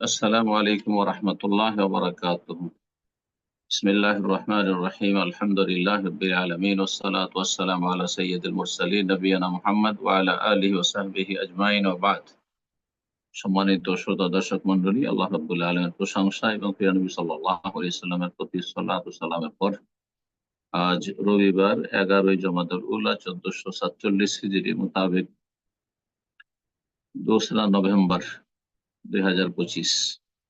السلام عليكم ورحمة الله وبركاته. بسم الله الرحمن الرحيم. الحمد لله رب العالمين والصلاة والسلام على سيد المرسلين نبينا محمد وعلى آله وصحبه أجمعين وبعد. সম্মানিত শ্রোতা দর্শক মণ্ডলী, আল্লাহ রাব্বুল আলামিনের প্রশংসা এবং প্রিয় নবী সাল্লাল্লাহু আলাইহি সাল্লামের প্রতি সালাত ও সালামের পর আজ রবিবার 11ই জমাদুল উলা 1447 হিজরি মোতাবেক 2 নভেম্বর 2025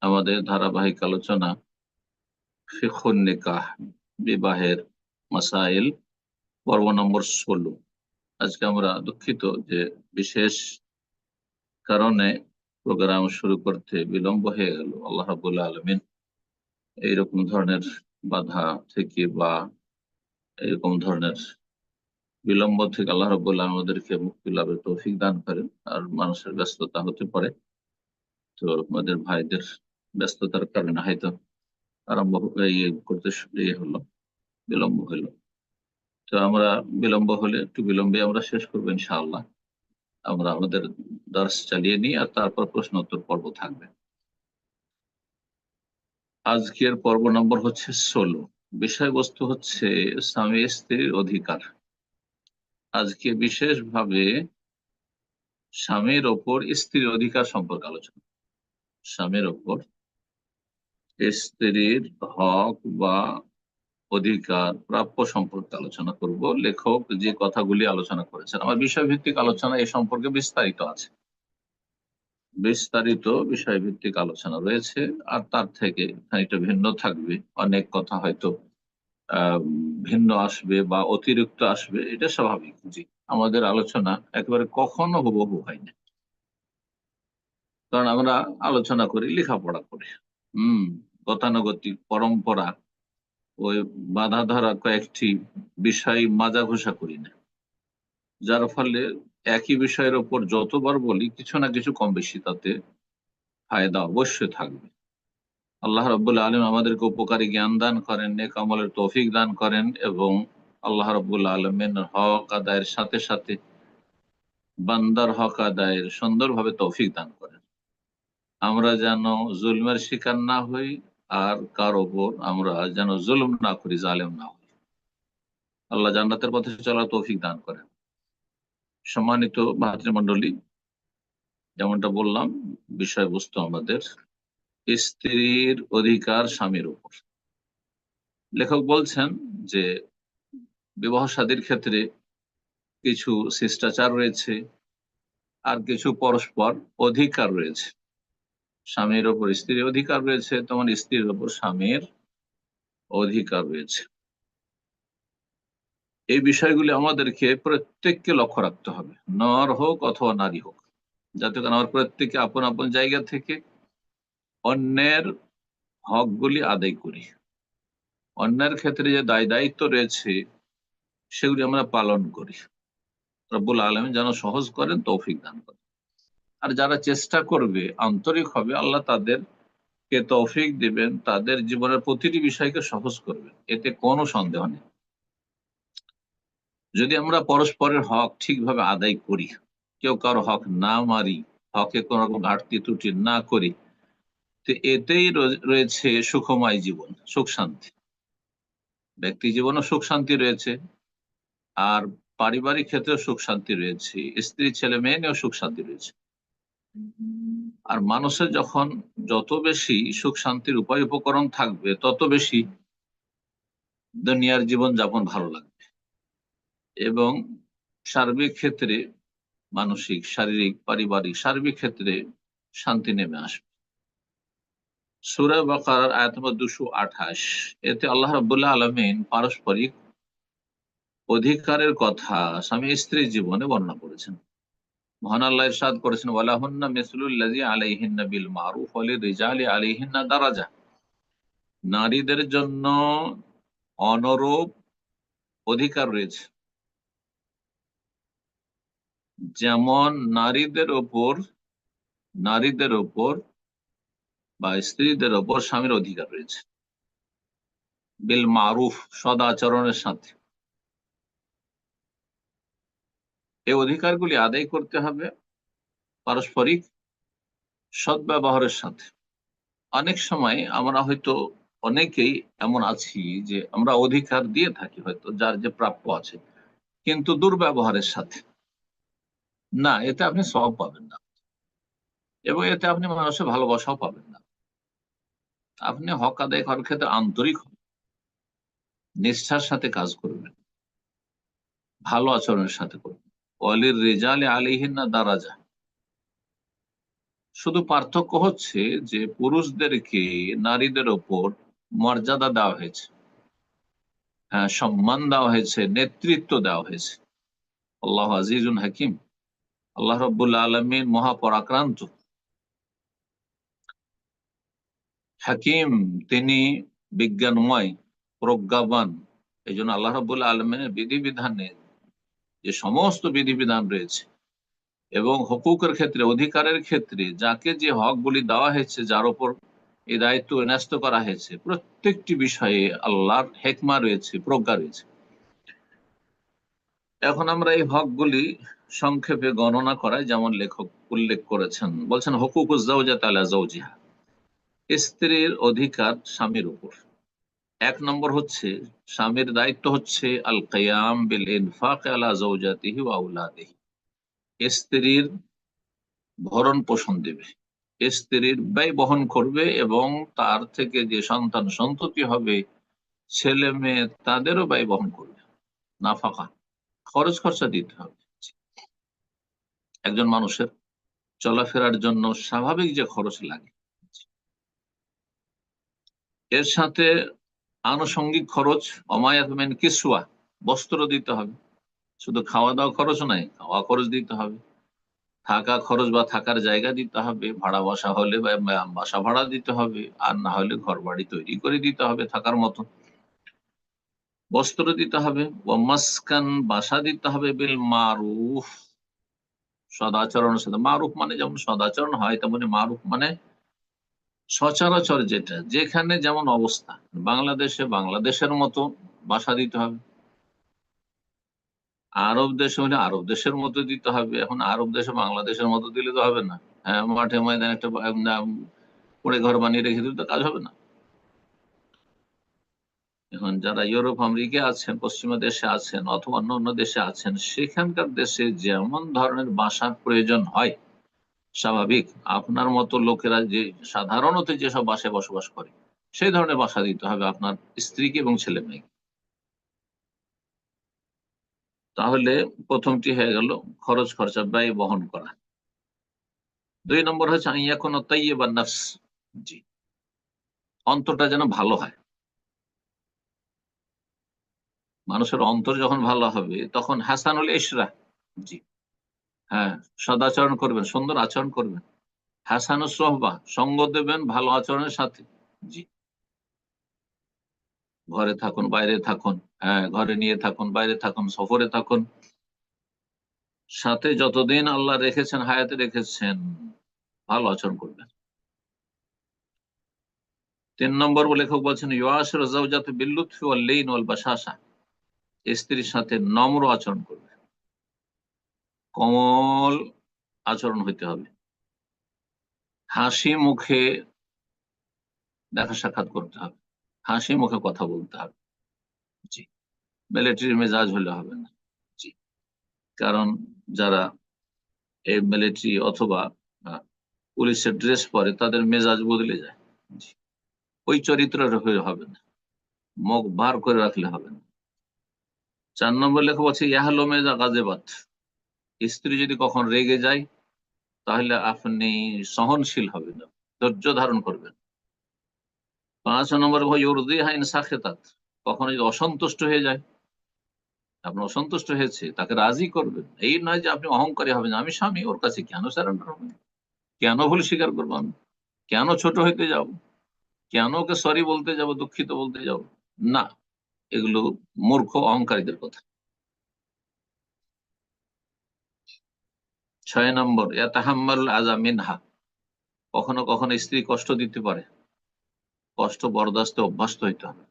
আমাদের ধারাবাহিক আলোচনা ফিকহুন নিকাহ, বিবাহের মাসাইল, পর্ব নম্বর 16। আজকে আমরা দুঃখিত যে বিশেষ কারণে প্রোগ্রাম শুরু করতে বিলম্ব হয়ে গেল। আল্লাহ রাব্বুল আলামিন এইরকম ধরনের বাধা থেকে বা এরকম ধরনের বিলম্ব থেকে আল্লাহ রাব্বুল আলামিন আমাদেরকে মুক্তি লাভের তৌফিক দান করেন। আর মানুষের ব্যস্ততা হতে পারে, তো আমাদের ভাইদের ব্যস্ততার কারণে হয়তো আরম্ভ করতে হলো, বিলম্ব হলো। তো আমরা বিলম্ব হলে একটু বিলম্বে আমরা শেষ করবো ইনশাআল্লাহ। আমরা আমাদের দার্স চালিয়ে নিই আর তারপর প্রশ্ন উত্তর পর্ব থাকবে। আজকের পর্ব নম্বর হচ্ছে 16। বিষয়বস্তু হচ্ছে স্বামী স্ত্রীর অধিকার। আজকে বিশেষভাবে স্বামীর ওপর স্ত্রীর অধিকার সম্পর্কে আলোচনা। স্বামীর ওপর স্ত্রীর হক বা অধিকার প্রাপ্য সম্পর্কে আলোচনা করব। লেখক যে কথাগুলি আলোচনা করেছেন, আমার বিষয়ভিত্তিক আলোচনা এ সম্পর্কে বিস্তারিত আছে, বিস্তারিত বিষয়ভিত্তিক আলোচনা রয়েছে। আর তার থেকে খানিকটা ভিন্ন থাকবে, অনেক কথা হয়তো আহ ভিন্ন আসবে বা অতিরিক্ত আসবে, এটা স্বাভাবিক। জি, আমাদের আলোচনা একেবারে কখনো হুবহু হয় না, কারণ আমরা আলোচনা করি, লেখাপড়া করি। গতানুগতিক পরম্পরা, ওই বাধা ধরা কয়েকটি বিষয় মাজা ঘষা করি না, যার ফলে একই বিষয়ের ওপর যতবার বলি কিছু না কিছু কম বেশি তাতে ফায়দা অবশ্যই থাকবে। আল্লাহ রাব্বুল আলামিন আমাদেরকে উপকারী জ্ঞান দান করেন, নেক আমলের তৌফিক দান করেন এবং আল্লাহ রাব্বুল আলামিন হক আদায়ের সাথে সাথে বান্দার হক আদায়ের সুন্দরভাবে তৌফিক দান করেন। আমরা যেন জুলমের শিকার না হই, আর কার ওপর আমরা যেন জুলুম না করি, জালেম না হই। আল্লাহ জান্নাতের পথে চলার তৌফিক দান করেন। সম্মানিত ভাতৃমণ্ডলী, যেমনটা বললাম, বিষয়বস্তু আমাদের স্ত্রীর অধিকার স্বামীর উপর। লেখক বলছেন যে বিবাহ শাদীর ক্ষেত্রে কিছু শিষ্টাচার রয়েছে আর কিছু পরস্পর অধিকার রয়েছে। স্বামীর ওপর স্ত্রীর অধিকার রয়েছে, তেমন স্ত্রীর ওপর স্বামীর অধিকার রয়েছে। এই বিষয়গুলি আমাদেরকে প্রত্যেককে লক্ষ্য রাখতে হবে, নর হোক অথবা নারী হোক, যাতে করে আমার প্রত্যেকে আপন আপন জায়গা থেকে অন্যের হকগুলি আদায় করি। অন্যের ক্ষেত্রে যে দায় দায়িত্ব রয়েছে সেগুলি আমরা পালন করি। রব্বুল আলামিন যেন সহজ করেন, তৌফিক দান করেন। আর যারা চেষ্টা করবে, আন্তরিক হবে, আল্লাহ তাদেরকে তৌফিক দিবেন, তাদের জীবনের প্রতিটি বিষয়কে সহজ করবেন, এতে কোনো সন্দেহ নেই। যদি আমরা পরস্পরের হক ঠিকভাবে আদায় করি, কেউ কারো হক না মারি, হকে কোন রকম ঘাটতি ত্রুটি না করি, তো এতেই রয়েছে সুখময় জীবন, সুখ শান্তি। ব্যক্তি জীবনও সুখ শান্তি রয়েছে, আর পারিবারিক ক্ষেত্রেও সুখ শান্তি রয়েছে, স্ত্রী ছেলে মেয়ে নিয়েও সুখ শান্তি রয়েছে। আর মানুষের যখন যত বেশি সুখ শান্তির উপায় উপকরণ থাকবে, তত বেশি দুনিয়ার জীবন যাপন ভালো লাগবে এবং সার্বিক ক্ষেত্রে, মানসিক, শারীরিক, পারিবারিক সার্বিক ক্ষেত্রে শান্তি নেমে আসবে। সূরা বাকারার আয়াত নম্বর 228, এতে আল্লাহ রাব্বুল আলামিন পারস্পরিক অধিকারের কথা স্বামী স্ত্রীর জীবনে বর্ণনা করেছেন। মহান আল্লাহ ইরশাদ করেছেন, ওয়ালাহুন্না মিসলুল্লাযী আলাইহিন্না বিল মারুফ ওয়া লিরিজালি আলাইহিন্না দারাজা। নারীদের জন্য অনুরূপ অধিকার রয়েছে, যেমন নারীদের ওপর বা স্ত্রীদের ওপর স্বামীর অধিকার রয়েছে। বিল মারুফ, সদাচরণের সাথে। এই অধিকারগুলি আদায় করতে হবে পারস্পরিক সদ্ব্যবহারের সাথে। অনেক সময় আমরা হয়তো অনেকেই এমন আছি যে আমরা অধিকার দিয়ে থাকি হয়তো যার যে প্রাপ্য আছে, কিন্তু দুর্ব্যবহারের সাথে। না, এতে আপনি সওয়াব পাবেন না, এবং এতে আপনি মানুষের ভালোবাসাও পাবেন না। আপনি হক আদায় করার ক্ষেত্রে আন্তরিক হবেন, নিষ্ঠার সাথে কাজ করবেন, ভালো আচরণের সাথে করবেন। ওয়ালির রেজালে আলিহিন্না দারাজা। শুধু পার্থক্য হচ্ছে যে পুরুষদেরকে নারীদের ওপর মর্যাদা দেওয়া হয়েছে, হ্যাঁ, সম্মান দেওয়া হয়েছে, নেতৃত্ব দেওয়া হয়েছে। আল্লাহ আজিজুন হাকিম। আল্লাহ রব্বুল আলমিন মহাপরাক্রান্ত, হাকিম, তিনি বিজ্ঞানময়, প্রজ্ঞাবান। এই জন্য আল্লাহ রব্বুল আলমিনের বিধিবিধানে যে সমস্ত বিধিবিধান রয়েছে এবং হকুকের ক্ষেত্রে, অধিকারের ক্ষেত্রে যাকে যে হকগুলি দেওয়া হয়েছে, যার উপর এই দায়িত্ব ন্যস্ত করা হয়েছে, প্রত্যেকটি বিষয়ে আল্লাহর হেকমা রয়েছে, প্রজ্ঞা রয়েছে। এখন আমরা এই হকগুলি সংক্ষেপে গণনা করাই, যেমন লেখক উল্লেখ করেছেন, বলছেন হুকুকুজ জাওজাত আলা জাওজিহা, স্ত্রীর অধিকার স্বামীর উপর। এক নম্বর হচ্ছে, স্বামীর দায়িত্ব হচ্ছে আল কিয়াম বিল ইনফাক আলা জাওজাতিহি ওয়া আওলাদিহি, স্ত্রীর ভরণ পোষণ দেবে, স্ত্রীর ব্যয় বহন করবে, এবং তার থেকে যে সন্তান সন্ততি হবে, ছেলে মেয়ে, তাদেরও ব্যয় বহন করবে। নাফাকা, খরচ খরচা দিতে হবে। একজন মানুষের চলাফেরার জন্য স্বাভাবিক যে খরচ লাগে, এর সাথে আনুষঙ্গিক খরচ, অমায়াত মেন কিসওয়া, বস্ত্র দিতে হবে। শুধু খাওয়া দাওয়া খরচ নাই, খাওয়া খরচ দিতে হবে, থাকা খরচ বা থাকার জায়গা দিতে হবে, ভাড়া বাসা হলে বা বাসা ভাড়া দিতে হবে, আর না হলে ঘর বাড়ি তৈরি করে দিতে হবে থাকার মতো, বস্ত্র দিতে হবে। ও মাসকান, বাসা দিতে হবে। বিল মারুফ, সদাচরণের সাথে। মারুফ মানে যেমন সদাচরণ হয়, তেমনি মারুফ মানে সচরাচর, যেটা যেখানে যেমন অবস্থা। বাংলাদেশে বাংলাদেশের মতো বাসা দিতে হবে, আরব দেশে হলে আরব দেশের মতো দিতে হবে। এখন আরব দেশে বাংলাদেশের মতো দিলে তো হবে না। হ্যাঁ, মাঠে ময়দানে একটা পড়ে ঘর বানিয়ে রেখে দিলে তো কাজ হবে না। এখন যারা ইউরোপ আমেরিকা আছেন, পশ্চিমা দেশে আছেন, অথবা অন্য অন্য দেশে আছেন, সেখানকার দেশে যেমন ধরনের বাসার প্রয়োজন হয়, স্বাভাবিক আপনার মতো লোকেরা যে সাধারণত যেসব বাসায় বসবাস করে, সেই ধরনের বাসা দিতে হবে আপনার স্ত্রীকে এবং ছেলে মেয়েকে। তাহলে প্রথমটি হয়ে গেল খরচ খরচা, ব্যয় বহন করা। দুই নম্বর হচ্ছে আইয়া কোন তাইয়্যিবান নাফস। জি, অন্তরটা যেন ভালো হয়। মানুষের অন্তর যখন ভালো হবে, তখন হাসানুল ইশরা। জি, হ্যাঁ, সদাচরণ করবেন, সুন্দর আচরণ করবেন। হাসানুস সোহবা, সঙ্গ দেবেন ভালো আচরণের সাথে। জি, ঘরে থাকুন, বাইরে থাকুন, হ্যাঁ, ঘরে নিয়ে থাকুন, বাইরে থাকুন, সফরে থাকুন, সাথে যতদিন আল্লাহ রেখেছেন, হায়াতে রেখেছেন, ভালো আচরণ করবেন। তিন নম্বর লেখক বলছেন ইউআশিরু যাওজাতু বিল-লুতফি ওয়াল-লিন ওয়াল-বাশাশা, স্ত্রীর সাথে নম্র আচরণ করবে, কোমল আচরণ হইতে হবে, হাসি মুখে দেখা সাক্ষাৎ করতে হবে, হাসি মুখে কথা বলতে হবে। জি, মিলিটারি মেজাজ হলে হবে না। জি, কারণ যারা এই মিলিটারি অথবা আহ, পুলিশের ড্রেস পরে, তাদের মেজাজ বদলে যায়। জি, ওই চরিত্রের হয়ে হবে না, মুখ ভার করে রাখলে হবে না। চার নম্বর লেখা বলছে ইয়াহলো মেজা গাজেবাত, স্ত্রী যদি কখন রেগে যায়, তাহলে আপনি সহনশীল হবেন না, ধৈর্য ধারণ করবেন। পাঁচ নম্বর সাখেতাত, কখনো যদি অসন্তুষ্ট হয়ে যায়, আপনি অসন্তুষ্ট হয়েছে, তাকে রাজি করবেন। এই নয় যে আপনি অহংকারী হবেন, আমি স্বামী, ওর কাছে কেন সারেন্ডার হবেন, কেন ভুল স্বীকার করবো আমি, কেন ছোট হইতে যাব, কেন ওকে সরি বলতে যাব, দুঃখিত বলতে যাব। না, এগুলো মূর্খ অহংকারীদের কথা। ছয় নম্বর ইয়াতাহাম্মাল আযা মিনহা, কখনো কখনো স্ত্রী কষ্ট দিতে পারে, কষ্ট বরদাস্তে অভ্যস্ত হইতে হবে।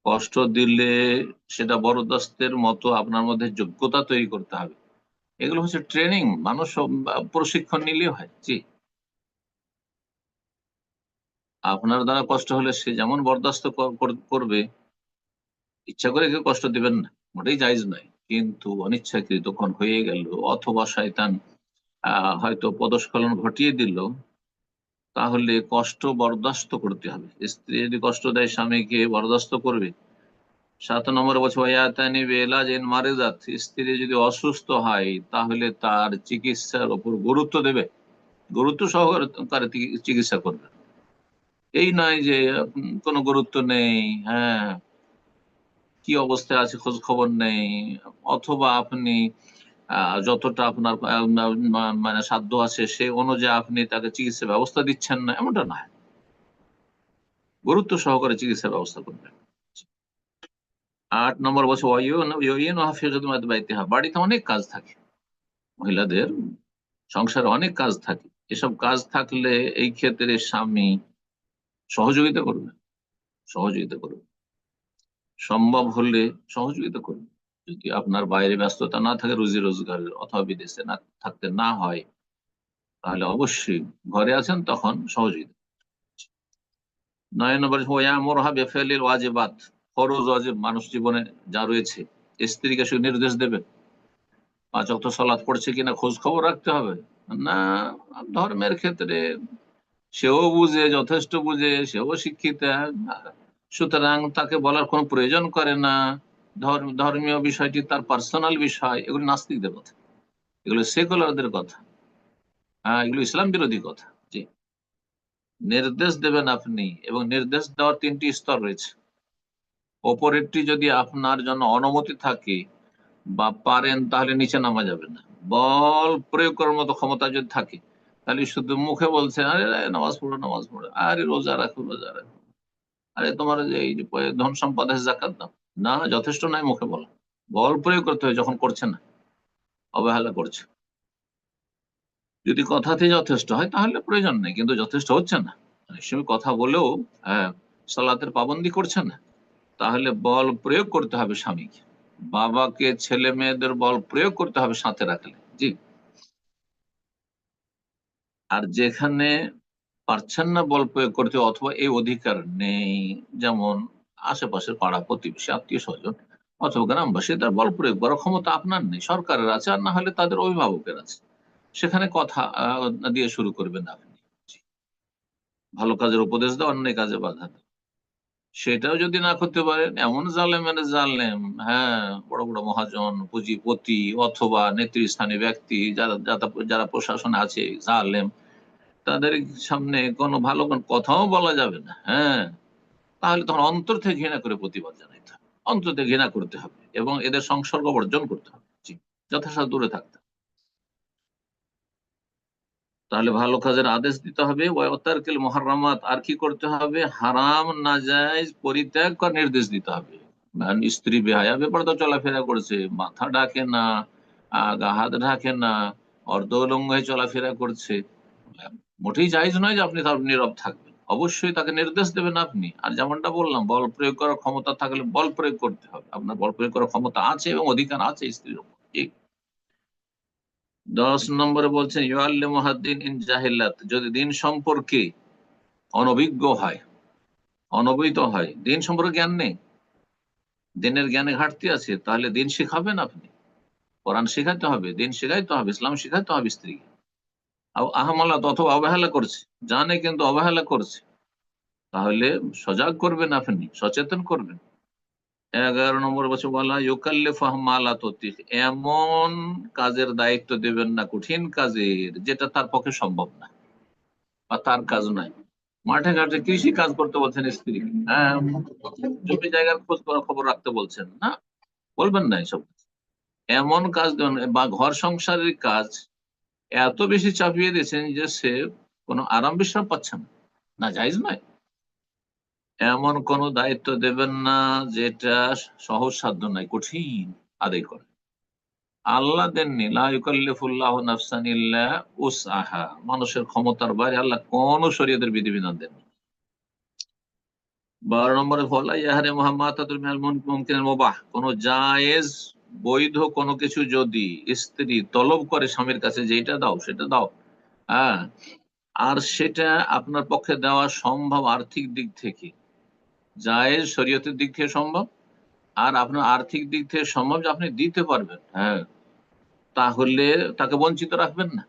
কষ্ট দিলে সেটা বরদাস্তের মতো আপনার মধ্যে যোগ্যতা তৈরি করতে হবে। এগুলো হচ্ছে ট্রেনিং, মানুষ প্রশিক্ষণ নিলেও হয়। জি, আপনার দ্বারা কষ্ট হলে সে যেমন বরদাস্ত করবে, ইচ্ছা করে কেউ কষ্ট দিবেন না, মোটেই জায়েজ নয়। কিন্তু অনিচ্ছাকৃত কোন হয়ে গেল, অথবা শয়তান হয়তো পদস্খলন ঘটিয়ে দিল, তাহলে কষ্ট বরদাস্ত করতে হবে। স্ত্রী যদি কষ্ট দেয় স্বামীকে, বরদাস্ত করবে। 7 নম্বর বলছে ওয়াতানি বেলাজিন মারিজাত, স্ত্রী যদি অসুস্থ হয় তাহলে তার চিকিৎসার উপর গুরুত্ব দেবে, গুরুত্ব সহকারে চিকিৎসা করবে। এই নয় যে কোনো গুরুত্ব নেই, হ্যাঁ কি অবস্থায় আছে খোঁজ খবর নেই, অথবা আপনি যতটা আপনার মানে সাধ্য আছে সে অনুযায়ী আপনি তাকে চিকিৎসা ব্যবস্থা দিচ্ছেন না, এমনটা না, গুরুত্ব সহকারে চিকিৎসা ব্যবস্থা করবেন। 8 নম্বর বলছে বাড়িতে অনেক কাজ থাকে, মহিলাদের সংসারে অনেক কাজ থাকে। এসব কাজ থাকলে এই ক্ষেত্রে স্বামী সহযোগিতা করবে, সহযোগিতা করবে, সম্ভব হলে সহযোগিতা করবে। যদি আপনার বাইরে ব্যস্ততা না থাকে, রুজি রোজগারের অথবা বিদেশে না থাকতে না হয়, তাহলে অবশ্যই ঘরে আছেন তখন সহযোগিতা। 9 নম্বর ওয়াজিবাত, ফরজ ওয়াজিব মানুষ জীবনে যা রয়েছে, স্ত্রীকে শুধু নির্দেশ দেবে 5 ওয়াক্ত সালাত পড়ছে কিনা খোঁজ খবর রাখতে হবে না। ধর্মের ক্ষেত্রে সেও বুঝে, যথেষ্ট বুঝে, সেও শিক্ষিত, সুতরাং তাকে বলার কোনো প্রয়োজন করে না। ধর্মীয় বিষয়টি তার পার্সোনাল বিষয়, এগুলো নাস্তিকদের কথা, এগুলো সেকুলারদের কথা, এগুলো ইসলাম বিরোধী কথা। জি, নির্দেশ দেবেন আপনি, এবং নির্দেশ দেওয়ার 3টি স্তর রয়েছে। অপরেরটি যদি আপনার জন্য অনুমতি থাকে বা পারেন, তাহলে নিচে নামা যাবে না। বল প্রয়োগ করার মতো ক্ষমতা যদি থাকে, তাহলে শুধু মুখে বলছে আরে নামাজ পড়ো নামাজ পড়ো, আরে রোজা রাখো রোজা রাখো, আরে তোমার যে এই যে ধন সম্পদ আছে জাকাত দাও, না যথেষ্ট নয় মুখে বলা, বল প্রয়োগ করতে হয় যখন করছে না, অবহেলা করছে। যদি কথাতে যথেষ্ট হয় তাহলে প্রয়োজন নেই, কিন্তু যথেষ্ট হচ্ছে না, অনেক সময় কথা বলেও সালাতের পাবন্দি করছে না, তাহলে বল প্রয়োগ করতে হবে স্বামীকে, বাবাকে, ছেলে মেয়েদের বল প্রয়োগ করতে হবে সাথে রাখলে। জি, আর যেখানে পারছেন না বল প্রয়োগ করতে, অথবা এই অধিকার নেই, যেমন আশেপাশের পাড়া প্রতিবেশী, আত্মীয় স্বজন অথবা গ্রামবাসী, তার বল প্রয়োগ করার ক্ষমতা আপনার নেই, সরকারের আছে, আর না হলে তাদের অভিভাবকের আছে, সেখানে কথা দিয়ে শুরু করবেন আপনি। ভালো কাজের উপদেশ দাও, অন্য কাজে বাধা দাও, সেটাও যদি না করতে পারেন, এমন জালেমের জালেম, হ্যাঁ বড় বড় মহাজন পুঁজিপতি অথবা নেতৃস্থানীয় ব্যক্তি, যারা যারা প্রশাসনে আছে, জালেম, তাদের সামনে কোনো ভালো কোনো কথাও বলা যাবে না। হ্যাঁ, তাহলে তখন অন্তর থেকে ঘৃণা করে প্রতিবাদ জানাইতে হবে, অন্তর থেকে ঘৃণা করতে হবে এবং এদের সংসর্গ বর্জন করতে হবে। জি, যথাসাধ্য দূরে থাকতে হবে। তাহলে ভালো কাজের আদেশ দিতে হবে। ওয়াতারকিল মুহাররামাত, আর কি করতে হবে, হারাম নাজায়েজ পরিত্যাগ করার নির্দেশ দিতে হবে। স্ত্রী বেহায়া বেপরদা চলাফেরা করছে, মাথা ঢাকে না, গা হাত ঢাকে না, অর্ধ উলঙ্গ হয়ে চলাফেরা করছে, মোটেই জায়েজ নয় যে আপনি তার নীরব থাকবেন, অবশ্যই তাকে নির্দেশ দেবেন আপনি। আর যেমনটা বললাম, বল প্রয়োগ করার ক্ষমতা থাকলে বল প্রয়োগ করতে হবে, আপনার বল প্রয়োগ করার ক্ষমতা আছে এবং অধিকার আছে স্ত্রীর উপর। 10 নম্বরে বলছেন ইউআল্লিমুহাদ্দিন ইন জাহিলাত, যদি দিন সম্পর্কে অনভিজ্ঞ হয়, অনবহিত হয়, দিন সম্পর্কে জ্ঞান নেই, দিনের জ্ঞানে ঘাটতি আছে, তাহলে দিন শিখাবেন আপনি, কোরআন শেখাতে হবে, দিন শেখাইতে হবে, ইসলাম শেখাতে হবে স্ত্রীকে। আহমালাত, অথবা অবহেলা করছে, জানে কিন্তু অবহেলা করছে, তাহলে সজাগ করবেন আপনি, সচেতন করবেন। 11 নম্বর বলছে বলা ইউকাল্লিফু মা লা তুতিক, এমন কাজের দায়িত্ব দেবেন না, কঠিন কাজের, যেটা তার পক্ষে সম্ভব না বা তার কাজ নাই। মাঠে ঘাটে কৃষি কাজ করতে বলছেন স্ত্রী, হ্যাঁ জমি জায়গার খোঁজ খবর রাখতে বলছেন না, বলবেন না এসব। এমন কাজ বা ঘর সংসারের কাজ এত বেশি চাপিয়ে দিয়েছেন যে সে কোনো আরাম বিশ্রাম পাচ্ছে না, না জায়েজ নয়। এমন কোন দায়িত্ব দেবেন না যেটা সহজ সাধ্য নয়, কঠিন আদায় করে। আল্লাহ দেননি, লা ইউকাল্লিফুল্লাহু নাফসান ইল্লা উসআহা, মানুষের ক্ষমতার বাইরে আল্লাহ কোন শরীয়তের বিধিবিধান দেননি। 12 নম্বরে ফলা ইয়াহারে মুহাম্মাদাতুল মিনাল মুমকিনুল মুবাহ, কোন জায়েজ বৈধ কোনো কিছু যদি স্ত্রী তলব করে স্বামীর কাছে যে এটা দাও সেটা দাও, হ্যাঁ আর সেটা আপনার পক্ষে দেওয়া সম্ভব আর্থিক দিক থেকে, জায়েজ শরীয়তের দিক থেকে সম্ভব, আর আপনার আর্থিক দিক থেকে সম্ভব যে আপনি দিতে পারবেন, হ্যাঁ, তাহলে তাকে বঞ্চিত রাখবেন না।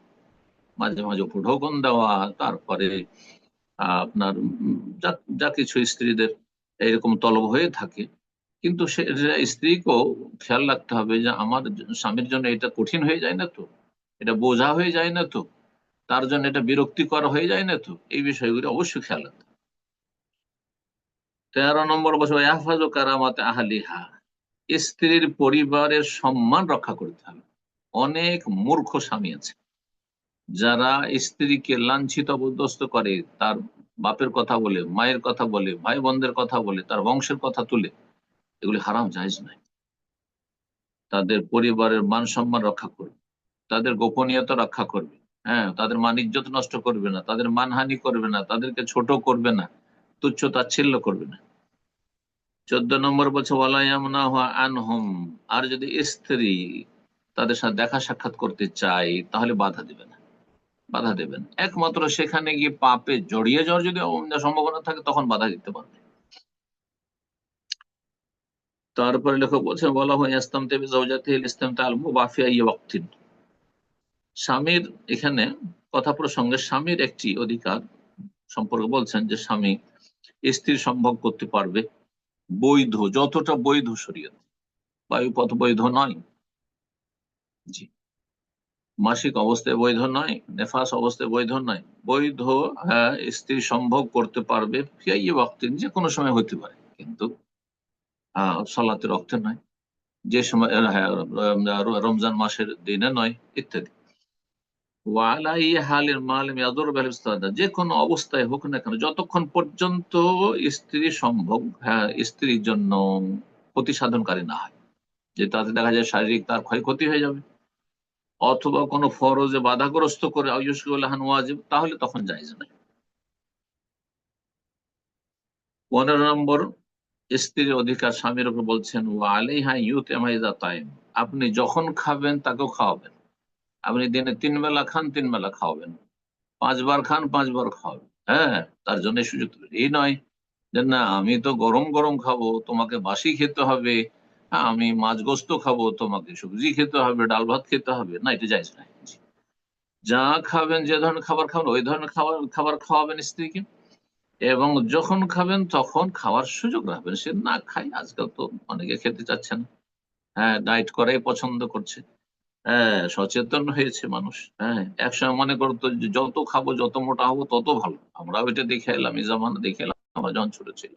মাঝে মাঝে উপঢৌকন দেওয়া, তারপরে আপনার যা যা কিছু স্ত্রীদের এরকম তলব হয়ে থাকে, কিন্তু সে স্ত্রীকেও খেয়াল রাখতে হবে যে আমার স্বামীর জন্য এটা কঠিন হয়ে যায় না তো, এটা বোঝা হয়ে যায় না তো, তার জন্য এটা বিরক্তিকর হয়ে যায় না তো, এই বিষয়গুলো অবশ্যই খেয়াল রাখতে হবে। 13 নম্বর বছর ইয়াহফাজু কারামাত আহলিহা, স্ত্রীর পরিবারের সম্মান রক্ষা করতে হবে। অনেক মূর্খ স্বামী আছে যারা স্ত্রীকে লাঞ্ছিত অপদস্থ করে, তার বাপের কথা বলে, মায়ের কথা বলে, ভাই বোনদের কথা বলে, তার বংশের কথা তুলে, এগুলি হারাম, জায়েজ নয়। তাদের পরিবারের মান সম্মান রক্ষা করবে, তাদের গোপনীয়তা রক্ষা করবে, হ্যাঁ, তাদের মান ইজ্জত নষ্ট করবে না, তাদের মানহানি করবে না, তাদেরকে ছোট করবে না, তুচ্ছ তাচ্ছিল্য করবে না। 14 নম্বর বলছে ওয়ালায়ামনা আনহুম, আর যদি স্ত্রী তাদের সাথে দেখা সাক্ষাৎ করতে চায় তাহলে বাধা দেবে না, বাধা দেবেন। একমাত্র সেখানে গিয়ে পাপে জড়িয়ে যাওয়ার যদি সম্ভাবনা থাকে তখন বাধা দিতে পারবে। তারপরে লেখক বলছেন বলা হয় ইস্তামতা বিজাওজাতিহিল ইস্তিমতা আল মুবাহ ফি আইয়ি ওয়াক্তিন। স্বামীর এখানে কথা প্রসঙ্গে স্বামীর একটি অধিকার সম্পর্কে বলছেন যে স্বামী স্ত্রীর সম্ভোগ করতে পারবে বৈধ, যতটা বৈধ শরীয়ত, বায়ুপথ বৈধ নয়, জি, মাসিক অবস্থায় বৈধ নয়, নেফাস অবস্থায় বৈধ নয়, বৈধ, হ্যাঁ, স্ত্রী সম্ভোগ করতে পারবে ফিয়াই ওয়াক্তিন, যে কোনো সময় হতে পারে, কিন্তু সলাতের অর্থে নয়, যে সময়, হ্যাঁ, রমজান মাসের দিনে নয়, ইত্যাদি। ওয়ালাই হালের মাল মিয়াদুর বিল ইস্তাদা, যে কোনো অবস্থায় হোক না কেন, যতক্ষণ পর্যন্ত স্ত্রী সম্ভোগ, হ্যাঁ, স্ত্রীর জন্য ক্ষতি সাধনকারী না হয়, যে তাতে দেখা যায় শারীরিক তার ক্ষয়ক্ষতি হয়ে যাবে, অথবা কোনো ফরজে বাধাগ্রস্ত করে আইয়ুশগুলাহান ওয়াজিব, তাহলে তখন জায়েজ নাই। 15 নম্বর, স্ত্রীর অধিকার স্বামীর উপর বলছেন ওয়া আলাইহা ইউতিমা তাইম, আপনি যখন খাবেন তাকেও খাওয়াবেন। আপনি দিনে 3 বেলা খান, 3 বেলা খাওয়াবেন, 5 বার খান, 5 বার খাওয়াবেন, হ্যাঁ, তার জন্য এই সুযোগ তৈরি। এই নয় যে না আমি তো গরম গরম খাবো, তোমাকে বাসি খেতে হবে, হ্যাঁ, আমি মাছ গোস্ত খাবো, তোমাকে সবজি খেতে হবে, ডাল ভাত খেতে হবে, না, এটা জায়েজ নাই। যা খাবেন, যে ধরনের খাবার খাবেন ওই ধরনের খাবার খাবার খাওয়াবেন স্ত্রীকে, এবং যখন খাবেন তখন খাওয়ার সুযোগ রাখবেন। সে না খায়, আজকাল তো অনেকে খেতে চাচ্ছে না, হ্যাঁ, ডায়েট করাই পছন্দ করছে, হ্যাঁ, সচেতন হয়েছে মানুষ, হ্যাঁ, একসময় মনে করতো যে যত খাবো যত মোটা হবো তত ভালো, আমরাও এটা দেখে এলাম, এই জামানা দেখে এলাম আমরা যখন ছোট ছিল।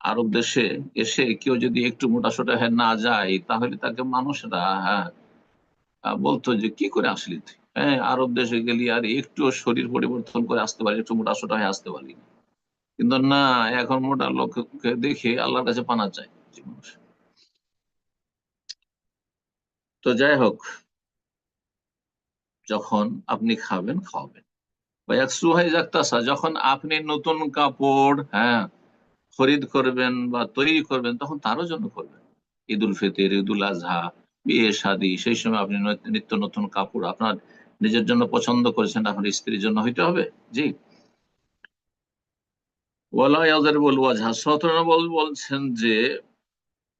আরব দেশে এসে কেউ যদি একটু মোটা সোটা হয়ে না যায় তাহলে তাকে মানুষরা, হ্যাঁ, বলতো যে কি করে আসলি তুই, হ্যাঁ, আরব দেশে গেলি আর একটু শরীর পরিবর্তন করে আসতে পারি, একটু মোটা সোটা হয়ে আসতে পারি, কিন্তু না, এখন মোটা লোককে দেখে আল্লাহর কাছে পানা চায় যে মানুষ। তো যাই হোক, যখন আপনি খাবেন খাওয়াবেন, বা এক সুহাই জাক্তাসা, যখন আপনি নতুন কাপড়, হ্যাঁ, খরিদ করবেন বা তৈরি করবেন তখন তারও জন্য করবেন। ঈদ উল ফিতর, ঈদ উল আজহা, বিয়ে শাদী, সেই সময় আপনি নিত্য নতুন কাপড় আপনার নিজের জন্য পছন্দ করেছেন, আপনার স্ত্রীর জন্য হইতে হবে, জি। ওয়ালা ইয়াযরিবুল ওয়াজহা, 17 বলছেন যে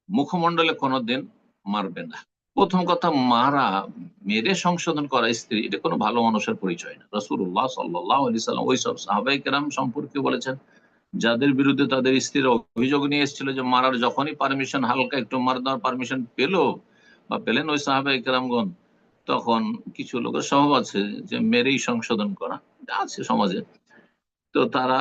মুখমণ্ডলে কোনোদিন মারবে না। প্রথম কথা, মারা, মেরে সংশোধন করা স্ত্রী, এটা কোনো ভালো মানুষের পরিচয় না। রাসূলুল্লাহ সাল্লাল্লাহু আলাইহি সাল্লাম ওইসব সাহাবায়ে কেরাম সম্পর্কে বলেছেন যাদের বিরুদ্ধে তাদের স্ত্রীর অভিযোগ নিয়ে এসেছিল যে মারার যখনই পারমিশন, হালকা একটু মার দেওয়ার পারমিশন পেলেন ওই সাহাবায়ে কেরামগণ, তখন কিছু লোকের স্বভাব আছে যে মেরেই সংশোধন করা, এটা আছে সমাজে। তো তারা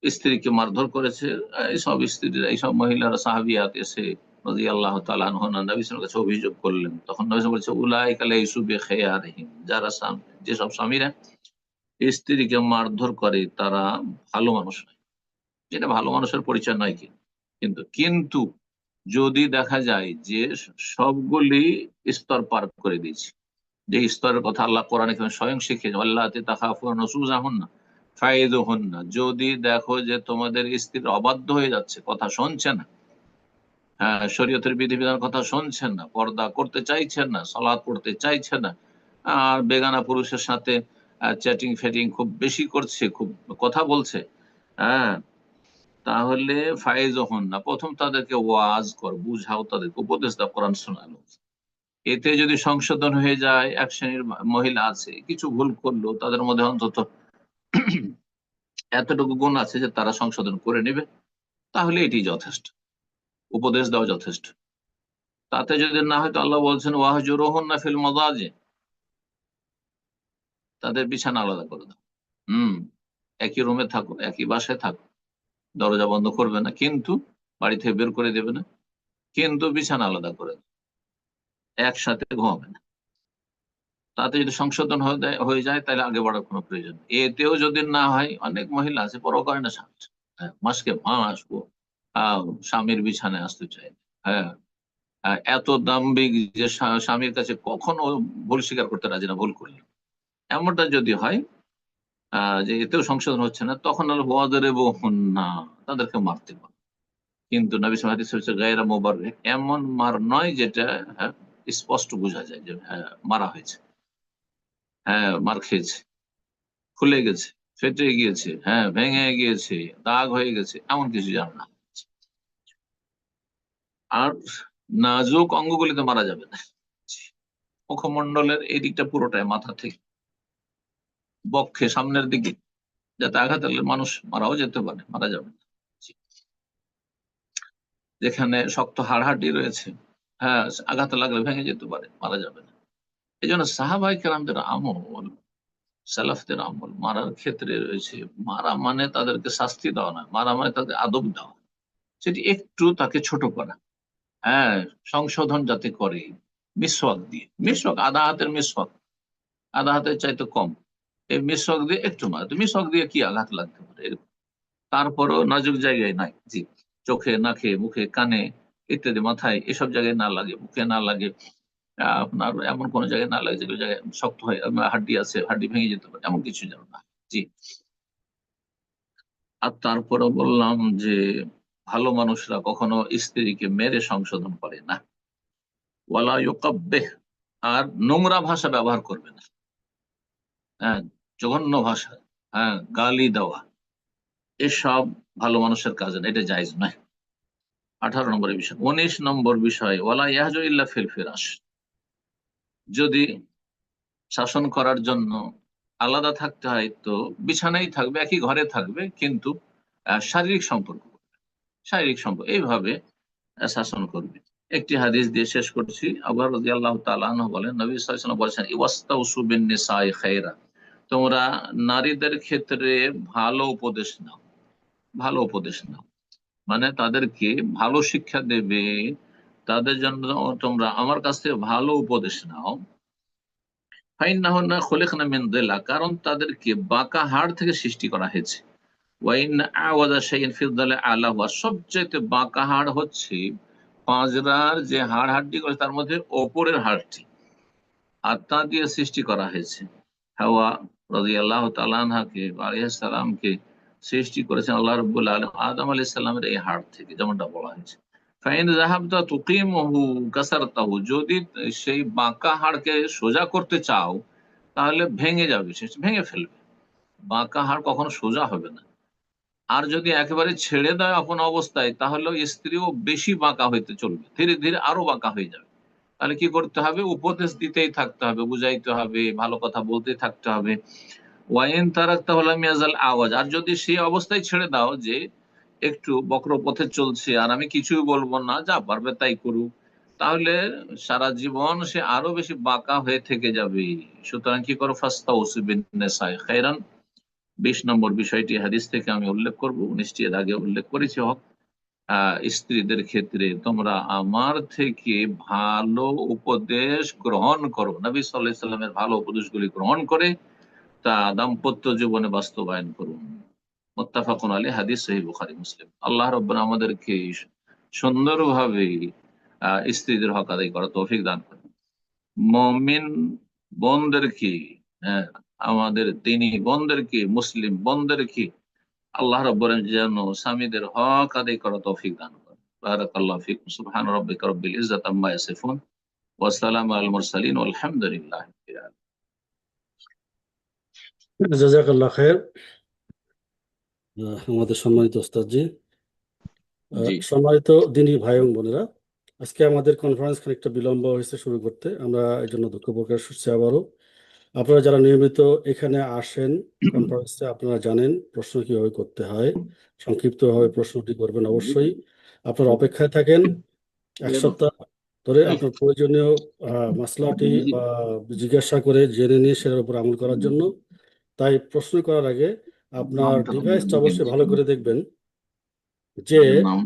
স্ত্রীকে মারধর করেছে। এইসব স্ত্রীরা, এইসব মহিলারা সাহাবিয়াত এসে রাদিয়াল্লাহু তাআলা আনহুনা নবী সাল্লাল্লাহু আলাইহি ওয়াসাল্লামের কাছে অভিযোগ করলেন, তখন নবী সাল্লাল্লাহু আলাইহি ওয়াসাল্লাম বলছে উলাইকা লাইসু বিখিয়ারিহিম, যারা যেসব স্বামীরা স্ত্রীকে মারধর করে তারা ভালো মানুষ নয়। যেটা ভালো মানুষের পরিচয় নয়, কিন্তু কিন্তু যদি দেখা যায় যে সবগুলি স্তর পার করে দিয়েছি, যে স্তরের কথা আল্লাহ কোরআনে স্বয়ং শিখিয়েছে, আল্লাহতে তাখাফুনা নুশুজাহুন্না ফাইযুহুন্না, যদি দেখো যে তোমাদের স্ত্রী অবাধ্য হয়ে যাচ্ছে, কথা শুনছে না, হ্যাঁ, শরীয়তের বিধিবিধান কথা শুনছেন না, পর্দা করতে চাইছেন না, সালাত পড়তে চাইছে না, আর বেগানা পুরুষের সাথে চ্যাটিং ফ্যাটিং খুব বেশি করছে, খুব কথা বলছে, হ্যাঁ, তাহলে ফায়েজ হন না, প্রথম তাদেরকে ওয়াজ কর, বুঝাও, তাদেরকে উপদেশ দাও, কোরআন শোনানো। এতে যদি সংশোধন হয়ে যায়, এক শ্রেণীর মহিলা আছে কিছু ভুল করলো, তাদের মধ্যে অন্তত এতটুকু গুণ আছে যে তারা সংশোধন করে নেবে, তাহলে এটি যথেষ্ট, উপদেশ দেওয়া যথেষ্ট। তাতে যদি না হয় তো আল্লাহ বলছেন ওয়াহজুরুহুন্না ফিল মাদাজি, তাদের বিছানা আলাদা করে দাও। হুম, একই রুমে থাকো, একই বাসায় থাকো, দরজা বন্ধ করবে না, কিন্তু বাড়ি থেকে বের করে দেবে না, কিন্তু বিছানা আলাদা করে দাও, একসাথে ঘুমাবে না। তাতে যদি সংশোধন হয়ে যায় তাহলে আগে বাড়ার কোনো প্রয়োজন নেই। এতেও যদি না হয়, অনেক মহিলা আছে বড় করে না স্বামী, হ্যাঁ, মাসকে মাস স্বামীর বিছানায় আসতে চায় না। হ্যাঁ, এত দাম্ভিক যে স্বামীর কাছে কখনো ভুল স্বীকার করতে রাজি না, ভুল করলে। এমনটা যদি হয় যে এতেও সংশোধন হচ্ছে না, তখন হলো ওয়াদের না, তাদেরকে মারতে পারে। কিন্তু নবী সাল্লাল্লাহু আলাইহি ওয়াসাল্লাম হাদিসে হচ্ছে গায়রা মুবাররিহ, এমন মার নয় যেটা হ্যাঁ, স্পষ্ট বোঝা যায় যে হ্যাঁ মারা হয়েছে, হ্যাঁ মার খেয়েছে, খুলে গেছে, ফেটে গিয়েছে, হ্যাঁ ভেঙে গিয়েছে, দাগ হয়ে গেছে, এমন কিছু যেন না। আর নাজুক অঙ্গগুলিতে মারা যাবে না। মুখমণ্ডলের এই দিকটা পুরোটাই, মাথা থেকে বক্ষে সামনের দিকে, যাতে আঘাত লাগলে মানুষ মারাও যেতে পারে, মারা যাবে না। যেখানে শক্ত হাড়হাড্ডি রয়েছে, হ্যাঁ আঘাত লাগলে ভেঙে যেতে পারে, মারা যাবে না। এই জন্য সাহাবাই কেরামদের আমল, সালাফদের আমল মারার ক্ষেত্রে রয়েছে, মারা মানে তাদেরকে শাস্তি দেওয়া নয়, মারা মানে তাদের আদব দেওয়া, সেটি একটু তাকে ছোট করা, হ্যাঁ, সংশোধন যাতে করে, মিসওয়াক দিয়ে, মিসওয়াক আধা হাতের মিসওয়াক, আধা হাতের চাইতে কম, এই মিসওয়াক দিয়ে একটু মারা, মিসওয়াক দিয়ে কি আঘাত লাগতে পারে এরকম। তারপরও নাজুক জায়গায় নাই, জি, চোখে, নাকে, মুখে, কানে ইত্যাদি, মাথায়, এসব জায়গায় না লাগে, মুখে না লাগে, আপনার এমন কোন জায়গায় না লাগে যেগুলো জায়গায় শক্ত হয়, হাড্ডি আছে, হাড্ডি ভেঙে যেতে পারে, এমন কিছু যেন না। জি। আর তারপরে বললাম যে ভালো মানুষরা কখনো স্ত্রীকে মেরে সংশোধন করে না, ওয়ালা ইউকাব্বিহ, আর নোংরা ভাষা ব্যবহার করবে না, হ্যাঁ, জঘন্য ভাষা, হ্যাঁ, গালি দেওয়া, এসব ভালো মানুষের কাজ না, এটা জায়েজ নয়। 18 নম্বরের বিষয়, 19 নম্বর বিষয়, ওয়ালা ইয়াহজু ইল্লা ফিল ফিরাশ, যদি শাসন করার জন্য আলাদা থাকতে হয় তো বিছানায় থাকবে, একই ঘরে থাকবে, কিন্তু শারীরিক সম্পর্ক, শারীরিক সম্পর্ক এইভাবে শাসন করবে। একটি হাদিস দিয়ে শেষ করছি। আবু হুরায়রা রাদিয়াল্লাহু তাআলা আনহু বলেন, নবী সাল্লাল্লাহু আলাইহি ওয়াসাল্লাম বলেছেন, ইওয়াস্তাউসু বিন নিসাই খায়রা, তোমরা নারীদের ক্ষেত্রে ভালো উপদেশ নাও, ভালো উপদেশ নাও, মানে তাদেরকে ভালো শিক্ষা দেবে, তাদের জন্য তোমরা আমার কাছ থেকে ভালো উপদেশ নাও। ফাইন্নাহুন্না খুলিকনা মিন দিলা, কারণ তাদেরকে বাঁকা হাড় থেকে সৃষ্টি করা হয়েছে। ওয়াইন আওয়াজা শাইইন ফি দিলি আলাহু, সবচেয়ে বাঁকা হাড় হচ্ছে পাঁজরার যে হাড় হাড্ডি করে তার মধ্যে ওপরের হাড়টি, আর তা দিয়ে সৃষ্টি করা হয়েছে। হাওয়া রাদিয়াল্লাহু তাআলা আনহাকে, আলাইহিস সালামকে সৃষ্টি করেছেন আল্লাহ রাব্বুল আলামিন আদম আলাইহিস সালামের এই হাড় থেকে, যেমনটা বলা হয়েছে। ফাইন যাহাবতা তুকিমুহু কাসারতাহু, যদি সেই বাঁকা হাড়কে সোজা করতে চাও তাহলে ভেঙে যাবে, সে ভেঙে ফেলবে, বাঁকা হাড় কখনো সোজা হবে না। আর যদি একেবারে ছেড়ে দেয় আপন অবস্থায়, তাহলে স্ত্রীও বেশি বাঁকা হইতে চলবে, ধীরে ধীরে আরো বাঁকা হয়ে যাবে। তাহলে কি করতে হবে? উপদেশ দিতেই থাকতে হবে, বুঝাইতে হবে, ভালো কথা বলতেই থাকতে হবে। ওয়াইন তারাকতা হলাম ইয়াজাল আওয়াজ, আর যদি সেই অবস্থায় ছেড়ে দাও যে একটু বক্র পথে চলছে আর আমি কিছুই বলবো না, যা পারবে তাই করুক, তাহলে সারা জীবন সে আরো বেশি বাঁকা হয়ে থেকে যাবে। সুতরাং কি করো? ফাস্তাউসু বিন নিসাই খায়রান। 20 নম্বর বিষয়টি হাদিস থেকে আমি উল্লেখ করব, 19টি এর আগে উল্লেখ করেছি। স্ত্রীদের ক্ষেত্রে তোমরা আমার থেকে ভালো উপদেশ গ্রহণ করো, নবী সাল্লাল্লাহু আলাইহি সাল্লামের ভালো উপদেশগুলি গ্রহণ করে তা দাম্পত্য জীবনে বাস্তবায়ন করুন। মুত্তাফাকুন আলাইহি, হাদিস সহিহ বুখারী মুসলিম। আল্লাহ রাব্বুল আমাদেরকে সুন্দরভাবে স্ত্রীদের হক আদায় করা তৌফিক দান করুন। মুমিন বোনদেরকে, হ্যাঁ, আমাদের দ্বীনী বোনদেরকে, মুসলিম বোনদেরকে আল্লাহ রাব্বুল আলামিন যেন স্বামীদের হক আদায় করা তৌফিক দান করেন। বারাকাল্লাহু ফিকুম। সুবহান রাব্বিকা রাব্বিল ইজ্জাতি আম্মা ইয়াসিফুন ওয়া সালামু আলাল মুরসালিন ওয়াল হামদুলিল্লাহি রাব্বিল আলামিন। জাজাকাল্লাহ খায়ের। আমাদের সম্মানিত ওস্তাদজি, জি। সম্মানিত দিনী ভাই এবং বোনেরা, আজকে আমাদের কনফারেন্স খানিকটা বিলম্ব হয়েছে শুরু করতে, আমরা এই জন্য দুঃখ প্রকাশ করছি আবারও। আপনারা যারা নিয়মিত এখানে আসেন কনফারেন্সে, আপনারা জানেন প্রশ্ন কিভাবে করতে হয়। সংক্ষিপ্তভাবে প্রশ্নটি করবেন অবশ্যই। আপনারা অপেক্ষায় থাকেন এক সপ্তাহ ধরে আপনার প্রয়োজনীয় মাসলাটি বা জিজ্ঞাসা করে জেনে নিয়ে সেটার উপর আমল করার জন্য। তাই প্রশ্ন করার আগে আপনার নামটা তো ডিভাইসটা ঢুকে অবশ্যই গেছে। ভালো করে দেখবেন যে নাম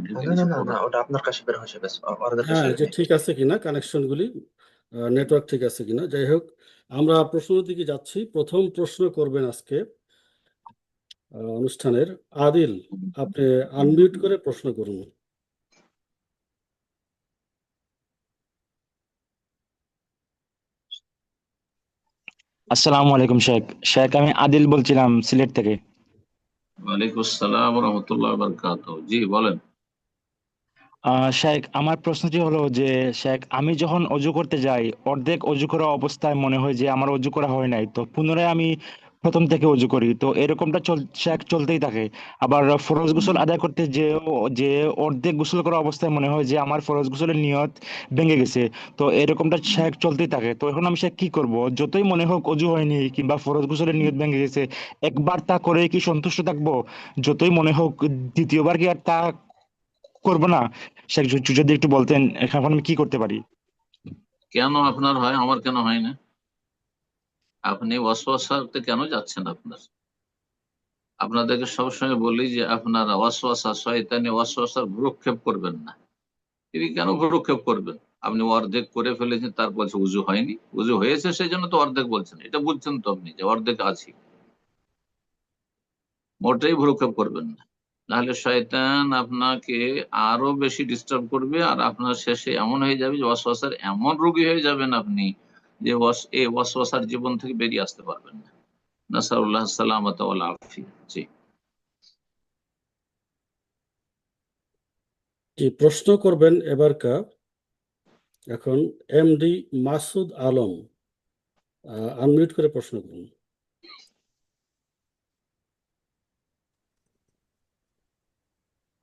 ঢুকে না না গেছে না পুরো। না, ওটা আপনার কাছে বের হয়েছে, ব্যাস ওদেরকে হ্যাঁ, ছেড়ে যে দিন। ঠিক আছে কিনা কানেকশনগুলি, নেটওয়ার্ক ঠিক আছে কিনা। যাই হোক, আমরা প্রশ্নের দিকে যাচ্ছি। প্রথম প্রশ্ন করবেন আজকে অনুষ্ঠানের আদিল। আপনি আনমিউট করে প্রশ্ন করুন। আসসালামু আলাইকুম শেখ। শেখ আমি আদিল বলছিলাম সিলেট থেকে। ওয়ালাইকুম আসসালাম রহমতুল্লাহ বরকাত। জি বলেন। শেখ, আমার প্রশ্নটি হলো যে শেখ, আমি যখন অজু করতে যাই অর্ধেক অজু করা অবস্থায় মনে হয় যে আমার অজু করা হয় নাই, তো পুনরায় আমি প্রথম থেকে অজু করি, তো এরকমটা শেখ চলতেই থাকে। আবার ফরজ গোসল আদায় করতে যে যে অর্ধেক গোসল করা অবস্থায় মনে হয় যে আমার ফরজ গোসলের নিয়ত ভেঙে গেছে, তো এরকমটা শেখ চলতেই থাকে। তো এখন আমি শেখ কি করব? যতই মনে হোক অজু হয়নি কিংবা ফরজ গোসলের নিয়ত ভেঙে গেছে, একবার তা করে কি সন্তুষ্ট থাকবো? যতই মনে হোক দ্বিতীয়বার কি আর তা করবো না? শেখ, যদি একটু বলতেন এখন আমি কি করতে পারি। কেন আপনার হয়, আমার কেন হয় না? আপনি ওয়াসওয়াসাতে কেন যাচ্ছেন? আপনাদেরকে সবসময় বলি যে আপনারা ওয়াসওয়াসা, শয়তানি ওয়াসওয়াসার ভ্রুক্ষেপ করবেন না। তিনি কেন ভ্রুক্ষেপ করবেন? আপনি অর্ধেক করে ফেলেছেন, তার বলছে উজু হয়নি। উজু হয়েছে সেই জন্য তো অর্ধেক বলছেন, এটা বুঝছেন তো আপনি যে অর্ধেক আছি। মোটেই ভ্রুক্ষেপ করবেন না, নাহলে শয়তান আপনাকে আরো বেশি ডিস্টার্ব করবে, আর আপনার শেষে এমন হয়ে যাবে যে ওয়াসওয়াসার এমন রোগী হয়ে যাবেন আপনি, যে এই ওয়াসওয়াসার জীবন থেকে বেরিয়ে আসতে পারবেন না। নাসারুল্লাহ সালামত ওয়াল আফিয়া। জি। যে প্রশ্ন করবেন এবারকা এখন এমডি মাসুদ আলম, আনমিউট করে প্রশ্ন করুন।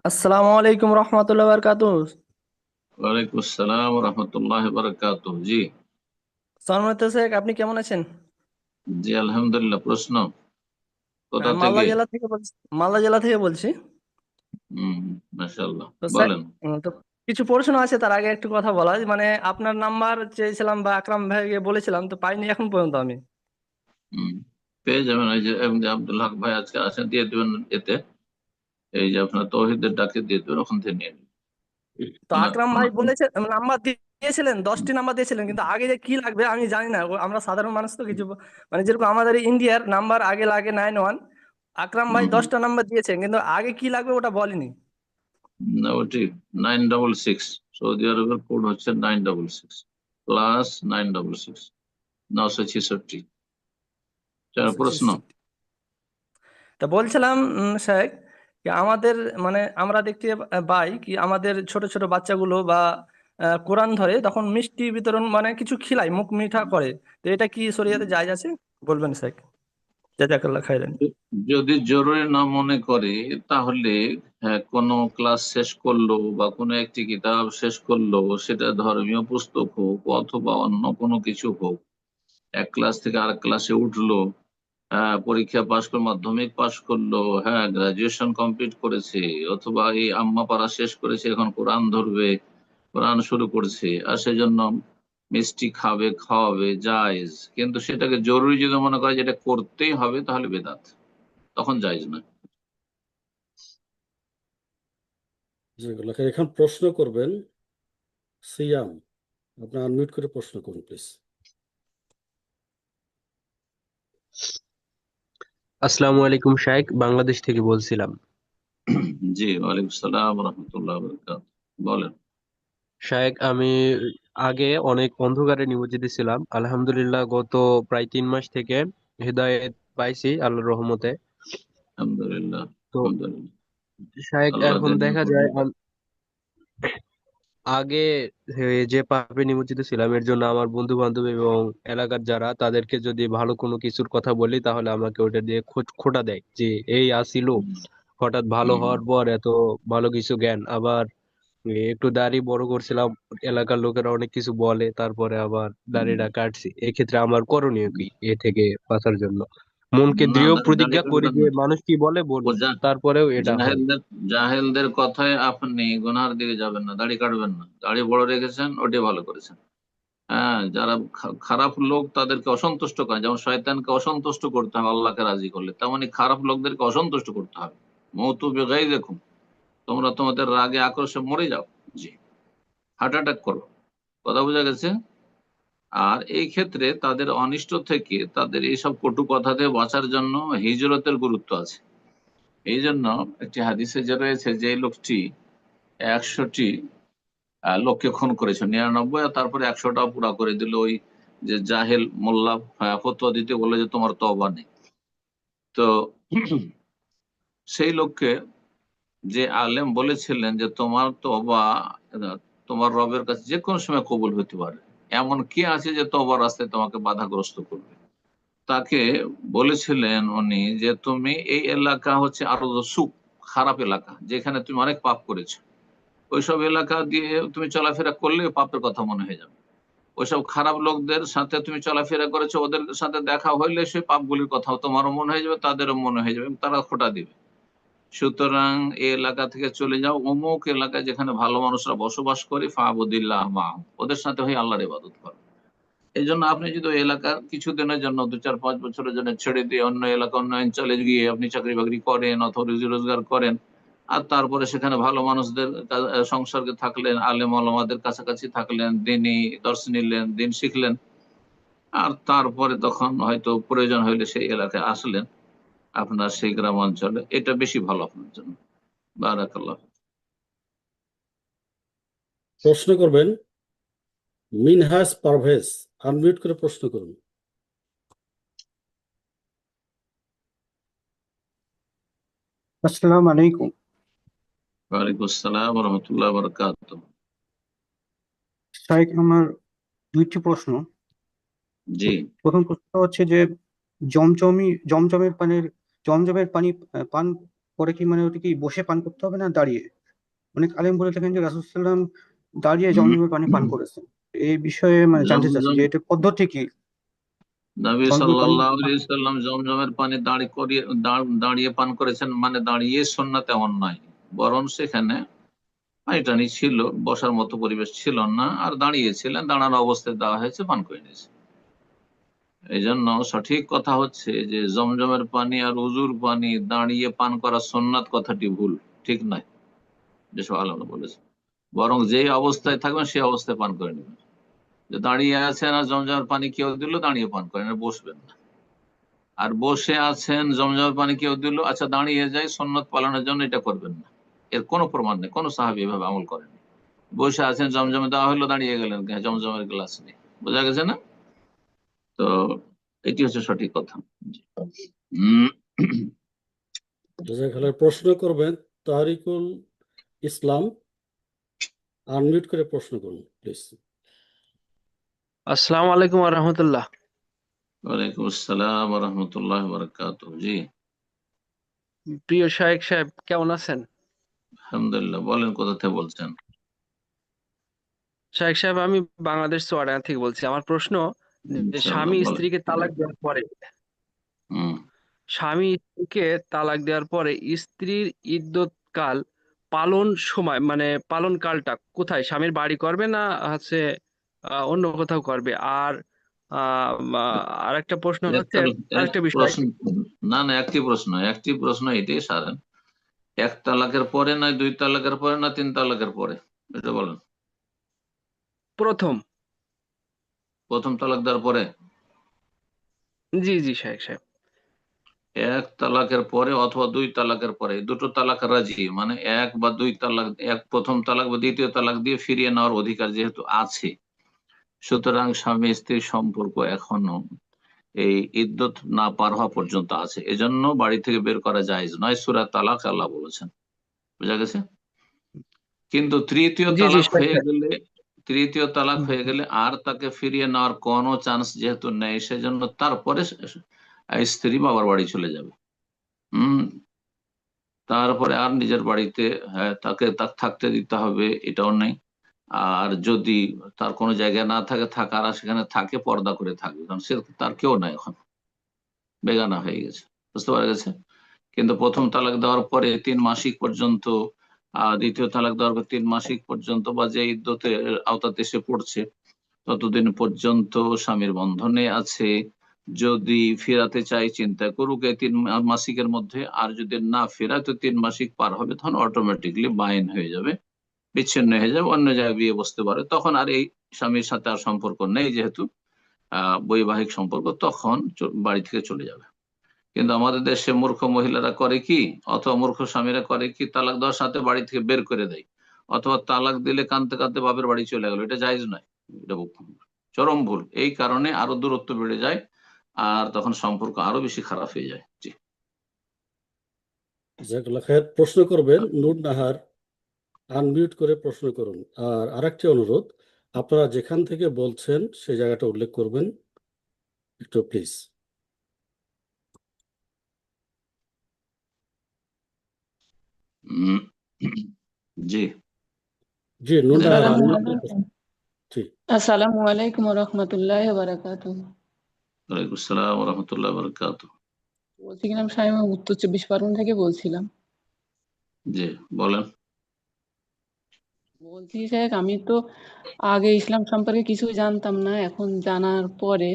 আসসালামু আলাইকুম রহমতুল্লাহ বারকাতুহ। ওয়ালাইকুম আসসালাম রহমতুল্লাহ বারাকাত। জি। সম্মানিত শেখ, আপনি কেমন আছেন? জি আলহামদুলিল্লাহ। প্রশ্ন কোথা আমি মালদা থেকে? জেলা থেকে বলছি। মালদা জেলা থেকে বলছি। হম। মাশাআল্লাহ। তো স্যার, বলেন। তো কিছু প্রশ্ন আছে, তার আগে একটু কথা বলা, মানে আপনার নাম্বার চেয়েছিলাম বা আকরাম ভাইকে বলেছিলাম, তো পাইনি এখন পর্যন্ত আমি। হম। পেয়ে যাবেন, ওই যে আব্দুল হক ভাই আজকে আসেন, দিয়ে দেবেন এতে। এই যে আপনার তৌহিদের ডাকে দিয়ে দেবেন, ওখান থেকে নিয়ে নেবেন। তো আকরাম ভাই বলেছে নাম্বার দিয়েছিলেন, 10টি নাম্বার দিয়েছিলেন, কিন্তু আগে যে কি লাগবে আমি জানি না। আমরা সাধারণ মানুষ তো কিছু, মানে যেরকম আমাদের ইন্ডিয়ার নাম্বার আগে লাগে 91। আকরাম ভাই হম। 10টা নাম্বার দিয়েছেন, কিন্তু আগে কি লাগবে ওটা বলেনি। না, ওটি 966। সৌদি আরবের কোড হচ্ছে 966 প্লাস 966, 966। প্রশ্ন। 966। তা বলছিলাম শেখ, কি আমাদের, মানে আমরা দেখতে পাই কি আমাদের ছোট ছোট বাচ্চাগুলো বা কোরআন ধরে তখন মিষ্টি বিতরণ, মানে কিছু খিলাই, মুখ মিঠা করে। তো এটা কি শরীয়তে জায়েজ আছে? বলবেন শেখ, জাযাকাল্লাহ খাইরান। যদি জরুরি না মনে করে, তাহলে হ্যাঁ, কোনো ক্লাস শেষ করলো বা কোনো একটি কিতাব শেষ করলো, সেটা ধর্মীয় পুস্তক হোক অথবা অন্য কোনো কিছু হোক, এক ক্লাস থেকে আরেক ক্লাসে উঠলো, পরীক্ষা পাশ করে মাধ্যমিক পাশ করলো, হ্যাঁ গ্রাজুয়েশন কমপ্লিট করেছে, অথবা এই আম্মা পাড়া শেষ করেছে, এখন কোরআন ধরবে, কোরআন শুরু করছে, আর সেজন্য মিষ্টি খাবে, খাওয়াবে, জায়েজ। কিন্তু সেটাকে জরুরি যদি মনে করে যেটা করতেই হবে, তাহলে বেদাত, তখন জায়েজ না। যেগুলো এখন প্রশ্ন করবেন সিয়াম, আপনি আনমিউট করে প্রশ্ন করুন প্লিজ। আসসালামু আলাইকুম শাইখ, বাংলাদেশ থেকে বলছিলাম। জি, ওয়ালাইকুম সালাম রহমতুল্লাহ বরকাত। বলেন। শাইখ, আমি আগে অনেক অন্ধকারে নিমজ্জিত ছিলাম, আলহামদুলিল্লাহ গত প্রায় 3 মাস থেকে হেদায়েত পাইছি আল্লাহর রহমতে। আলহামদুলিল্লাহ। তো আলহামদুলিল্লাহ। শাইখ, আল্লাহ এখন দিনের দেখা উপর যায় নির্ভর। আগে যে পাপে নিমজ্জিত ছিলাম এর জন্য আমার বন্ধু বান্ধব এবং এলাকার যারা তাদেরকে যদি ভালো কোনো কিছুর কথা বলি তাহলে আমাকে ওটা দিয়ে খোটা দেয় যে এই আসিল হুম, হঠাৎ ভালো হুম, হওয়ার পর এত ভালো কিছু জ্ঞান। আবার একটু দাড়ি বড় করছিলাম, এলাকার লোকেরা অনেক কিছু বলে, তারপরে আবার হুম। দাড়িটা কাটছি। এক্ষেত্রে আমার করণীয় কি এ থেকে বাঁচার জন্য? মনকে না, দৃঢ় দাড়ি প্রতিজ্ঞা করি কাটবেন যে না। মানুষ কি বলে ও বলুক, তারপরেও এটা হয়। জাহেলদের জাহেলদের কথায় আপনি গুনার দিকে যাবেন না, দাড়ি কাটবেন না। দাড়ি বড় রেখেছেন, ওটাই ভালো করেছেন। হ্যাঁ, যারা খারাপ লোক তাদেরকে অসন্তুষ্ট করে, যেমন শয়তানকে অসন্তুষ্ট করতে হবে আল্লাহকে রাজি করলে, তেমনি খারাপ লোকদেরকে অসন্তুষ্ট করতে হবে। মৌতু বেগাই দেখুন, তোমরা তোমাদের রাগে আক্রোশে মরে যাও। জি, হার্ট অ্যাটাক করো। কথা বোঝা গেছে? আর এই ক্ষেত্রে তাদের অনিষ্ট থেকে, তাদের এইসব কটু কথা থেকে বাঁচার জন্য হিজরতের গুরুত্ব আছে। এই জন্য একটি হাদিসে যে রয়েছে, যে লোকটি 100টি লোককে খুন করেছে, 99, আর তারপরে 100টা পুরা করে দিল, ওই যে জাহেল মোল্লা ফতোয়া দিতে বললো যে তোমার তওবা নেই। তো সেই লোককে যে আলেম বলেছিলেন যে তোমার তওবা তোমার রবের কাছে যে কোনো সময় কবুল হতে পারে, এমন কি আছে যে তওবার রাস্তায় তোমাকে বাধাগ্রস্ত করবে? তাকে বলেছিলেন উনি যে তুমি এই এলাকা হচ্ছে আরো সুখ, খারাপ এলাকা, যেখানে তুমি অনেক পাপ করেছো। ওইসব এলাকা দিয়ে তুমি চলাফেরা করলে পাপের কথা মনে হয়ে যাবে। ওইসব খারাপ লোকদের সাথে তুমি চলাফেরা করেছো, ওদের সাথে দেখা হইলে সেই পাপগুলির কথাও তোমারও মনে হয়ে যাবে, তাদেরও মনে হয়ে যাবে, এবং তারা খোঁটা দিবে। সুতরাং এই এলাকা থেকে চলে যাও অমুক এলাকায় যেখানে ভালো মানুষরা বসবাস করে, ফাবুদিল্লাহ মা, ওদের সাথে হয়ে আল্লাহর ইবাদত করো। এই জন্য আপনি যদি ওই এলাকার কিছুদিনের জন্য 2-4-5 বছরের জন্য ছেড়ে দিয়ে অন্য এলাকা, অন্য অঞ্চলে গিয়ে আপনি চাকরি বাকরি করেন অথবা রুজি রোজগার করেন, আর তারপরে সেখানে ভালো মানুষদের সংসর্গে থাকলেন, আলেম ওলামাদের কাছাকাছি থাকলেন, দিনই দর্শ নিলেন, দিন শিখলেন, আর তারপরে তখন হয়তো প্রয়োজন হইলে সেই এলাকায় আসলেন, আপনার সেই গ্রাম অঞ্চলে, এটা বেশি ভালো আপনার জন্য। বারাকাল্লাহ। প্রশ্ন করবেন মিনহাজ পারভেজ, আনমিউট করে প্রশ্ন করুন। আসসালামু আলাইকুম। ওয়ালাইকুম আসসালাম ওয়া রাহমাতুল্লাহি ওয়া বারাকাতুহু। শাইখ, আমার দুইটি প্রশ্ন। জি। প্রথম প্রশ্ন হচ্ছে যে জমজমের পানি পান করে কি, মানে ওটা কি বসে পান করতে হবে না দাঁড়িয়ে? অনেক আলেম বলে থাকেন যে রাসূল সাল্লাল্লাহু আলাইহি ওয়াসাল্লাম দাঁড়িয়ে জমজমের পানি পান করেছেন। এই বিষয়ে মানে জানতে চাচ্ছি জমজম, যে এটা পদ্ধতি কি? নবী জমজমের পানি সাল্লাল্লাহু আলাইহি সাল্লাম জমজমের পানি দাঁড়িয়ে পান করেছেন, মানে দাঁড়িয়ে সুন্নাত এমন নয়, বরং সেখানে পানিটানি ছিল, বসার মতো পরিবেশ ছিল না, আর দাঁড়িয়েছিলেন, দাঁড়ানো অবস্থায় দেওয়া হয়েছে, পান করে নিয়েছে। এই জন্য সঠিক কথা হচ্ছে যে জমজমের পানি আর উজুর পানি দাঁড়িয়ে পান করা সুন্নাত, কথাটি ভুল, ঠিক নয়, যেসব আলেমরা বলেছে। বরং যেই অবস্থায় থাকবেন সেই অবস্থায় পান করে নেবেন। যে দাঁড়িয়ে আছেন আর জমজমের পানি কেউ দিল, দাঁড়িয়ে পান করেন, আর বসবেন না। আর বসে আছেন, জমজমের পানি কেউ দিল, আচ্ছা দাঁড়িয়ে যাই, সুন্নত পালনের জন্য, এটা করবেন না। এর কোনো প্রমাণ নেই, কোনো সাহাবী এভাবে আমল করেনি। বসে আছেন, জমজমে দেওয়া হলো, দাঁড়িয়ে গেলেন, জমজমের গ্লাস নেই, বোঝা গেছে না? তো এটি হচ্ছে সঠিক কথা। জি। উম, জাযাকাল্লাহ। প্রশ্ন করবেন তারিকুল ইসলাম, আনমিউট করে প্রশ্ন করুন প্লিজ। আসসালামু আলাইকুম ওয়া রাহমাতুল্লাহ। ওয়ালাইকুম আসসালাম ওয়া রাহমাতুল্লাহি ওয়া বারাকাতুহু। জি, প্রিয় শায়েখ সাহেব, কেমন আছেন? আলহামদুলিল্লাহ। বলেন, কোথা থেকে বলছেন? শায়েখ সাহেব, আমি বাংলাদেশ চুয়াডাঙ্গা থেকে বলছি। আমার প্রশ্ন যে ইনশাআল্লাহ স্বামী বলেন। স্ত্রীকে তালাক দেওয়ার পরে হুম। স্বামী স্ত্রীকে তালাক দেওয়ার পরে স্ত্রীর ইদ্যত কাল পালন সময়, মানে পালন কালটা কোথায়, স্বামীর বাড়ি করবে না হচ্ছে অন্য কোথাও করবে? আর আরেকটা প্রশ্ন হচ্ছে, এক আরেকটা বিষয়। প্রশ্ন, না না, একটি প্রশ্ন এটাই সারেন। 1 তালাকের পরে, না 2 তালাকের পরে, না 3 তালাকের পরে, এটা বলেন। প্রথম। প্রথম তালাক দেওয়ার পরে? জি জি শায়েখ সাহেব। 1 তালাকের পরে অথবা 2 তালাকের পরে, দুটো তালাক রাজি, মানে 1 বা 2 তালাক, প্রথম তালাক বা দ্বিতীয় তালাক দিয়ে ফিরিয়ে নেওয়ার অধিকার যেহেতু আছে, সুতরাং স্বামী স্ত্রীর সম্পর্ক এখনো এই ইদ্যত না পার হওয়া পর্যন্ত আছে, এজন্য বাড়ি থেকে বের করা জায়েজ নয়। সূরা তালাক আল্লাহ বলেছেন, বুঝা গেছে? কিন্তু তৃতীয় জি জি তালাক শেখ হয়ে সাহেব। গেলে, তৃতীয় তালাক হুম, হয়ে গেলে আর তাকে ফিরিয়ে নেওয়ার কোনো চান্স যেহেতু নেই, সেজন্য তারপরে স্ত্রী বাবার বাড়ি চলে যাবে। হম তারপরে আর নিজের বাড়িতে, হ্যাঁ, তাকে থাকতে দিতে হবে এটাও নেই। আর যদি তার কোনো জায়গায় না থাকে থাকার, আর সেখানে থাকে, পর্দা করে থাকবে, কারণ সে তার কেউ নাই, এখন বেগানা হয়ে গেছে। বুঝতে পারা গেছে? কিন্তু প্রথম তালাক দেওয়ার পরে 3 মাসিক পর্যন্ত, দ্বিতীয় তালাক দেওয়ার পর 3 মাসিক পর্যন্ত, বা যে ইদ্যতের আওতাতে এসে পড়ছে ততদিন পর্যন্ত স্বামীর বন্ধনে আছে। যদি ফেরাতে চাই চিন্তা করুক এই 3 মাসিকের মধ্যে, আর যদি না ফেরায় তো 3 মাসিক পার হবে, তখন অটোমেটিকলি বাইন হয়ে যাবে, বিচ্ছিন্ন হয়ে যাবে, অন্য জায়গায় বিয়ে বসতে পারে। তখন আর এই স্বামীর সাথে আর সম্পর্ক নেই, যেহেতু বৈবাহিক সম্পর্ক, তখন বাড়ি থেকে চলে যাবে। কিন্তু আমাদের দেশে মূর্খ মহিলারা করে কি, অথবা মূর্খ স্বামীরা করে কি, তালাক দেওয়ার সাথে বাড়ি থেকে বের করে দেয়, অথবা তালাক দিলে কাঁদতে কাঁদতে বাপের বাড়ি চলে গেল। এটা জায়েজ নয়, এটা চরম ভুল। এই কারণে আরো দূরত্ব বেড়ে যায়, আর তখন সম্পর্ক আরো বেশি খারাপ হয়ে যায়। জি। জাজাকাল্লাহ খায়ের। প্রশ্ন করবেন নূর নাহার, আনমিউট করে প্রশ্ন করুন। আর আরেকটি অনুরোধ, আপনারা যেখান থেকে বলছেন সেই জায়গাটা উল্লেখ করবেন একটু প্লিজ। উম, জি জি, নূর জি, নাহার বলেন। আনমিউট করে আসসালামু প্রশ্ন। জি, আসসালামু আলাইকুম ওয়া রাহমাতুল্লাহি ওয়া বারাকাতুহু। ওয়ালাইকুম আসসালাম রহমতুল্লাহ বরকাত। বলছিলাম স্বামী, আমি উত্তর 24 পরগনা থেকে বলছিলাম। জি, বলেন। বলছি শেখ, আমি তো আগে ইসলাম সম্পর্কে কিছুই জানতাম না, এখন জানার পরে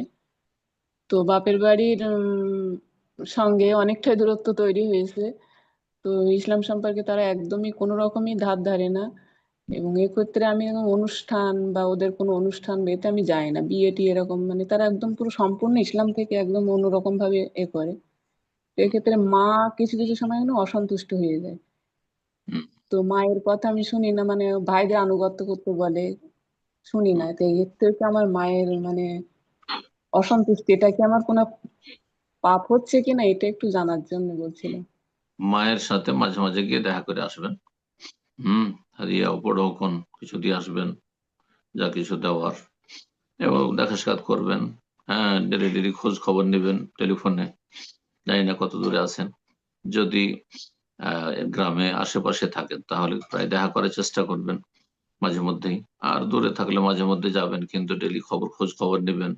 তো বাপের বাড়ির সঙ্গে অনেকটাই দূরত্ব তৈরি হয়েছে। তো ইসলাম সম্পর্কে তারা একদমই কোনো রকমই ধার ধারে না, এবং এক্ষেত্রে আমি এরকম অনুষ্ঠান বা ওদের কোনো অনুষ্ঠান বা এতে আমি যাই না, বিয়ে টিয়ে এরকম, মানে তারা একদম পুরো সম্পূর্ণ ইসলাম থেকে একদম অন্যরকম ভাবে করে। তো এক্ষেত্রে মা কিছু কিছু সময় কিন্তু অসন্তুষ্ট হয়ে যায়। হুম, তো মায়ের কথা আমি শুনি না, মানে ভাইদের আনুগত্য করতে বলে, শুনি না। হুম। তো এর থেকে আমার মায়ের মানে অসন্তুষ্টি, এটা কি আমার কোনো পাপ হচ্ছে কিনা, এটা একটু জানার জন্য বলছিলাম। মায়ের সাথে মাঝে মাঝে গিয়ে দেখা করে আসবেন। হুম হারিয়া পড়ো কোন কিছু দিয়ে আসবেন, যা কিছু দেওয়ার, এবং দেখা সাক্ষাৎ করবেন। হ্যাঁ, ডেলি ডেলি খোঁজ খবর নেবেন টেলিফোনে, জানি না কত দূরে আছেন। যদি গ্রামে আশেপাশে থাকেন তাহলে প্রায় দেখা করার চেষ্টা করবেন মাঝে মধ্যেই। আর দূরে থাকলে মাঝে মধ্যে যাবেন, কিন্তু ডেলি খোঁজ খবর নেবেন।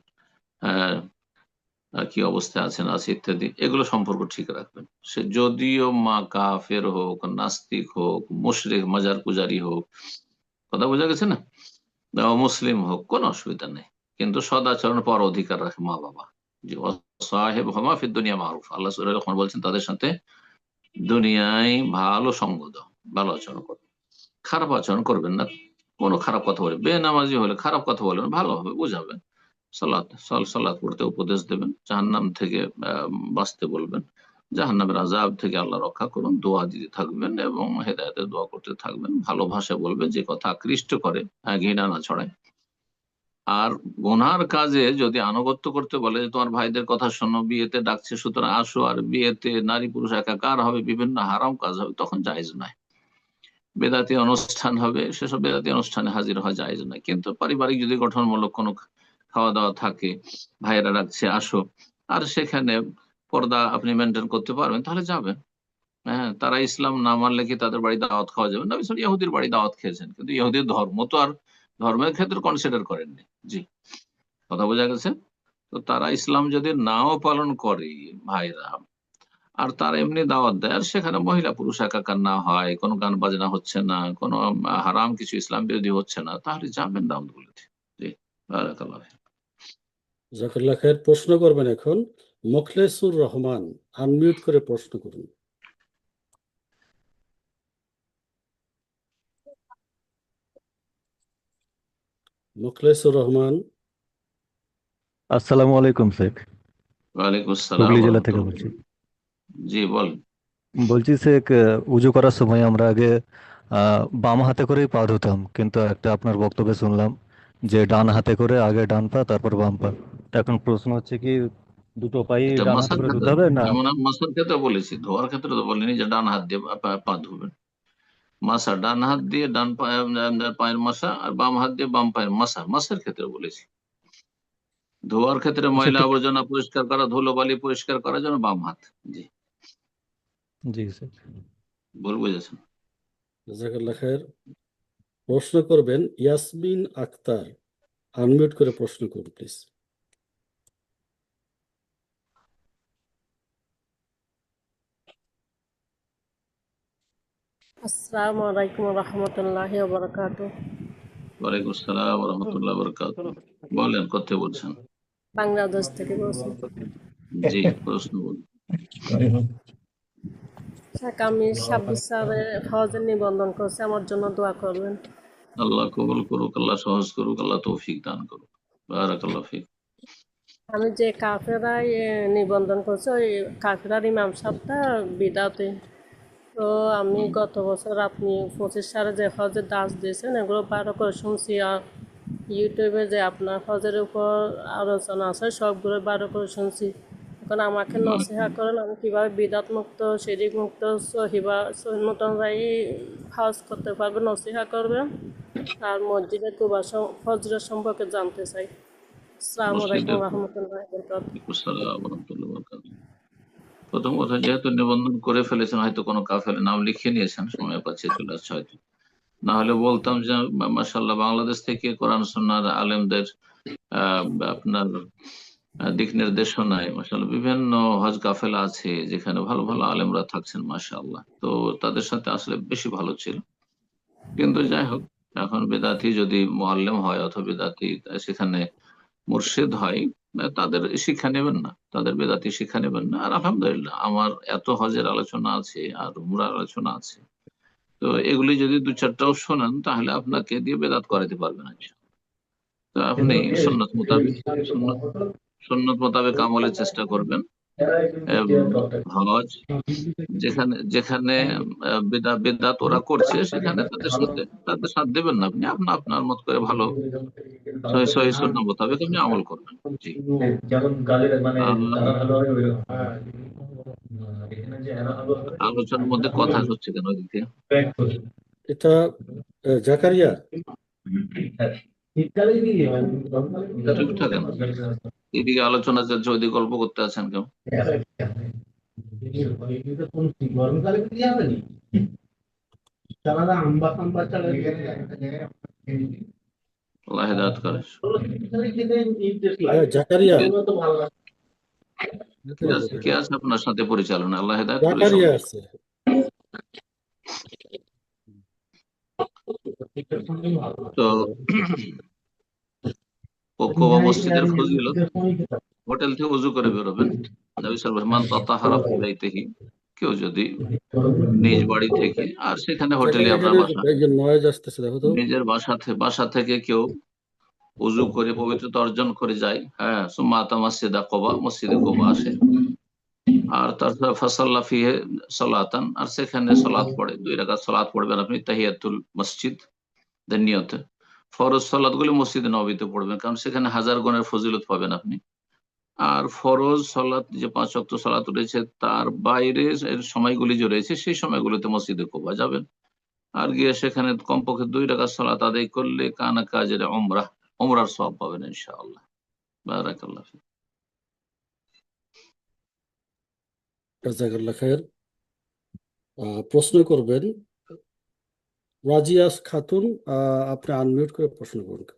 হ্যাঁ, কি অবস্থায় আছেন আছে ইত্যাদি, এগুলো সম্পর্ক ঠিক রাখবেন। সে যদিও মা কাফের হোক, নাস্তিক হোক, মুশরিক মাজার পূজারি হোক, কথা বোঝা গেছে না, মুসলিম হোক, কোনো অসুবিধা নেই। কিন্তু সদাচরণ পর অধিকার রাখে মা বাবা। যে সাহেব হমা ফিদ দুনিয়া মারুফ, আল্লাহ সূরা লোকমান বলছেন তাদের সাথে দুনিয়ায় ভালো সঙ্গ দাও, ভালো আচরণ করো, খারাপ আচরণ করবেন না। কোনো খারাপ কথা বলে, বেনামাজি হলে খারাপ কথা বলবেন, ভালোভাবে বোঝাবেন, সালাত পড়তে উপদেশ দেবেন, জাহান্নাম থেকে বাঁচতে বলবেন, জাহান্নামের আযাব থেকে আল্লাহ রক্ষা করুন, দোয়া দিতে থাকবেন এবং হেদায়েতের দোয়া করতে থাকবেন। ভালো ভাষা বলবেন, যে কথা আকৃষ্ট করে, ঘৃণা না ছড়ায়। আর গুনহার কাজে যদি আনুগত্য করতে বলে, যে তোমার ভাইদের কথা শোনো, বিয়েতে ডাকছে সুতরাং আসো, আর বিয়েতে নারী পুরুষ একাকার হবে, বিভিন্ন হারাম কাজ হবে, তখন জায়েজ নয়। বেদাতি অনুষ্ঠান হবে, সেসব বেদাতি অনুষ্ঠানে হাজির হওয়া জায়েজ নয়। কিন্তু পারিবারিক যদি গঠনমূলক কোনো খাওয়া দাওয়া থাকে, ভাইয়েরা রাখছে আসো, আর সেখানে পর্দা আপনি মেনটেন করতে পারবেন, তাহলে যাবেন। হ্যাঁ, তারা ইসলাম না মানলে কি তাদের বাড়ি দাওয়াত খাওয়া যাবে না? ইহুদির বাড়ি দাওয়াত খেয়েছেন, কিন্তু ইহুদির ধর্ম তো আর ধর্মের ক্ষেত্রে কনসিডার করেননি। জি, কথা বোঝা গেছে? তো তারা ইসলাম যদি নাও পালন করে ভাইরা, আর তার এমনি দাওয়াত দেয়, আর সেখানে মহিলা পুরুষ একাকার না হয়, কোনো গান বাজনা হচ্ছে না, কোনো হারাম কিছু ইসলাম বিরোধী হচ্ছে না, তাহলে যাবেন দাওয়াত গুলোতে। জি, বারাকাল্লাহ। জাজাকাল্লাহ খায়ের। প্রশ্ন করবেন এখন মোখলেসুর রহমান, আনমিউট করে প্রশ্ন করুন। মোখলেসুর রহমান। আসসালামু আলাইকুম শেখ। ওয়ালাইকুম আসসালাম হুগলি জেলা থেকে বলছি। রহমতুল্লাহ। জি, বলেন। বলছি শেখ, উজু করার সময় আমরা আগে বাম হাতে করেই পা ধুতাম, কিন্তু একটা আপনার বক্তব্যে শুনলাম যে ডান হাতে করে আগে ডান পা তারপর বাম পা। তা এখন প্রশ্ন হচ্ছে কি, দুটো পাই এটা ডান হাতে মাসার করে ধুতে ক্ষেত্রে, হবে না? যেমন আমি মাসার ক্ষেত্রে বলেছি, ধোয়ার ক্ষেত্রে তো বলিনি যে ডান হাত দিয়ে পা ধুবেন। মাসা, ডান হাত দিয়ে ডান পায়ের মাসা, আর বাম হাত দিয়ে বাম পায়ের মাসা। মাসের ক্ষেত্রে বলেছি। ধোয়ার ক্ষেত্রে আচ্ছা ময়লা ঠিক আবর্জনা পরিষ্কার করা, ধুলোবালি পরিষ্কার করার জন্য বাম হাত। জি, জি স্যার। ভুল বুঝেছেন। জাজাকাল্লাহ খায়ের। প্রশ্ন করবেন ইয়াসমিন আক্তার। আনমিউট করে প্রশ্ন করুন প্লিজ। আসসালামু আলাইকুম রহমতুল্লাহি ওয়া বারাকাতুহু। ওয়ালাইকুম আসসালাম ওয়া রাহমাতুল্লাহি ওয়া বারাকাতুহু। বলেন, কোথায় বলছেন? বাংলাদেশ থেকে বলছি। জি, প্রশ্ন বলুন। শেখ, আমি 26 সালে হজের নিবন্ধন করছি, আমার জন্য দোয়া করবেন। আল্লাহ কবুল করুক, আল্লাহ সহজ করুক, আল্লাহ তৌফিক দান করুক। বারাকাল্লাহ ফিক। আমি যে কাফেরায় নিবন্ধন করছি, ওই কাফেরার ইমাম সাহেবটা বিদাতে। তো আমি গত বছর আপনি 25 সালে যে হজের দাস দিয়েছেন, এগুলো 12 করে শুনছি। আর ইউটিউবে যে আপনার হজের উপর আলোচনা আছে, সবগুলো 12 করে শুনছি। এখন আমাকে নসিহা করেন, আমি কীভাবে বিদাত মুক্ত, শিরিক মুক্ত, সহিহ অনুযায়ী হজ করতে পারবো, নসিহা করবেন। আর মসজিদে কুবা ফজরের সম্পর্কে জানতে চাই। আসসালামু আলাইকুম মসজিদের রহমতুল্লাহি ওয়া বারাকাতুহু। আসসালাম ওয়া রাহমাতুল্লাহি ওয়া বারাকাতুহু। প্রথম কথা, যেহেতু নিবন্ধন করে ফেলেছেন, হয়তো কোনো কাফেলের নাম লিখে নিয়েছেন, সময় পাচ্ছে চলে আসছে হয়তো। না হলে বলতাম যে মাশাআল্লাহ, বাংলাদেশ থেকে কোরআন সুন্নাহর আলেমদের আপনার দিক নির্দেশনায় মাশাআল্লাহ বিভিন্ন হজ কাফেলা আছে, যেখানে ভালো ভালো আলেমরা থাকছেন মাশাআল্লাহ। তো তাদের সাথে আসলে বেশি ভালো ছিল। কিন্তু যাই হোক, এখন বেদাতি যদি মুআল্লিম হয় অথবা বেদাতি সেখানে মুর্শিদ হয়, তাদের শিক্ষা নেবেন না, তাদের বেদাতি শিক্ষা নেবেন না। আর আলহামদুলিল্লাহ, আমার এত হজের আলোচনা আছে আর উমরার আলোচনা আছে, তো এগুলি যদি দু চারটাও শোনেন, তাহলে আপনাকে দিয়ে বেদাত করাতে পারবে না। তো আপনি সুন্নত মোতাবেক সুন্নত সুন্নত মোতাবেক আমলের চেষ্টা করবেন। হজ যেখানে যেখানে বেদাত ওরা করছে, সেখানে তাদের সাথ দেবেন না। আপনি আপনার মত করে ভালো সহি সহি সুন্নাহ মোতাবেক আপনি আমল করবেন। জি, আলোচনার মধ্যে কথা হচ্ছে কেন ওইদিক থেকে? এটা জাকারিয়া। চুপ থাকেন, এদিকে আলোচনা চলছে, ওইদিকে গল্প করতে আছেন কেউ? আল্লাহ হেদায়েত করে। জাকারিয়া। কে আছে আপনার সাথে পরিচালনা? আল্লাহ হেদায়েত করে জাকারিয়া সবাই। আছে। তো কোবা মসজিদের ফজিলত, হোটেল থেকে উজু করে বেরোবেন। নবী সাল্লাল্লাহু আলাইহি ওয়াসাল্লাম, মান তাতাহারা ফি বাইতিহি, কেউ যদি নিজ বাড়ি থেকে, আর সেখানে হোটেলে আপনার বাসা, নয়েজ আসতেছে, দেখো তো। নিজের বাসা থেকে কেউ উজু করে পবিত্রতা অর্জন করে যায়, হ্যাঁ, সুম্মা আতা মসজিদা কোবা, মসজিদে কোবা আসে, আর তারপর ফাসাল্লা ফিহে সালাতান, আর সেখানে সালাত পড়ে, 2 রাকাত সালাত পড়বেন আপনি তাহিয়াতুল মসজিদ এর নিয়তে। ফরজ সালাতগুলি মসজিদে নববীতে পড়বেন, কারণ সেখানে 1000 গুণের ফজিলত পাবেন আপনি। আর ফরজ সালাত যে 5 ওয়াক্ত সালাত রয়েছে, তার বাইরে এর সময়গুলি যে রয়েছে, সেই সময়গুলিতে মসজিদে কোবা যাবেন। আর গিয়ে সেখানে কমপক্ষে 2 রাকাত সালাত আদায় করলে কানা কাজের ওমরার সওয়াব পাবেন ইনশাআল্লাহ। বারাকাল্লাহ ফিক। জাজাকাল্লাহ খায়ের। প্রশ্ন করবেন রাজিয়া খাতুন। আপনি আনমিউট করে প্রশ্ন করুন।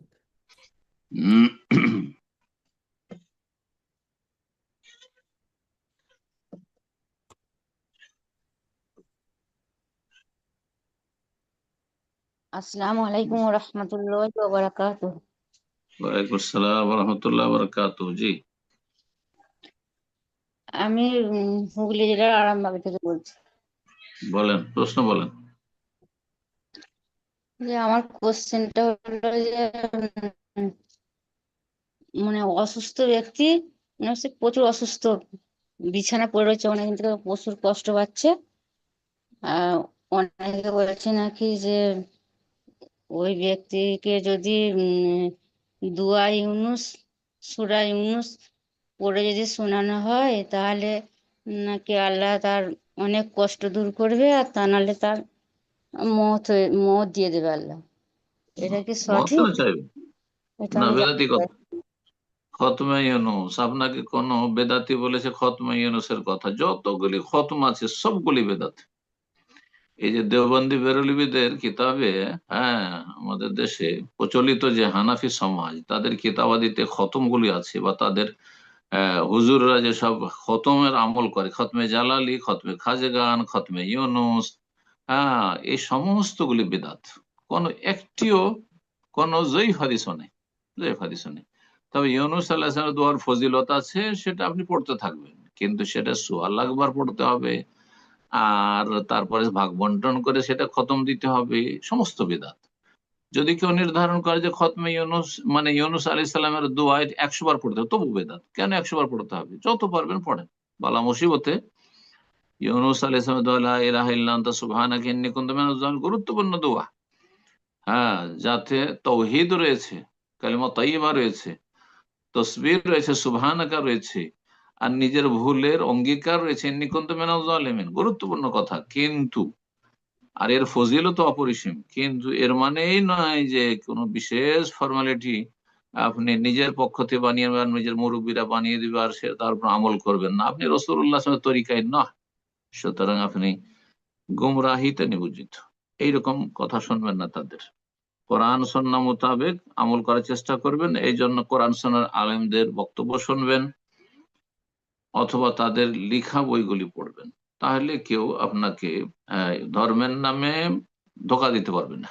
আসসালামু আলাইকুম ওয়া রাহমাতুল্লাহি ওয়া বারাকাতুহু। ওয়ালাইকুম আসসালাম ওয়া রাহমাতুল্লাহি ওয়া বারাকাতুহু। জি, আমি হুগলি জেলার আরামবাগ থেকে বলছি। বলেন, প্রশ্ন বলেন। যে আমার কোশ্চেনটা হলো যে মানে অসুস্থ ব্যক্তি, মানে হচ্ছে প্রচুর অসুস্থ, বিছানা পড়ে রয়েছে, অনেকদিন থেকে প্রচুর কষ্ট পাচ্ছে। অনেকে বলেছে নাকি যে ওই ব্যক্তিকে যদি দুয়া ইউনুস, সূরা ইউনুস পড়ে যদি শোনানো হয়, তাহলে নাকি আল্লাহ তার অনেক কষ্ট দূর করবে, আর তা নাহলে তার মত দিয়ে দেবে আল্লাহ, এটা কি মত সঠিক? কেন চাইবে? এটা না, আমি বেদাতি জানতে কথা। চাই। খতমে ইউনুস, আপনাকে কোন বেদাতি বলেছে? খতমে ইউনুসের কথা, যতগুলি খতম আছে সবগুলি বেদাত। এই যে দেওবন্দি বেরলভীদের কিতাবে, হ্যাঁ, আমাদের দেশে প্রচলিত যে হানাফি সমাজ, তাদের কিতাবাদিতে খতমগুলি আছে, বা তাদের হুজুররা যে সব খতমের আমল করে, খতমে জালালি, খতমে খাজগান, খতমে ইউনুস, হ্যাঁ, এই সমস্তগুলি বেদাত। কোন একটিও কোন জয়ীফ হাদিসও নেই, জয়ীফ হাদিসও নেই। তবে ইউনুস আল্লাহ দোয়ার ফজিলত আছে, সেটা আপনি পড়তে থাকবেন, কিন্তু সেটা সোয়া লাখবার পড়তে হবে, আর তারপরে ভাগ বন্টন করে সেটা খতম দিতে হবে, সমস্ত বিদাত। যদি কেউ নির্ধারণ করে যে খতমে ইউনুস মানে ইউনুস আলী সাল্লামের দোয়া 100 বার পড়তে হবে, তবু বেদাত। কেন 100 বার পড়তে হবে? যত পারবেন পড়েন। বালা মুসিবতে ইউনুস আলী সালামের দোয়া, লা ইলাহা ইল্লা আনতা সুবহানাকা ইন্নী কুনতু মিনাজ জালিমিন, গুরুত্বপূর্ণ দোয়া। হ্যাঁ, যাতে তৌহিদ রয়েছে, কালিমা তাইয়্যিবা রয়েছে, তসবির রয়েছে, সুবহানাকা রয়েছে, আর নিজের ভুলের অঙ্গীকার রয়েছে, ইন্নী কুনতু মিনাজ জালিমিন, গুরুত্বপূর্ণ কথা। কিন্তু আর এর ফজিলত অপরিসীম, কিন্তু এর মানে এই নয় যে কোনো বিশেষ ফর্মালিটি আপনি নিজের পক্ষ থেকে বানিয়ে নেবেন, নিজের মুরব্বীরা বানিয়ে দিবে, আর সে তার উপর আমল করবেন না। আপনি রাসূলুল্লাহ সাল্লাল্লাহু আলাইহি ওয়াসাল্লামের তরিকায় নয়, সুতরাং আপনি গুমরাহিতে নিমজ্জিত। এইরকম কথা শুনবেন না তাদের। কোরআন সুন্নাহ মোতাবেক আমল করার চেষ্টা করবেন। এই জন্য কোরআন সুন্নাহর আলেমদের বক্তব্য শুনবেন, অথবা তাদের লিখা বইগুলি পড়বেন। তাহলে কেউ আপনাকে ধর্মের নামে ধোঁকা দিতে পারবে না।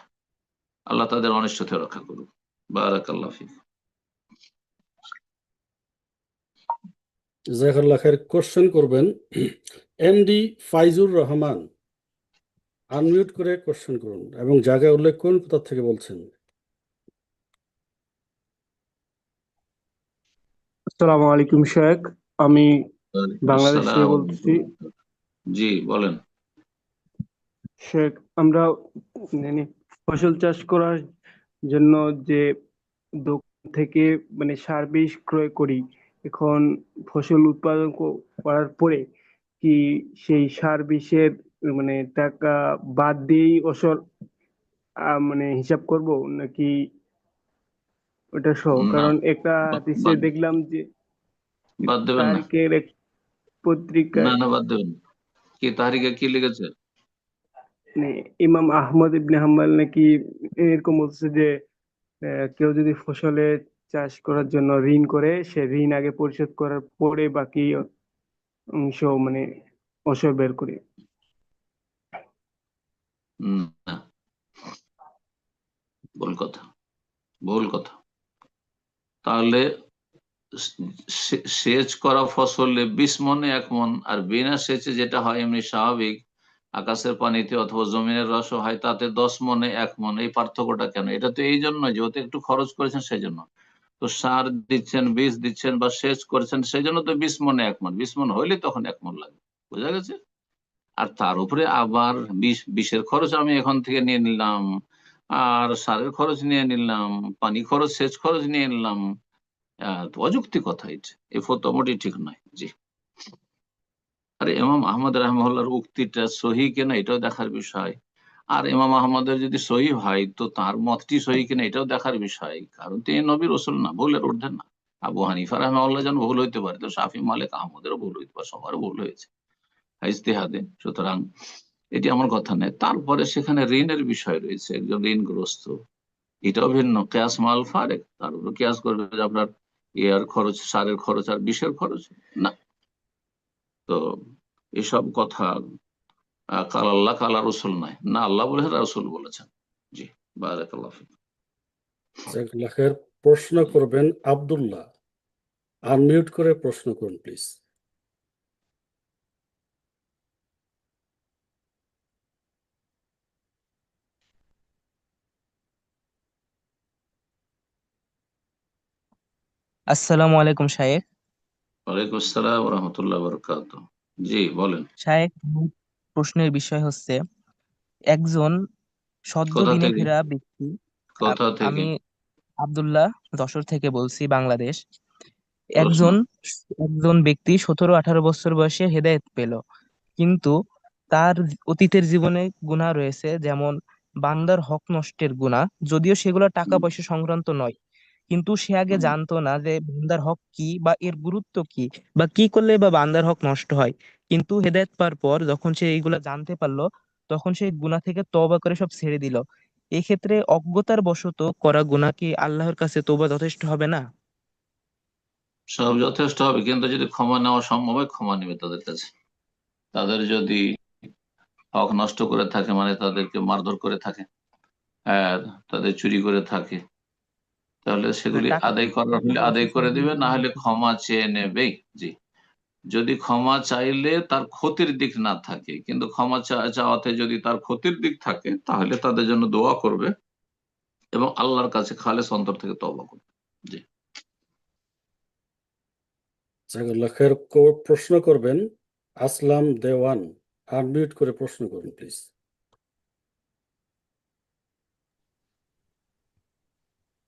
আল্লাহ তাদের অনিষ্ট থেকে রক্ষা করুক। বারাকাল্লাহ ফিক। জাযাকাল্লাহ খায়ের। কোশ্চেন করবেন এমডি ফাইজুর রহমান। আনমিউট করে কোশ্চেন করুন এবং জায়গা উল্লেখ করুন কোথা থেকে বলছেন। আসসালামু আলাইকুম শেখ, আমি ওয়ালাইকুম বাংলাদেশ থেকে আসসালাম। বলতেছি। জি বলেন। শেখ, আমরা মানে ফসল চাষ করার জন্য যে দোকান থেকে মানে সার বীজ ক্রয় করি, এখন ফসল উৎপাদন করার পরে কি সেই সার বীজের মানে টাকা বাদ দিয়েই ওসর মানে হিসাব করব, নাকি ওটা সহ? না, কারণ একটা হাদিসে বাদ দেখলাম যে বাদ দেবেন না। তারিখের এক পত্রিকায় না, বাদ দেবেন না। কি তাহরিকে কি লিখেছে? মানে ইমাম আহমদ ইবনে হাম্বল নাকি এরকম বলছে যে কেউ যদি ফসলে চাষ করার জন্য ঋণ করে, সে ঋণ আগে পরিশোধ করার পরে বাকি অংশ মানে অংশ বের করে। না, ভুল কথা, ভুল কথা। তাহলে সেচ করা ফসলে 20 মনে 1 মন, আর বিনা সেচে যেটা হয় এমনি স্বাভাবিক আকাশের পানিতে অথবা জমিনের রস হয়, তাতে 10 মনে 1 মন। এই পার্থক্যটা কেন? এটা তো এই জন্য যেহেতু একটু খরচ করেছেন সেই জন্য। তো সার দিচ্ছেন, বীজ দিচ্ছেন বা সেচ করেছেন, সেই জন্য তো 20 মনে 1 মন। 20 মন হইলে তখন 1 মন লাগবে। বোঝা গেছে? আর তার উপরে আবার বিষের খরচ আমি এখান থেকে নিয়ে নিলাম, আর সারের খরচ নিয়ে নিলাম, পানি খরচ, সেচ খরচ নিয়ে নিলাম। তো অযৌক্তিক কথা এটা, এই ফতোয়া মোটেই ঠিক নয়। জি। আর ইমাম আহমদ রাহমাহুল্লাহর উক্তিটা সহি কিনা এটাও দেখার বিষয়। আর ইমাম আহমদের যদি সহি হয়, তো তার মতটি সহি কিনা এটাও দেখার বিষয়, কারণ তিনি নবী রাসূল না, ভুলের ঊর্ধ্বে না। আবু হানিফা রাহমাহুল্লাহ যেন ভুল হইতে পারে, তো শাফি, মালিক, আহমদেরও ভুল হইতে পারে, সবারও ভুল হয়েছে ইজতিহাদে। সুতরাং এটি আমার কথা নেই। তারপরে সেখানে ঋণের বিষয় রয়েছে, একজন ঋণগ্রস্ত, এটাও ভিন্ন। কেয়াস মাল ফারেক, তার উপর কেয়াস করবে যে আপনার ইয়ার খরচ, সারের খরচ আর বিষের খরচ না। তো এসব কথা কাল আল্লাহ কাল রসুল নয়, না আল্লাহ বলেছেন রাসূল বলেছেন। জি, বারাকাল্লাহ ফিক। জাযাকাল্লাহ খায়ের। প্রশ্ন করবেন আব্দুল্লাহ। আনমিউট করে প্রশ্ন করুন প্লিজ। আসসালামু আলাইকুম শায়েখ। ওয়ালাইকুম আসসালাম ওয়া রাহমাতুল্লাহি ওয়া বারাকাতুহু। জি বলেন। শায়েখ, প্রশ্নের বিষয় হচ্ছে, একজন সদ্য কোথা দিনে থেকে? ফেরা ব্যক্তি, কোথা থেকে? আমি আব্দুল্লাহ যশোর থেকে বলছি, বাংলাদেশ। প্রশ্ন। একজন একজন ব্যক্তি 17-18 বছর বয়সে হেদায়েত পেল, কিন্তু তার অতীতের জীবনে গুনাহ রয়েছে, যেমন বান্দার হক নষ্টের গুনাহ, যদিও সেগুলো টাকা পয়সা সংক্রান্ত নয়, কিন্তু সে আগে জানতো না যে বান্দার হক কি বা এর গুরুত্ব কি বা কি করলে বা বান্দার হক নষ্ট হয়। কিন্তু হেদায়েত পাওয়ার পর যখন সে এইগুলা জানতে পারলো, তখন সে গুনাহ থেকে তওবা করে সব ছেড়ে দিল। এক্ষেত্রে অজ্ঞতার বশত করা গুনাহ কি আল্লাহর কাছে তওবা যথেষ্ট হবে না? সব যথেষ্ট হবে, কিন্তু যদি ক্ষমা নেওয়া সম্ভব হয় ক্ষমা নেবে তাদের কাছে। তাদের যদি হক নষ্ট করে থাকে, মানে তাদেরকে মারধর করে থাকে, হ্যাঁ, তাদের চুরি করে থাকে, তাহলে সেগুলি টাকা আদায় করার হলে আদায় করে দিবে, না হলে ক্ষমা চেয়ে নেবেই। জি, যদি ক্ষমা চাইলে তার ক্ষতির দিক না থাকে, কিন্তু ক্ষমা চাওয়াতে যদি তার ক্ষতির দিক থাকে, তাহলে তাদের জন্য দোয়া করবে এবং আল্লাহর কাছে খালেস অন্তর থেকে তওবা করবে। জি, জাযাকাল্লাহ খায়ের। প্রশ্ন করবেন আসলাম দেওয়ান, আনমিউট করে প্রশ্ন করুন প্লিজ।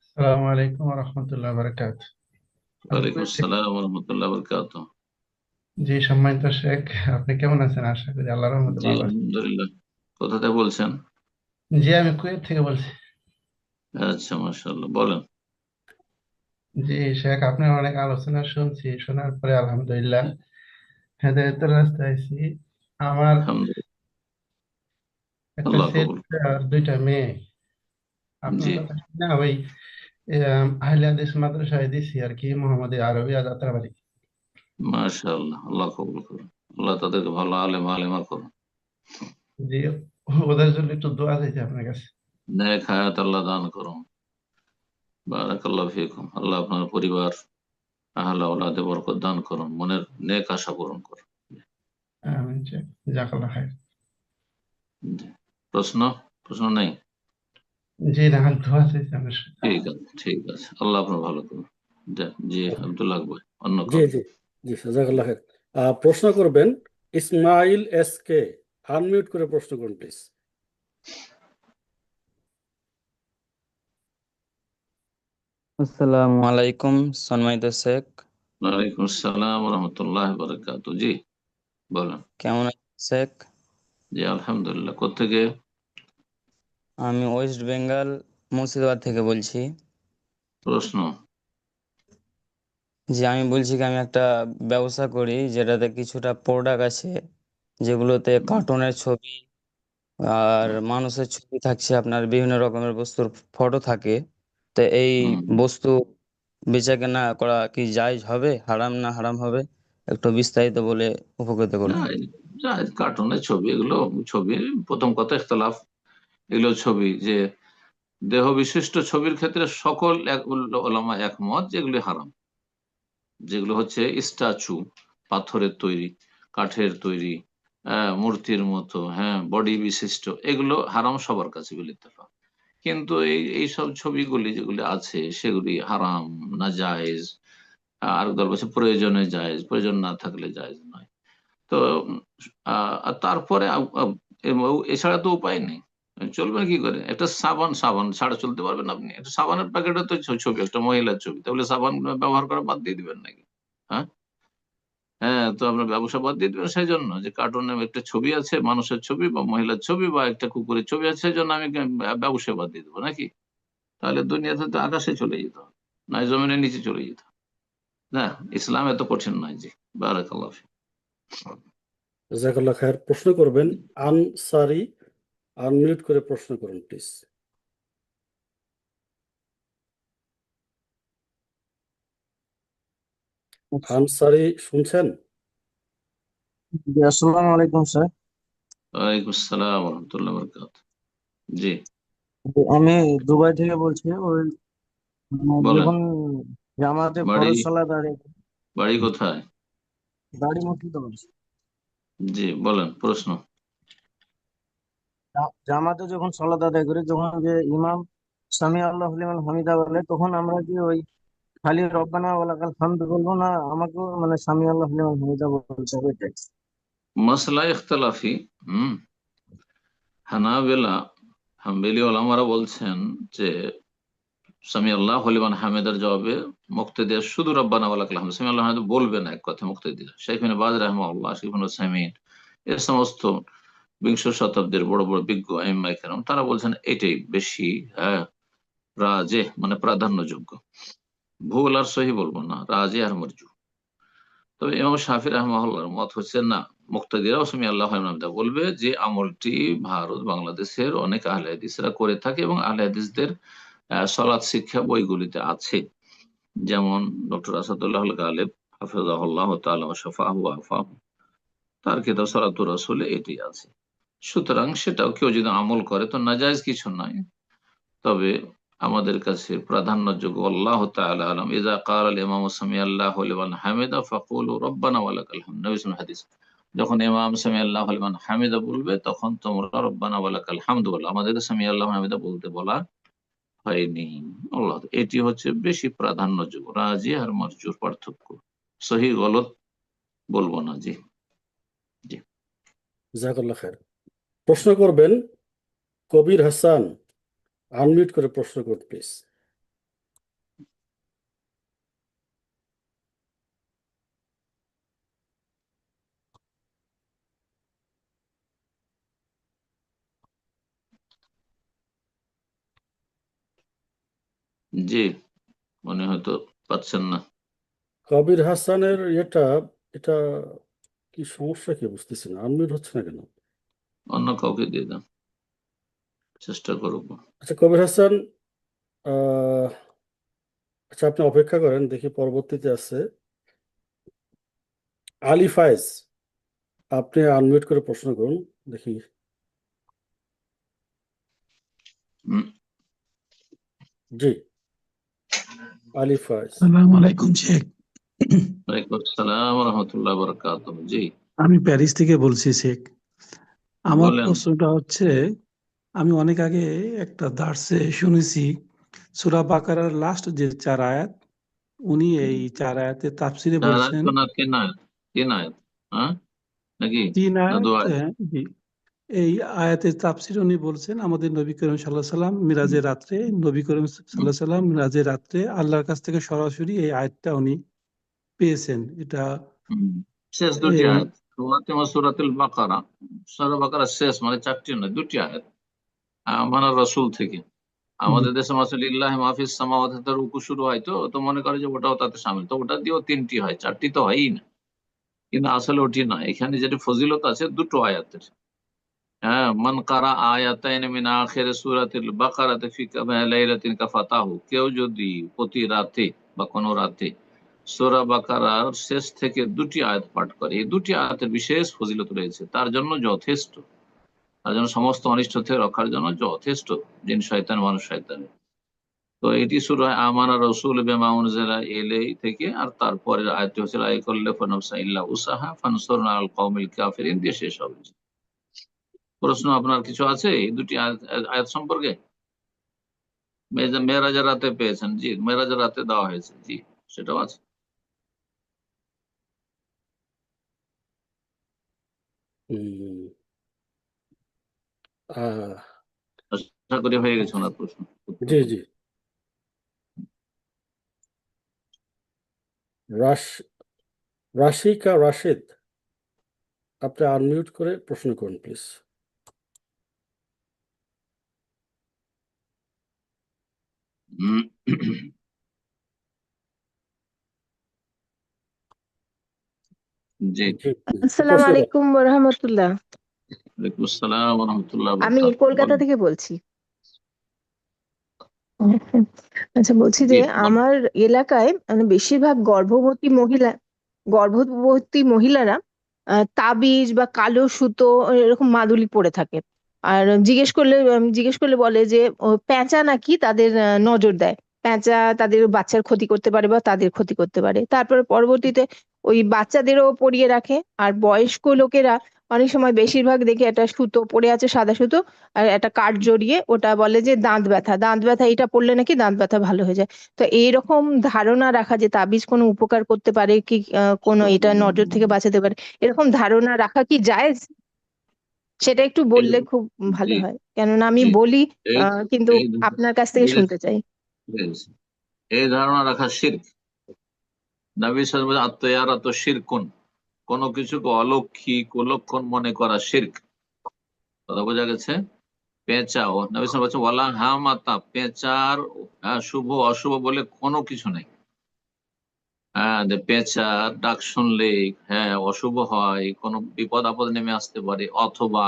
আসসালামু আলাইকুম ওয়া রাহমাতুল্লাহি ওয়া বারাকাতুহু। আমি ওয়ালাইকুম কুয়েত থেকে। আসসালাম ওয়া রাহমাতুল্লাহি ওয়া বারাকাতুহু। জি, সম্মানিত শেখ, আপনি কেমন আছেন? আশা করি আল্লাহর রহমতে জি, ভালো আছেন। আলহামদুলিল্লাহ। কোথা থেকে বলছেন? জি, আমি কুয়েত থেকে বলছি। আচ্ছা, মাশাআল্লাহ, বলেন। জি শেখ, আপনার অনেক আলোচনা শুনছি, শোনার পরে আলহামদুলিল্লাহ হেদায়েতের রাস্তায় আছি। আমার আলহামদুলিল্লাহ, একটা আল্লাহ ছেলে কবুল। আর দুইটা মেয়ে। আপনার জি, কথা শুনে ওই আহলে হাদিস মাদ্রাসায় দিছি আর কি, মোহাম্মদী আরবিয়া যাত্রাবাড়ি। মাশাআল্লাহ, আল্লাহ কবুল করুন। আল্লাহ তাদেরকে ভালো আলেমা করুন। জি, ওদের জন্য একটু দোয়া চাইছি আপনার কাছে। নেক হায়াত আল্লাহ দান করুন। বারাকাল্লাহু ফিকুম। আল্লাহ আপনার পরিবার, আহলে আওলাদে বরকত দান করুন, মনের নেক আশা পূরণ করুন। আমিন শেখ, জাযাকাল্লাহ খাইর। জি। প্রশ্ন প্রশ্ন নেই? জি না, দোয়া চাইছি আপনার সাথে। ঠিক আছে, ঠিক আছে, আল্লাহ আপনার ভালো করুন। জি, আব্দুল্লাহ ভাই, অন্য জি কাউ? জি জি, জাযাকাল্লাহ খায়ের। প্রশ্ন করবেন ইসমাইল এস কে, আনমিউট করে প্রশ্ন করুন প্লিজ। আসসালামু আলাইকুম সম্মানিত শেখ, ওয়ালাইকুম আসসালাম ওয়া রাহমাতুল্লাহি ওয়া বারাকাতুহু। জি, বলেন। কেমন আছেন শেখ? জি, আলহামদুলিল্লাহ। কোত্থেকে? আমি ওয়েস্ট বেঙ্গল মুর্শিদাবাদ থেকে বলছি। প্রশ্ন। যে আমি বলছি কি আমি একটা ব্যবসা করি যেটাতে কিছুটা প্রোডাক্ট আছে যেগুলোতে কার্টুনের ছবি আর মানুষের ছবি থাকছে, আপনার বিভিন্ন রকমের বস্তুর ফটো থাকে। তো এই বস্তু বেচা কেনা করা কি জায়েজ হবে, হারাম না হারাম হবে? একটু বিস্তারিত বলে উপকৃত করুন। কার্টুনের ছবি, এগুলো ছবি, প্রথম কথা ইখতিলাফ। এগুলো ছবি যে দেহ বিশিষ্ট ছবির ক্ষেত্রে সকল ওলামা একমত যেগুলি হারাম। যেগুলো হচ্ছে স্ট্যাচু, পাথরের তৈরি, কাঠের তৈরি, মূর্তির মতো, হ্যাঁ, বডি বিশিষ্ট, এগুলো হারাম সবার কাছে বিল ইত্তেফাক। কিন্তু এইসব ছবিগুলি যেগুলি আছে সেগুলি হারাম না জায়েজ, আর দল বলছে প্রয়োজনে জায়েজ, প্রয়োজন না থাকলে জায়েজ নয়। তো আর তারপরে এছাড়া তো উপায় নেই। চলবেন কি করে? একটা সাবান সাবান ছাড়া চলতে পারবেন আপনি? একটা সাবানের প্যাকেটে তো ছবি, একটা মহিলার ছবি, তাহলে সাবান ব্যবহার করা বাদ দিয়ে দিবেন নাকি? হ্যাঁ, হ্যাঁ, তো আপনার ব্যবসা বাদ দিয়ে দিবেন সেই জন্য যে কার্টুনে একটা ছবি আছে, মানুষের ছবি বা মহিলার ছবি বা একটা কুকুরের ছবি আছে, সেই জন্য আমি ব্যবসা বাদ দিয়ে দেবো নাকি? তাহলে দুনিয়াতে তো আকাশে চলে যেত, নয় জমিনের নিচে চলে যেত। না, ইসলাম এত কঠিন নয়। জি, বারাকাল্লাহ ফিক। জাযাকাল্লাহ খায়ের। প্রশ্ন করবেন আনসারি, আনমিউট করে প্রশ্ন করুন প্লিজ। আনসারি, শুনছেন? জি, আসসালামু আলাইকুম স্যার। ওয়ালাইকুম আসসালাম ওয়া রাহমাতুল্লাহি ওয়া বারাকাতুহু। জি, আমি দুবাই থেকে বলছি। ওই বলেন। যখন জামাতে বাড়ি ফরজ সালাত আদায় বাড়ি কোথায়? দাড়ি মুর্শিদাবাদ। জি, বলেন প্রশ্ন। জামাতে যখন সালাত আদায় করি, যখন যে ইমাম সামি আল্লাহু লিমান হামিদা বলে, তখন আমরা কি ওই খালি রব্বানা ওয়া লাকাল হামদ বলবো, না আমাকেও মানে সামি আল্লাহু লিমান হামিদা বলতে হবে? এটাই। মাসলা ইখতিলাফি। হানাবেলা, হাম্বলি ওলামারা বলছেন যে সামি আল্লাহু লিমান হামিদার জবাবে মুক্তাদির শুধু রব্বানা ওয়া লাকাল হামদ, সামি আল্লাহু হামিদ বলবে না, এক কথা মুক্তাদির। শাইখ ইবনে বাজ রাহিমাহুল্লাহ, শাইখ ইবনে উসাইমিন, এর সমস্ত বিংশ শতাব্দীর বড় বড় বিজ্ঞ আইম্মায়ে কেরাম তারা বলছেন এটাই বেশি রাজে মানে প্রাধান্যযোগ্য। ভুল আর সহি বলবো না, রাজে আর মরজু। তবে ইমাম শাফি রাহমাহুল্লাহর মত হচ্ছে না, মুক্তাদিরা সামি আল্লাহু আলাইহি বলবে যে আমলটি ভারত বাংলাদেশের অনেক আহলে হাদিসরা করে থাকে এবং আহলে হাদিসদের সলাৎ শিক্ষা বইগুলিতে আছে। যেমন ডক্টর আসাদুল্লাহ আল গালেব হাফিজাহুল্লাহ তাআলা ওয়া শাফাহু ওয়া আফাহু, তার কিতাব সালাতুর রাসূলে এটি আছে। সুতরাং সেটাও কেউ যদি আমল করে তো নাজায়েজ কিছু নাই। তবে আমাদের কাছে প্রাধান্যযোগ্য আল্লাহ তাআলা আলাম ইযা ক্বাল আল ইমাম সামি আল্লাহু লিমান হামিদা ফাকুলু রব্বানা ওয়া লাকাল হামদ, নবী সাল্লাল্লাহু আলাইহি হাদিস, যখন ইমাম সামি আল্লাহু লিমান হামিদা বলবে তখন তোমরা রব্বানা ওয়া লাকাল হামদ বলো। আমাদের সামি আল্লাহু হামিদা বলতে বলা হয়নি। আল্লাহ, এটি হচ্ছে বেশি প্রাধান্যযোগ্য, রাজি আর মারজুর পার্থক্য। সহি গলত বলবো না। জি জি। জাযাকাল্লাহ খায়ের। প্রশ্ন করবেন কবির হাসান, আনমিউট করে প্রশ্ন করুন প্লিজ। জি, মনে হয়তো পাচ্ছেন না। কবির হাসানের এটা কি সমস্যা, কি বুঝতেছি না, আনমিউট হচ্ছে না কেন? অন্য কাউকে দিয়ে দেন, চেষ্টা করবো। আচ্ছা কবির হাসান, আচ্ছা আপনি অপেক্ষা করেন, দেখি পরবর্তীতে আছে আলী ফায়েজ, আপনি আনমিউট করে প্রশ্ন করুন দেখি। জি, আলী ফায়েজ। আসসালামু আলাইকুম শেখ। ওয়ালাইকুম আসসালাম ওয়া রাহমাতুল্লাহি ওয়া বারাকাতুহু। জি, আমি প্যারিস থেকে বলছি শেখ। আমার বলেন। প্রশ্নটা হচ্ছে, আমি অনেক আগে একটা দার্সে শুনেছি সূরা বাকারার লাস্ট যে 4 আয়াত, উনি এই 4 আয়াতের তাফসিরে বলছেন, তিন আয়াত, তিন আয়াত, হ্যাঁ নাকি 3 না আয়াত, দু আয়াত? জি। এই আয়াতের তাফসিরে উনি বলছেন আমাদের নবী করিম সাল্লাল্লাহু আলাইহি সাল্লাম মিরাজের রাত্রে, নবী করিম সাল্লাল্লাহু আলাইহি সাল্লাম মিরাজের রাত্রে আল্লাহর কাছ থেকে সরাসরি এই আয়াতটা উনি পেয়েছেন। এটা শেষ দুটি এই আয়াত সূরাতুল বাকারা, সূরা বাকারা শেষ মানে 4টি নয় 2টি আয়াত আমানার রাসূল থেকে। আমাদের দেশে মাসাল ইল্লাহি মা ফিস সামাওয়াতি তার রুকু শুরু হয়, তো মনে করে যে ওটাও তাতে শামিল, তো ওটা দিয়েও 3টি হয়, 4টি তো হয়ই না। কিন্তু আসলে ওটি না, এখানে যেটি ফজিলত আছে দুটো আয়াতের। হ্যাঁ, মান কারা আয়াতাইন মিন আখির সূরাতিল বাকারাতি ফি লাইলাতিন কাফাতাহু, কেউ যদি প্রতি রাতে বা কোনো রাতে সূরা বাকারার শেষ থেকে 2টি আয়াত পাঠ করে, এই 2টি আয়াতের বিশেষ ফজিলত রয়েছে, তার জন্য যথেষ্ট, তার জন্য সমস্ত অনিষ্ট থেকে রক্ষার জন্য যথেষ্ট, জিন শয়তান মানুষ শয়তানের। তো এটি শুরু হয় আমানা রাসূল বিমা উনজিলা ইলাইহি থেকে, আর তারপরের আয়াতটি হচ্ছে লা ইয়াকাল্লিফু নাফসান ইল্লা উসাহা ফানসুরনা আল কওমিল কাফিরিন দিয়ে শেষ হবে। প্রশ্ন আপনার কিছু আছে এই দুটি আয়াত সম্পর্কে? মেরাজের রাতে পেয়েছেন? জি, মেরাজের রাতে দেওয়া হয়েছে, জি সেটাও আছে। আশা করি হয়ে গেছে ওনার প্রশ্ন। জি জি। রাশিকা রাশেদ, আপনি আনমিউট করে প্রশ্ন করুন প্লিজ। জি, আসসালামু আলাইকুম ওয়া রাহমাতুল্লাহ। ওয়ালাইকুম আসসালাম ওয়া রাহমাতুল্লাহি ওয়া আমি বারাকাতুহু। কলকাতা থেকে বলছি। আচ্ছা, বলছি যে আমার এলাকায় মানে বেশিরভাগ গর্ভবতী মহিলারা তাবিজ বা কালো সুতো এরকম মাদুলি পরে থাকে। আর জিজ্ঞেস করলে বলে যে পেঁচা নাকি তাদের নজর দেয়, পেঁচা তাদের বাচ্চার ক্ষতি করতে পারে বা তাদের ক্ষতি করতে পারে। তারপরে পরবর্তীতে ওই বাচ্চাদেরও পরিয়ে রাখে। আর বয়স্ক লোকেরা অনেক সময়, বেশিরভাগ দেখি একটা সুতো পড়ে আছে, সাদা সুতো, আর একটা কাঠ জড়িয়ে, ওটা বলে যে দাঁত ব্যথা এটা পড়লে নাকি দাঁত ব্যথা ভালো হয়ে যায়। তো এইরকম ধারণা রাখা যে তাবিজ কোনো উপকার করতে পারে কি, কোনো এটা নজর থেকে বাঁচাতে পারে, এরকম ধারণা রাখা কি জায়েজ? সেটা একটু বললে খুব ভালো হয়, কেননা আমি বলি কিন্তু আপনার কাছ থেকে শুনতে চাই। এই ধারণা রাখা শিরক। নবী সাল্লাল্লাহু আলাইহি ওয়াসাল্লাম আত-তায়ারাতু শিরকুন, কোনো কিছুকে অলৌকিক কুলক্ষণ মনে করা শিরক। কথা বোঝা গেছে? পেঁচা ও নবী সাল্লাল্লাহু আলাইহি ওয়াসাল্লাম বলছেন ওয়ালা হামাতা, পেঁচার শুভ অশুভ বলে কোনো কিছু নেই। হ্যাঁ, যে পেঁচা ডাক শুনলে হ্যাঁ অশুভ হয়, কোনো বিপদ আপদ নেমে আসতে পারে, অথবা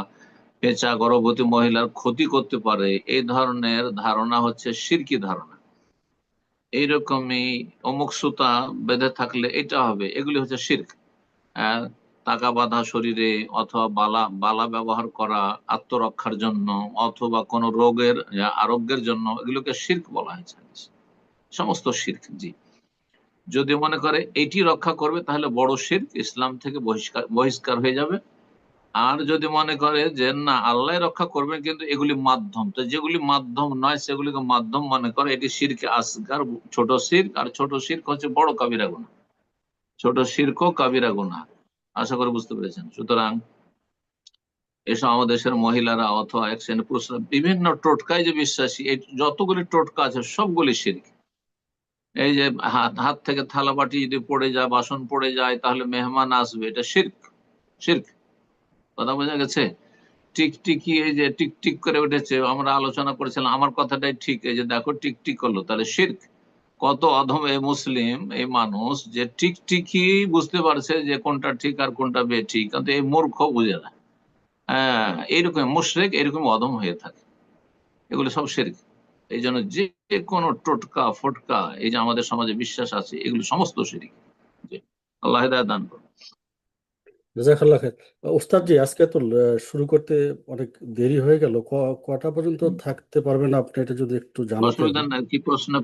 পেঁচা গর্ভবতী মহিলার ক্ষতি করতে পারে, এই ধরনের ধারণা হচ্ছে শিরকি ধারণা। এইরকমই অমুক সুতা বেঁধে থাকলে এটা হবে, এগুলি হচ্ছে শিরক। টাকা বাঁধা শরীরে অথবা বালা বালা ব্যবহার করা আত্মরক্ষার জন্য অথবা কোনো রোগের আরোগ্যের জন্য, এগুলোকে শিরক বলা হয়েছে। সমস্ত শিরক। জি, যদি মনে করে এটি রক্ষা করবে তাহলে বড় শিরক, ইসলাম থেকে বহিষ্কার হয়ে যাবে। আর যদি মনে করে যে না আল্লাহ রক্ষা করবেন কিন্তু এগুলি মাধ্যম, তো যেগুলি মাধ্যম নয় সেগুলিকে মাধ্যম মনে করে, এটি শিরকে আসগার, ছোট শিরক। আর ছোট শিরক হচ্ছে বড় কাবিরা গুনাহ। ছোট শিরকও কাবিরা গুনাহ। আশা করি বুঝতে পেরেছেন। সুতরাং এসব আমাদের দেশের মহিলারা অথবা এক শ্রেণীর পুরুষরা বিভিন্ন টোটকায় যে বিশ্বাসী, এই যতগুলি টোটকা আছে সবগুলি শিরক। এই যে হাত হাত থেকে থালা বাটি যদি পড়ে যায়, বাসন পড়ে যায়, তাহলে মেহমান আসবে, এটা শিরক। শিরক। কথা বোঝা গেছে? টিকটিকি এই যে টিকটিক করে উঠেছে, আমরা আলোচনা করেছিলাম, আমার কথাটাই ঠিক, এই যে দেখো টিকটিক করলো, তাহলে শিরক। কত অধম এই মুসলিম, এই মানুষ যে টিকটিকি বুঝতে পারছে যে কোনটা ঠিক আর কোনটা বেঠিক, কিন্তু এই মূর্খ বুঝে না। হ্যাঁ, এইরকম মুশরিক, এরকম অধম হয়ে থাকে। এগুলো সব শিরক। এই জন্য যে কোনো টোটকা ফটকা এই যে আমাদের সমাজে বিশ্বাস আছে, এগুলো সমস্ত শিরক। জি, আল্লাহ হিদায়াত দান করুন। জাজাকাল্লাহ খায়ের। ওস্তাদ জি, আজকে তো শুরু করতে অনেক দেরি হয়ে গেল। কটা পর্যন্ত থাকতে পারবেন আপনি, এটা যদি একটু জানাতেন। অসুবিধা নাই, কি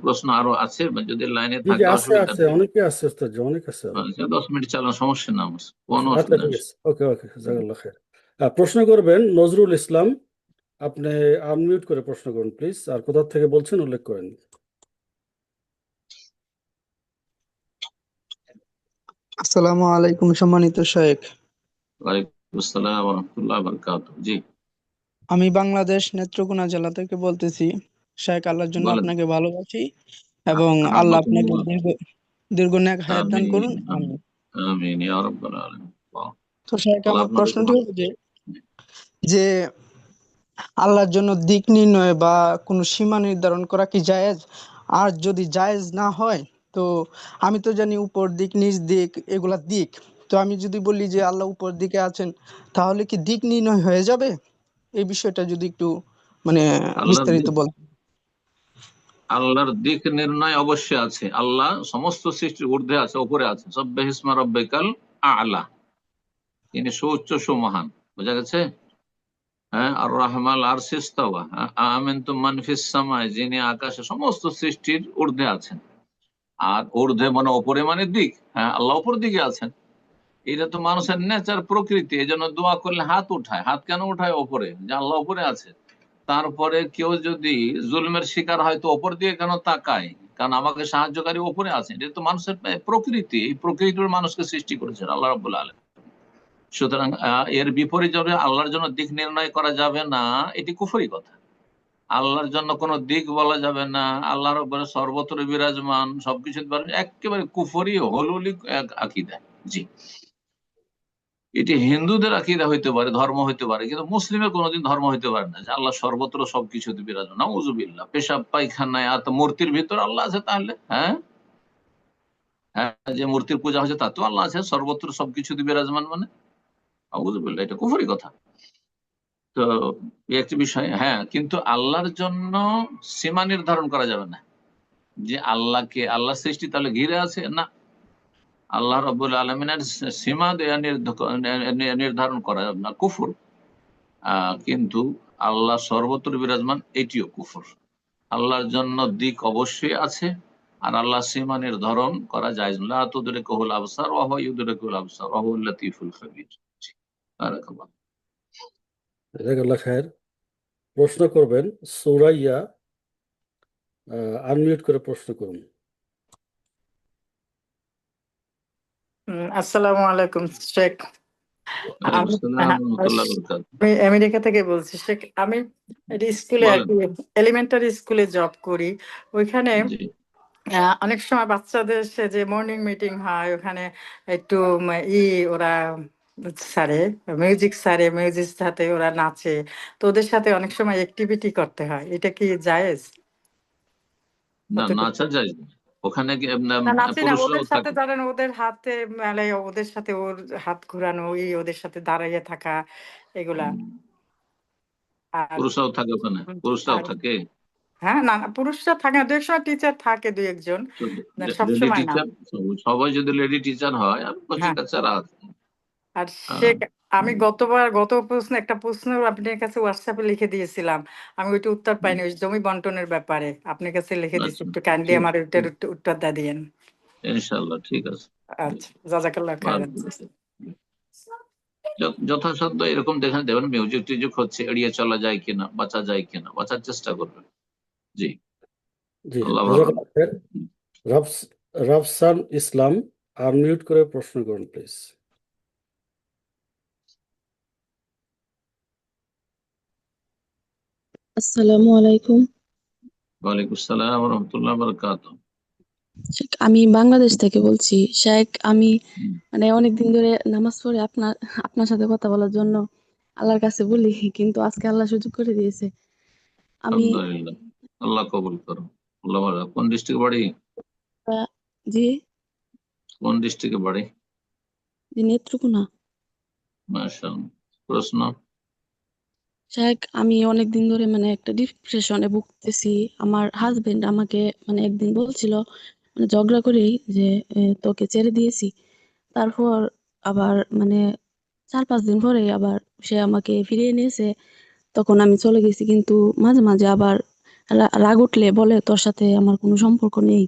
প্রশ্ন আরো আছে? বা যদি লাইনে জি জি, থাকে আছে অসুবিধা আছে, নেই। অনেকে আছে ওস্তাদ জি, অনেক আছে আরো। 10 মিনিট চালানো সমস্যা না, আমার কোনো আচ্ছা অসুবিধা ঠিক নেই। আছে, ওকে ওকে, জাজাকাল্লাহ খায়ের। প্রশ্ন করবেন নজরুল ইসলাম, আপনি আনমিউট করে প্রশ্ন করুন প্লিজ, আর কোথা থেকে বলছেন উল্লেখ করেন। আসসালামু আলাইকুম সম্মানিত শেখ। ওয়ালাইকুম আসসালাম ওয়া রাহমাতুল্লাহি ওয়া বারাকাতুহু। জি, আমি বাংলাদেশ নেত্রকোনা জেলা থেকে বলতেছি। শেখ, আল্লাহর জন্য বলেন। আপনাকে ভালোবাসি এবং আল্লাহ আপনাকে আহমাতুল্লাহ। দীর্ঘ নেক হায়াত দান আমিন করুন। আমিন আমিন। আমিন ইয়া রাব্বাল আলামিন। বাহ, তো শেখ, আল্লাহ আমার আপনাদেরকে প্রশ্নটি ভালো। হলো যে আল্লাহর জন্য দিক নির্ণয় বা কোনো সীমা নির্ধারণ করা কি জায়েজ? আর যদি জায়েজ না হয়, তো আমি তো জানি উপর দিক নিচ দিক এগুলা দিক, তো আমি যদি বলি যে আল্লাহ উপর দিকে আছেন, তাহলে কি দিক নির্ণয় হয়ে যাবে? এই বিষয়টা যদি একটু মানে আল্লাহর বিস্তারিত দিক, বল। আল্লাহর দিক নির্ণয় অবশ্যই আছে। আল্লাহ সমস্ত সৃষ্টির ঊর্ধ্বে আছে, উপরে আছে। সাব্বিহিসমা রাব্বিকাল আ'লা, তিনি সুউচ্চ সুমহান। বোঝা গেছে? হ্যাঁ, আর রহমাল আর সিস্তাওয়া, আমিনতুম মান ফিস সামায়, যিনি আকাশে সমস্ত সৃষ্টির ঊর্ধ্বে আছেন। আর ঊর্ধ্বে মানে ওপরে, মানে দিক। হ্যাঁ, আল্লাহ ওপর দিকে আছেন। এটা তো মানুষের নেচার, প্রকৃতি। এই জন্য দোয়া করলে হাত উঠায়। হাত কেন উঠায়? ওপরে, যে আল্লাহ ওপরে আছে। তারপরে কেউ যদি জুলমের শিকার হয় তো ওপর দিয়ে কেন তাকায়? কারণ আমাকে সাহায্যকারী ওপরে আছেন। এটা তো মানুষের প্রকৃতি। এই প্রকৃতির মানুষকে সৃষ্টি করেছেন আল্লাহ রাব্বুল আলামিন। সুতরাং এর বিপরীতে আল্লাহর জন্য দিক নির্ণয় করা যাবে না, এটি কুফরি কথা। আল্লাহর জন্য কোনো দিক বলা যাবে না, আল্লাহ রাব্বুল সর্বত্র বিরাজমান, সবকিছু একেবারে কুফরি হলুলি এক আকীদা। জি, এটি হিন্দুদের আকীদা হইতে পারে, ধর্ম হইতে পারে, কিন্তু মুসলিমের কোনোদিন ধর্ম হইতে পারে না যে আল্লাহ সর্বত্র সবকিছুতে বিরাজমান। নাউযুবিল্লাহ। পেশাব পায়খানায় আর মূর্তির ভিতর আল্লাহ আছে, তাহলে হ্যাঁ হ্যাঁ, যে মূর্তির পূজা হচ্ছে তাতেও আল্লাহ আছে, সর্বত্র সবকিছুতে বিরাজমান, মানে নাউযুবিল্লাহ, এটা কুফরি কথা। তো এই একটি বিষয়। হ্যাঁ, কিন্তু আল্লাহর জন্য সীমা নির্ধারণ করা যাবে না যে আল্লাহকে, আল্লাহ সৃষ্টি তাহলে ঘিরে আছে, না। আল্লাহ রাব্বুল আলামিনের সীমা দেয়া নির্ধারণ করা যাবে না, কুফর। কিন্তু আল্লাহ সর্বত্র বিরাজমান, এটিও কুফর। আল্লাহর জন্য দিক অবশ্যই আছে, আর আল্লাহ সীমা নির্ধারণ করা যায়। লা তুদরিকুহুল আবসার ওয়া হুয়া ইউদরিকুল আবসার ওয়া হুয়াল লাতীফুল খাবীর। বারাকাল্লাহ। জাজাকাল্লাহ খায়ের। প্রশ্ন করবেন সুরাইয়া, আনমিউট করে প্রশ্ন করুন। আসসালামু আলাইকুম শেখ। ওয়ালাইকুম আমি আসসালাম ওয়া রাহমাতুল্লাহি ওয়া বারাকাতুহু। আমি আমেরিকা থেকে বলছি শেখ। আমি একটা স্কুলে আর বলেন। কি এলিমেন্টারি স্কুলে জব করি। ওইখানে জি, অনেক সময় বাচ্চাদের সে যে মর্নিং মিটিং হয়, ওখানে একটু ওরা স্যারে, মিউজিক স্যারে, মিউজিক সাথে ওরা নাচে, তো ওদের সাথে অনেক সময় অ্যাক্টিভিটি করতে হয়, এটা কি জায়েজ? না, কতটুকু? নাচা যায় না। ওখানে না নাচি না, পুরুষরাও ওদের সাথে থাকে। ধরেন ওদের হাতে মেলে, ওদের সাথে ওর হাত ঘোরানো, ওদের সাথে দাঁড়িয়ে থাকা, এগুলা। আর পুরুষরাও থাকে ওখানে, পুরুষরাও আর থাকে। হ্যাঁ, না না, পুরুষরা থাকে না, দু এক সময় টিচার থাকে, দুই একজন, সব লেডি সময় না। টিচার, সবাই যদি লেডি টিচার হয়, আর কোচিং হ্যাঁ, কাচারা আছে। আর হ্যাঁ, আমি গত প্রশ্ন একটা প্রশ্ন আপনার কাছে হোয়াটসঅ্যাপে লিখে দিয়েছিলাম, আমি ওইটা উত্তর পাইনি, ওই জমি বন্টনের ব্যাপারে আপনার কাছে লিখে দিচ্ছি, আচ্ছা, একটু কাইন্ডলি ঠিক আমার ওইটার ঠিক উত্তরটা দিয়েন। ইনশাল্লাহ, ঠিক আছে। আচ্ছা, জাজাকাল্লাহ ভালো খাইরান। করেছেন। যথাসাধ্য এরকম দেখেন, দেবেন মিউজিক টিউজিক হচ্ছে, এড়িয়ে চলা যায় কিনা, বাঁচা যায় কিনা, বাঁচার চেষ্টা করবেন। জি, জি, আল্লাহ ভালো জাজাকাল্লাহ খায়ের। রাফসান ইসলাম, আনমিউট করে প্রশ্ন করুন প্লিজ। আসসালামু আলাইকুম। ওয়ালাইকুম আসসালাম রহমতুল্লাহ বারাকাতুহু। শেখ, আমি বাংলাদেশ থেকে বলছি। শেখ, আমি মানে অনেকদিন ধরে নামাজ পড়ে আপনার আপনার সাথে কথা বলার জন্য আল্লাহর কাছে বলি, কিন্তু আজকে আল্লাহ সুযোগ করে দিয়েছে। আমি আলহামদুলিল্লাহ, আল্লাহ কবুল করো। আল্লাহ ভালো। কোন ডিস্ট্রিক্ট বাড়ি? জি কোন ডিস্ট্রিক্টে বাড়ি? জি নেত্রকোনা। মাশাআল্লাহ। প্রশ্ন? শেখ, আমি অনেকদিন ধরে মানে একটা ডিপ্রেশনে ভুগতেছি। আমার হাজবেন্ড আমাকে মানে একদিন বলছিল, মানে ঝগড়া করেই, যে তোকে ছেড়ে দিয়েছি। তারপর আবার মানে 4-5 দিন পরে আবার সে আমাকে ফিরিয়ে নিয়েছে, তখন আমি চলে গেছি। কিন্তু মাঝে মাঝে আবার রাগ উঠলে বলে তোর সাথে আমার কোনো সম্পর্ক নেই।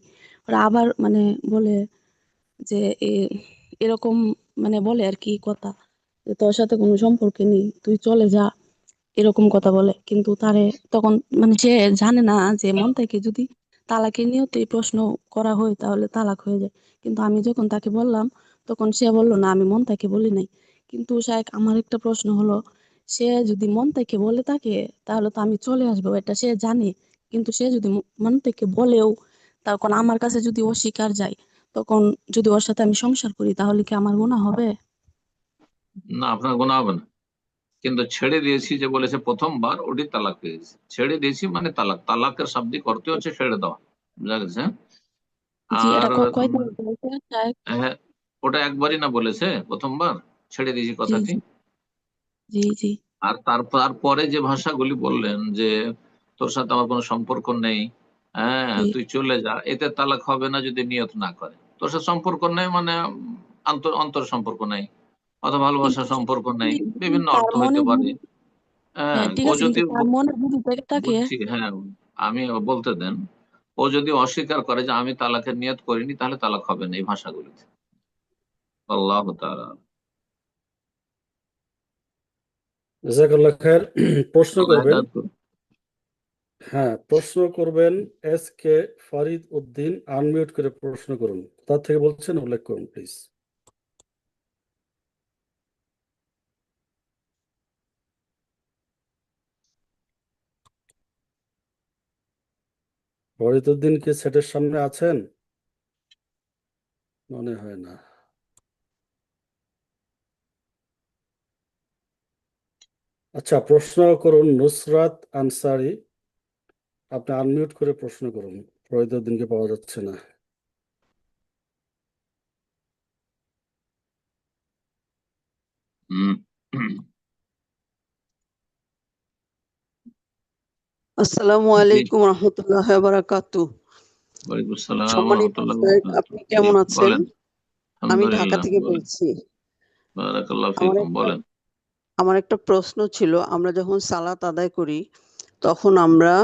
ওরা আবার মানে বলে যে এরকম, মানে বলে আর কি কথা, যে তোর সাথে কোনো সম্পর্ক নেই, তুই চলে যা, এরকম কথা বলে। কিন্তু তারে তখন মানে সে জানে না যে মন থেকে যদি তালাকের নিয়তে এই প্রশ্ন করা হয় তাহলে তালাক হয়ে যায়। কিন্তু আমি যখন তাকে বললাম, তখন সে বলল না, আমি মন থেকে বলি নাই। কিন্তু শায়েখ, আমার একটা প্রশ্ন হলো, সে যদি মন থেকে বলে থাকে তাহলে তো আমি চলে আসবো, এটা সে জানে। কিন্তু সে যদি মন থেকে বলেও, তখন আমার কাছে যদি অস্বীকার যায়, তখন যদি ওর সাথে আমি সংসার করি, তাহলে কি আমার গুনাহ হবে? না, আপনার গুনাহ হবে না। কিন্তু ছেড়ে দিয়েছি যে বলেছে প্রথমবার, ওটি তালাক হয়ে গেছে। ছেড়ে দিয়েছি মানে তালাক, তালাকের শাব্দিক অর্থ হচ্ছে ছেড়ে দেওয়া। বুঝা গেছে? জি, এটা আর কয়দিন বলতে শায়েখ? হ্যাঁ, ওটা একবারই না বলেছে, প্রথমবার ছেড়ে দিয়েছি জি কথাটি। জি জি জি আর তারপরে যে ভাষাগুলি বললেন যে তোর সাথে আমার কোনো সম্পর্ক নেই, হ্যাঁ জি তুই চলে যা, এতে তালাক হবে না যদি নিয়ত না করে। তোর সাথে সম্পর্ক নেই মানে অন্তর অন্তর সম্পর্ক নেই, অথবা কিন্তু ভালোবাসার সে সম্পর্ক নেই, যদি বিভিন্ন তার অর্থ মনে হইতে পারে। যদি, হ্যাঁ, হ্যাঁ ঠিক ও আছে, যদি কিন্তু তার মনে যদি থেকে থাকে। বুঝছি, হ্যাঁ, আমি বলতে দেন। ও যদি অস্বীকার করে যে আমি তালাকের নিয়ত করিনি, তাহলে তালাক হবে না এই ভাষাগুলিতে। আল্লাহ তাআলা জাজাকাল্লাহ খায়ের। প্রশ্ন আল্লাহ করবেন, হেদায়েত করুন। হ্যাঁ প্রশ্ন করবেন SK ফরিদ উদ্দিন, আনমিউট করে প্রশ্ন করুন। কোথা থেকে বলছেন উল্লেখ করুন প্লিজ। ফরিদ উদ্দিন কি সেটের সামনে আছেন? মনে হয় না। আচ্ছা, প্রশ্ন করুন নুসরাত আনসারি, আপনি আনমিউট করে প্রশ্ন করুন। ফরিদ উদ্দিনকে পাওয়া যাচ্ছে না। হুম, আসসালামু জি, আলাইকুম রহমতুল্লাহ বারাকাতু। ওয়ালাইকুম আসসালাম সম্মানিত রাহমাতুল্লাহি ওয়া শেখ, বারাকাতুহু। আপনি জি, কেমন আছেন? বলেন। আমি ঢাকা আলহামদুলিল্লাহ, থেকে বলেন। বলছি। বারাকাল্লাহু আমার ফিকুম, একটা বলেন। আমার একটা প্রশ্ন ছিল, আমরা যখন সালাত আদায় করি তখন আমরা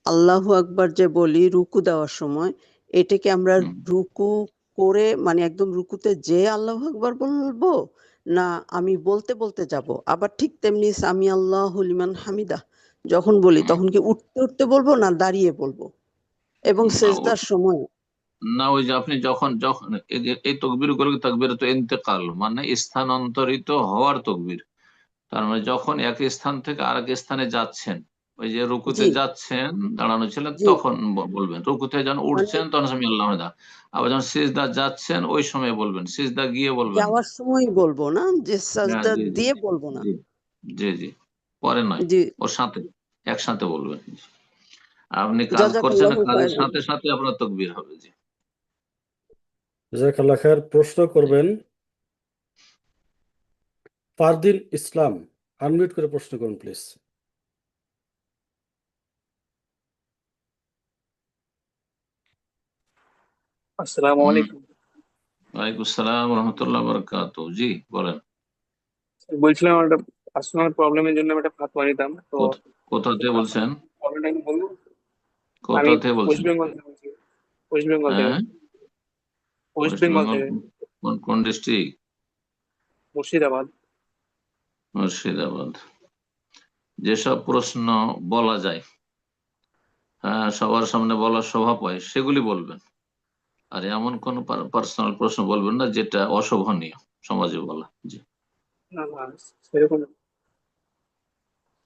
আল্লাহু আকবার যে বলি রুকু দেওয়ার সময়, এটাকে আমরা হুম। রুকু করে মানে একদম রুকুতে যে আল্লাহু আকবার বলবো, না আমি বলতে বলতে যাব? আবার ঠিক তেমনি সামি আল্লাহু লিমান হামিদা যখন বলি তখন কি উঠতে উঠতে বলবো না দাঁড়িয়ে বলবো? এবং না, সেজদার সময় না, ওই যে আপনি যখন যখন এই তকবির গুলো তকবির তো ইন্তেকাল, মানে স্থানান্তরিত হওয়ার তকবির। তার মানে যখন এক স্থান থেকে আরেক স্থানে যাচ্ছেন, ওই যে রুকুতে জি যাচ্ছেন, দাঁড়ানো ছিলেন, জি তখন বলবেন। রুকুতে যখন মানে উঠছেন তখন সামি আল্লাহ হামিদা। আবার যখন সিজদা যাচ্ছেন ওই সময় বলবেন, সিজদা গিয়ে বলবেন না। যাওয়ার সময় বলবো না, যে হ্যাঁ, সাজদা জি জি দিয়ে বলবো না। জি জি জি, পরে নয়, জি ওর সাথে একসাথে বলবেন। আপনি কাজ করছেন, জাযাকাল্লাহু কাজের খায়রান। সাথে সাথে আপনার তাকবীর হবে। জি, জাযাকাল্লাহ খায়ের। প্রশ্ন করবেন ফারদিন ইসলাম। আনমিউট করে প্রশ্ন করুন প্লিজ। আসসালামু আলাইকুম। ওয়ালাইকুম আসসালাম রহমতুল্লাহ বারাকাতু। জি বলেন। বলছিলাম একটা পার্সোনাল প্রবলেমের জন্য আমি একটা ফাতোয়া নিতাম, তো কোথা থেকে বলছেন? প্রবলেমটা একটু বলবো। কোথা আমি থেকে ওয়েস্ট বলছেন? বেঙ্গল থেকে বলছি। ওয়েস্ট বেঙ্গল থেকে। হ্যাঁ, ওয়েস্ট ওয়েস্ট বেঙ্গল বেঙ্গল। থেকে। কোন ডিস্ট্রিক্ট? মুর্শিদাবাদ। মুর্শিদাবাদ। যেসব প্রশ্ন বলা যায়, হ্যাঁ, সবার সামনে বলার শোভা পায়, সেগুলি বলবেন। আর এমন কোন পার্সোনাল প্রশ্ন বলবেন না যেটা অশোভনীয় সমাজে বলা। জি, না না, সেরকম না।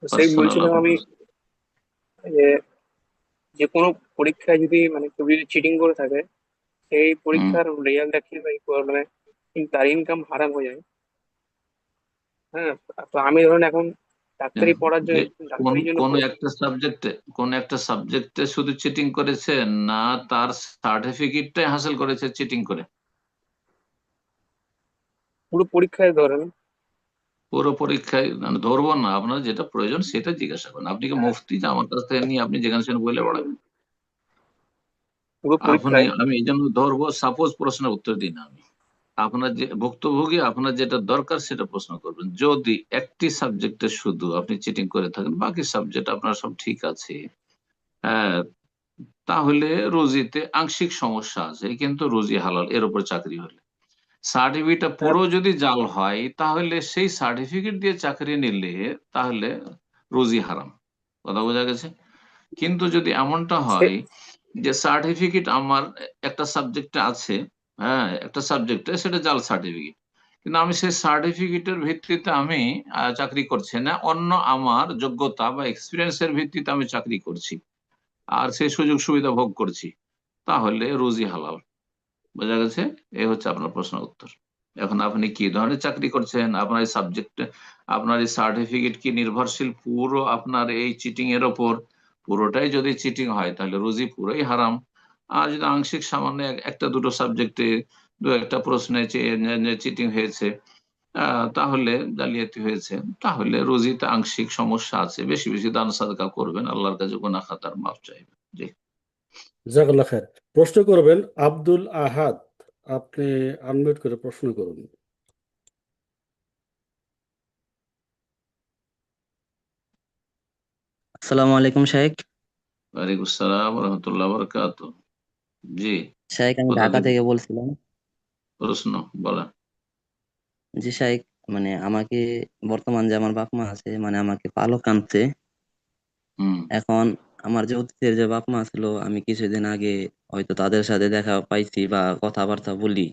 তো সেই পার্সোনাল বলছিলাম আমি, আপনার। যে যে কোনো পরীক্ষায় যদি মানে কেউ যদি চিটিং করে থাকে, সেই হুম পরীক্ষার রেজাল্ট দেখে বা মানে তার ইনকাম হারাম হয়ে যায়। হ্যাঁ, তো আমি ধরুন এখন ডাক্তারি পড়ার জন্য, যে কোন ডাক্তারির জন্য কোন একটা সাবজেক্টে শুধু চিটিং করেছে, না তার সার্টিফিকেটটাই হাসিল করেছে চিটিং করে? পুরো পরীক্ষায় ধরেন। পুরো পরীক্ষায় মানে ধরবো না, আপনার যেটা প্রয়োজন সেটা জিজ্ঞাসা করেন। আপনি কি মুফতি যে আমার কাছ থেকে নিয়ে আপনি যেখানে সেখানে বলে বেড়াবেন? পুরো আপনি, পরীক্ষায়। আমি এই জন্য ধরবো, সাপোজ প্রশ্নের উত্তর দিন। আমি আপনার যে ভুক্তভোগী, আপনার যেটা দরকার সেটা প্রশ্ন করবেন। যদি একটি সাবজেক্টে শুধু আপনি চিটিং করে থাকেন, বাকি সাবজেক্ট আপনার সব ঠিক আছে, হ্যাঁ, তাহলে রুজিতে আংশিক সমস্যা আছে, কিন্তু রুজি হালাল এর উপর চাকরি হলে। সার্টিফিকেটটা হ্যাঁ, পুরো যদি জাল হয়, তাহলে সেই সার্টিফিকেট দিয়ে চাকরি নিলে তাহলে রুজি হারাম। কথা বোঝা গেছে? কিন্তু যদি এমনটা হয় যে সার্টিফিকেট আমার একটা সাবজেক্টে আছে, হ্যাঁ, একটা সাবজেক্টে সেটা জাল সার্টিফিকেট, কিন্তু আমি সেই সার্টিফিকেটের ভিত্তিতে আমি চাকরি করছি না, অন্য আমার যোগ্যতা বা এক্সপিরিয়েন্সের ভিত্তিতে আমি চাকরি করছি আর সেই সুযোগ সুবিধা ভোগ করছি, তাহলে রুজি হালাল। বোঝা গেছে? এই হচ্ছে আপনার প্রশ্নের উত্তর। এখন আপনি কি ধরনের চাকরি করছেন, আপনার এই সাবজেক্টে, আপনার এই সার্টিফিকেট কি নির্ভরশীল পুরো আপনার এই চিটিং এর ওপর? পুরোটাই যদি চিটিং হয় তাহলে রুজি পুরোই হারাম। আর যদি আংশিক সামান্য একটা দুটো সাবজেক্টে দু একটা প্রশ্নে চিটিং হয়েছে, তাহলে জালিয়াতি হয়েছে, তাহলে রুজিতে আংশিক সমস্যা আছে। বেশি বেশি দান সাদকা করবেন, আল্লাহর কাছে গুনাহ খাতার মাফ চাইবেন। জি, জাযাকাল্লাহ খায়ের। প্রশ্ন করবেন আব্দুল আহাদ। আপনি আনমিউট করে প্রশ্ন করুন। আসসালামু আলাইকুম শাইখ। ওয়ালাইকুম আসসালাম রহমতুল্লাহ বরকাত। জি, শাইখ আমি কোথা ঢাকা থেকে থেকে বলছিলাম। প্রশ্ন বলেন। জি শাইখ, মানে আমাকে বর্তমান যে আমার বাপ মা আছে, মানে আমাকে পালক আনছে। হুম এখন আমার যে অতীতের যে বাপ মা ছিল, আমি কিছুদিন আগে হয়তো তাদের সাথে দেখা পাইছি বা কথাবার্তা বলি।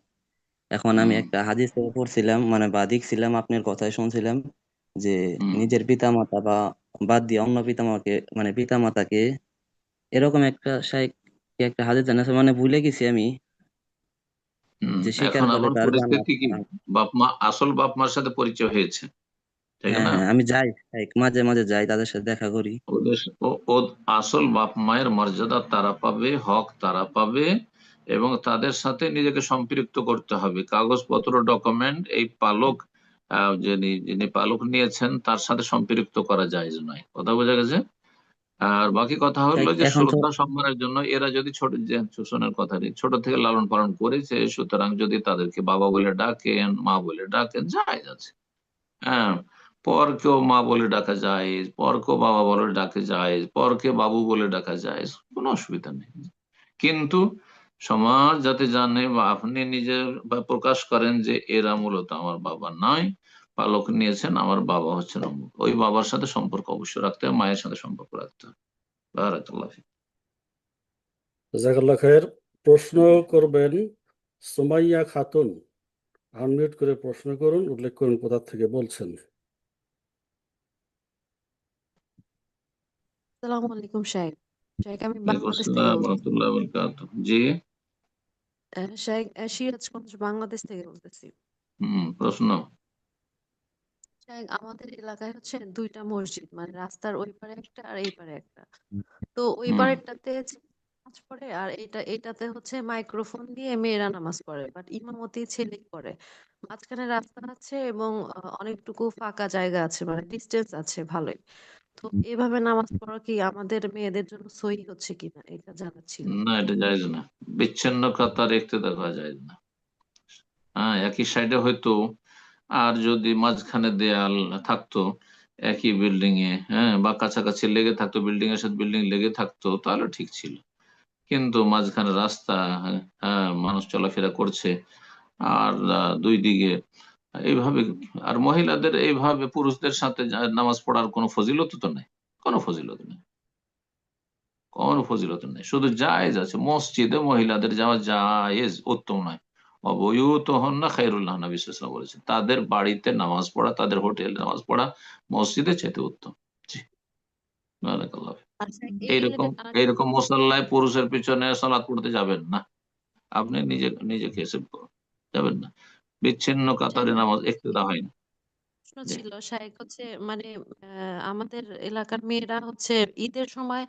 এখন আমি হুম একটা হাদিসে পড়ছিলাম, মানে বা দেখছিলাম, আপনার কথাই শুনছিলাম যে হুম নিজের পিতামাতা বা বাদ দিয়ে অন্য পিতামাকে, মানে পিতামাতাকে, এরকম একটা শাইখ কি একটা হাদিস জানাছে, মানে ভুলে গেছি আমি, হুম। যে স্বীকার এখন করলে আপনার তার জান্নাত পরিস্থিতি কি? হারাম। বাপ মা, আসল বাপ মার সাথে পরিচয় হয়েছে, তাই হ্যাঁ না? হ্যাঁ, আমি যাই শাইখ, মাঝে মাঝে যাই, তাদের সাথে দেখা করি। ওদের আসল বাপ মায়ের মর্যাদা তারা পাবে, হক তারা পাবে, এবং তাদের সাথে নিজেকে সম্পৃক্ত করতে হবে। কাগজপত্র, ডকুমেন্ট, এই পালক, যিনি যিনি পালক নিয়েছেন তার সাথে সম্পৃক্ত করা জায়েজ নয়। কথা বোঝা গেছে? আর বাকি কথা হলো শাইখ যে এখন তো শ্রদ্ধা সম্মানের জন্য এরা যদি ছোট, যে শোষণের কথা নেই, ছোট থেকে লালন পালন করেছে, সুতরাং যদি তাদেরকে বাবা বলে ডাকেন, মা বলে ডাকেন, জায়েজ আছে। হ্যাঁ, পরকেও মা বলে ডাকা যায়, পরকেও বাবা বলে ডাকা যায়, পরকে বাবু বলে ডাকা যায়, কোনো অসুবিধা নেই। কিন্তু সমাজ যাতে জানে বা আপনি নিজে বা প্রকাশ করেন যে এরা মূলত আমার বাবা নয়, পালক নিয়েছেন, আমার বাবা হচ্ছেন অমুক, ওই বাবার সাথে সম্পর্ক অবশ্যই রাখতে হবে, মায়ের সাথে সম্পর্ক রাখতে হবে। বারাকাল্লাহ ফিক। জাযাকাল্লাহ খায়ের। প্রশ্ন করবেন সুমাইয়া খাতুন। আনমিউট করে প্রশ্ন করুন, উল্লেখ করুন কোথা থেকে বলছেন। আসসালামু আলাইকুম শাহেখ। শাহেখ আমি ওয়ালাইকুম বাংলাদেশ থেকে আসসালাম বলতেছি। রহমতুল্লাহ বরকাত। জি। শাহেখ সিরাজগঞ্জ বাংলাদেশ থেকে বলতেছি। প্রশ্ন। শাহেখ আমাদের এলাকায় হচ্ছে 2টা মসজিদ, মানে রাস্তার ওই পারে একটা আর এই পারে একটা। তো ওই পারেরটাতে নামাজ পড়ে আর এইটাতে হচ্ছে মাইক্রোফোন দিয়ে মেয়েরা নামাজ পড়ে, বাট ইমামতি ছেলে করে। মাঝখানে রাস্তা আছে এবং অনেকটুকু ফাঁকা জায়গা আছে, মানে ডিস্টেন্স আছে ভালোই। তো এভাবে নামাজ পড়া কি আমাদের মেয়েদের জন্য সহি হচ্ছে কিনা এটা জানার ছিল। না, এটা জায়েজ না। বিচ্ছিন্ন কাতার ইক্তেদা করা যায় না। হ্যাঁ, একই সাইডে হয়তো, আর যদি মাঝখানে দেয়াল থাকতো একই বিল্ডিং এ, হ্যাঁ, বা কাছাকাছি লেগে থাকতো, বিল্ডিং এর সাথে বিল্ডিং লেগে থাকতো, তাহলে ঠিক ছিল। কিন্তু মাঝখানে রাস্তা, হ্যাঁ, মানুষ চলাফেরা করছে, আর দুই দিকে এইভাবে, আর মহিলাদের এইভাবে পুরুষদের সাথে নামাজ পড়ার কোনো ফজিলত তো নেই, কোনো ফজিলত নেই, কোনো ফজিলত নেই। শুধু জায়েজ আছে, মসজিদে মহিলাদের যাওয়া জায়েজ, উত্তম নয়। অবৈধ হন না খায়রুল্লাহ, নবী সাল্লাল্লাহু আলাইহি ওয়াসাল্লাম বলেছেন তাদের বাড়িতে নামাজ পড়া, তাদের হোটেলে নামাজ পড়া মসজিদে চাইতে উত্তম। জি, বারাকাল্লাহ। আচ্ছা, এই এইরকম রিলেটেড আরেকটা এইরকম মুসাল্লায় পুরুষের পিছনে সালাত পড়তে যাবেন না। আপনি নিজেকে হিসেব করুন, যাবেন না। বিচ্ছিন্ন কাতারে নামাজ ইক্তেদা হয় না। প্রশ্ন জি। ছিল শাহেখ হচ্ছে মানে আমাদের এলাকার মেয়েরা হচ্ছে ঈদের সময়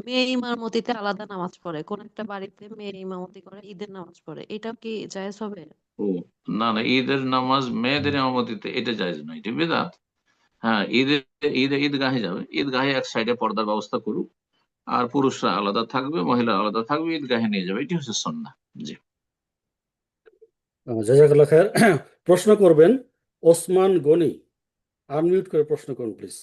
মেয়ে ইমামতিতে আলাদা নামাজ পড়ে, কোন একটা বাড়িতে মেয়ে ইমামতি করে ঈদের নামাজ পড়ে, এটাও কি জায়েজ হবে? ও, না না, ঈদের নামাজ মেয়েদের ইমামতিতে এটা জায়েজ নয়, এটা বিদআত। হ্যাঁ, ঈদগাহে যাবে, ঈদগাহে এক সাইডে পর্দার ব্যবস্থা করুক, আর পুরুষরা আলাদা থাকবে, মহিলা আলাদা থাকবে, ঈদগাহে নিয়ে যাবে, এটি হচ্ছে সুন্নাহ। জি। জাজাকাল্লাহ খায়ের। প্রশ্ন করবেন ওসমান গনি, আনমিউট করে প্রশ্ন করুন প্লিজ।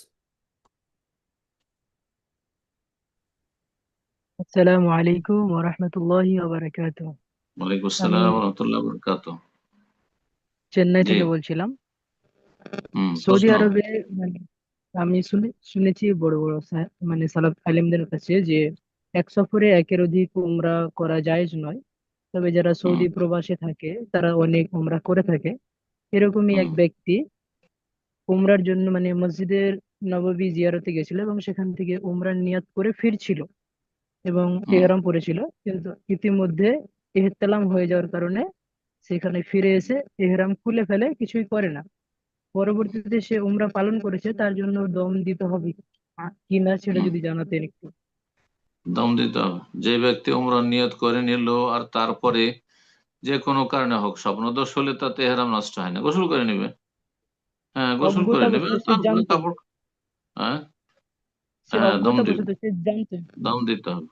আসসালামু আলাইকুম ওয়া রাহমাতুল্লাহি ওয়া বারাকাতুহু। ওয়ালাইকুম আমি আসসালাম ওয়া রাহমাতুল্লাহি ওয়া বারাকাতুহু। চেন্নাই জি। থেকে বলছিলাম। সৌদি প্রশ্ন। আরবে মানে আমি শুনেছি বড় বড় মানে সালাফ আলেমদের কাছে যে এক সফরে একের অধিক উমরা করা জায়েজ নয়, তবে যারা সৌদি প্রবাসে থাকে তারা অনেক উমরা করে থাকে। এরকমই এক ব্যক্তি উমরার জন্য মানে মসজিদের নববী জিয়ারতে গেছিল এবং সেখান থেকে উমরার নিয়াত করে ফিরছিল এবং ইহরাম পরেছিল, কিন্তু ইতিমধ্যে ইহতিলাম হয়ে যাওয়ার কারণে সেখানে ফিরে এসে ইহরাম খুলে ফেলে, কিছুই করে না। পরবর্তীতে সে উমরা পালন করেছে, তার জন্য দম দিতে হবে কিনা সেটা যদি জানাতেন একটু। দম দিতে হবে। যে ব্যক্তি উমরা নিয়ত করে নিল আর তারপরে যে কোনো কারণে হোক স্বপ্নদোষ হলে তাতে ইহরাম নষ্ট হয় না, গোসল করে নেবে। হ্যাঁ, গোসল করে নেবে, অজ্ঞতাবশত আর সে তারপরে জানতো, কাপড়, হ্যাঁ, সে হ্যাঁ, দম দিবে, অজ্ঞতাবশত সে জানতো। দম দিতে হবে,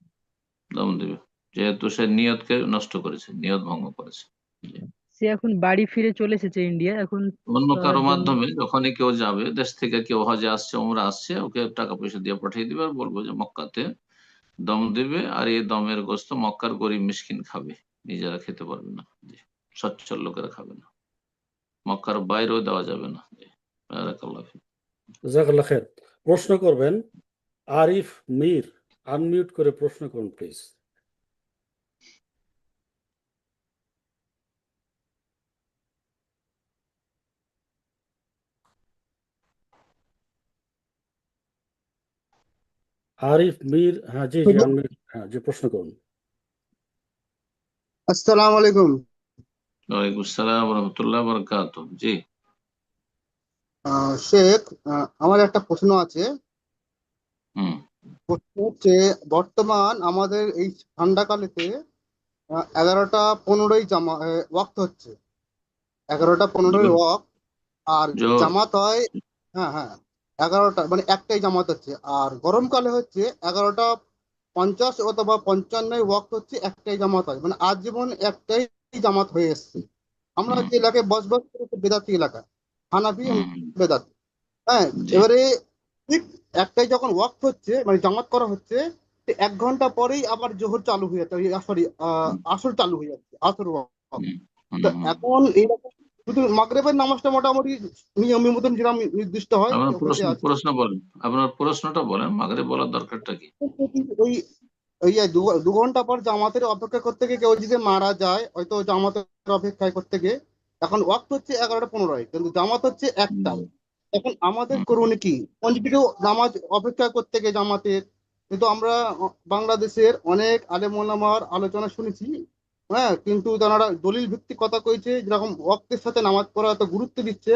দম দিবে, যেহেতু সে নিয়তকে নষ্ট করেছে, নিয়ত ভঙ্গ করেছে। জি। সে এখন বাড়ি ফিরে চলে এসেছে ইন্ডিয়া, এখন অন্য তার কারো জন্য মাধ্যমে যখনই কেউ যাবে, দেশ থেকে কেউ হজে আসছে, উমরা আসছে, ওকে টাকা পয়সা দিয়ে পাঠিয়ে দিবে, আর বলবো যে মক্কাতে দম দিবে, আর এই দমের গোস্ত মক্কার গরিব মিসকিন খাবে, নিজেরা খেতে পারবে না। জি। সচ্ছল লোকেরা খাবে না, মক্কার বাইরেও দেওয়া যাবে না। জি। বারাকাল্লাহ ফিক। জাজাকাল্লাহ খায়ের। প্রশ্ন করবেন আরিফ মীর, আনমিউট করে প্রশ্ন করুন প্লিজ। আরিফ মীর, হ্যাঁ জি জি আনমিউট, হ্যাঁ জি প্রশ্ন করুন। আসসালামু আলাইকুম। ওয়ালাইকুম আসসালাম ওয়া রাহমাতুল্লাহি ওয়া বারাকাতুহু। জি। শেখ, আমার একটা প্রশ্ন আছে। প্রশ্ন হচ্ছে, বর্তমান আমাদের এই ঠান্ডাকালেতে 11টা 15 ওয়াক্ত হচ্ছে, 11টা 15 ওয়াক্ত, আর জোর। জামাত হয়, হ্যাঁ হ্যাঁ, 11টা মানে একটাই জামাত হচ্ছে, আর গরমকালে হচ্ছে 11টা 50 অথবা 55 ওয়াক্ত হচ্ছে একটাই জামাত হয়, মানে আজীবন একটাই জামাত হয়ে এসছে। আমরা যে এলাকায় বসবাস করি বেদাতি এলাকা, হানাফি বেদাতি, হ্যাঁ। এবারে ঠিক একটাই যখন ওয়াক্ত হচ্ছে মানে জামাত করা হচ্ছে, 1 ঘন্টা পরেই আবার জোহর চালু হয়ে যাচ্ছে, সরি আসর চালু হয়ে যাচ্ছে, আসর ওয়াক্ত। তো এখন এইরকম শুধু মাগরিবের নামাজটা মোটামুটি নিয়মের মতন যেরকম নির্দিষ্ট হয় আপনার হতে আছে। প্রশ্ন বলেন, আপনার প্রশ্নটা বলেন, মাগরিব বলার দরকারটা কি? ওই ওই 2 ঘন্টা পর জামাতের অপেক্ষা করতে গিয়ে কেউ যদি মারা যায়, হয়তো জামাতের অপেক্ষায় করতে গিয়ে, এখন ওয়াক্ত হচ্ছে 11টা 15, কিন্তু জামাত হচ্ছে একটাই। এখন আমাদের করণীয় কি? কেউ নামাজ অপেক্ষা করতে গিয়ে জামাতের কিন্তু আমরা বাংলাদেশের অনেক আলেম ওলামার আলোচনা শুনেছি, হ্যাঁ, কিন্তু তারা দলিল ভিত্তিক কথা কইছে, যেরকম ওয়াক্তের সাথে নামাজ পড়া এত গুরুত্ব দিচ্ছে,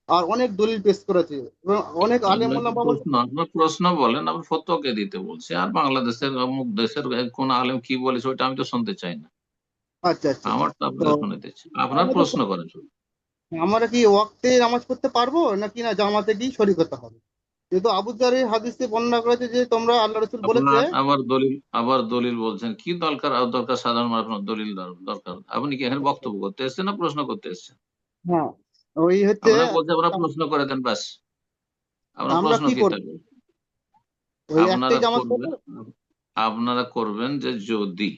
আর অনেক দলিল পেশ করেছে এবং অনেক আলেম ওলামা আমাদের। আপনার প্রশ্ন বলেন, আমি ফতোয়াকে দিতে বলছি, আর বাংলাদেশের অমুক দেশের কোন আলেম কি বলেছে ওইটা আমি তো শুনতে চাই না। আচ্ছা আচ্ছা, আমার তো তো আপনাকে শুনতেছি, আপনার আমরা প্রশ্ন করেন শুধু। আমরা কি ওয়াক্তে নামাজ পড়তে পারবো নাকি না জামাতে গিয়ে শরীক হতে হবে? যেহেতু আবু জারের হাদিসে বর্ণনা করেছে যে তোমরা, আল্লাহ রসুল বলেছে। আপনার আবার দলিল বলছেন, কি দরকার আর দরকার সাধারণ মানুষের দলিল দরকার? আপনি কি এখানে বক্তব্য করতে এসেছেন না প্রশ্ন করতে এসেছেন? হ্যাঁ, ওই হচ্ছে আপনাকে বলছে আপনারা প্রশ্ন করে দেন, ব্যাস। আপনার আমরা প্রশ্ন কি কি করবো, থাকবে? ওই আপনারা একটাই জামাত করবো। করবেন যে যদি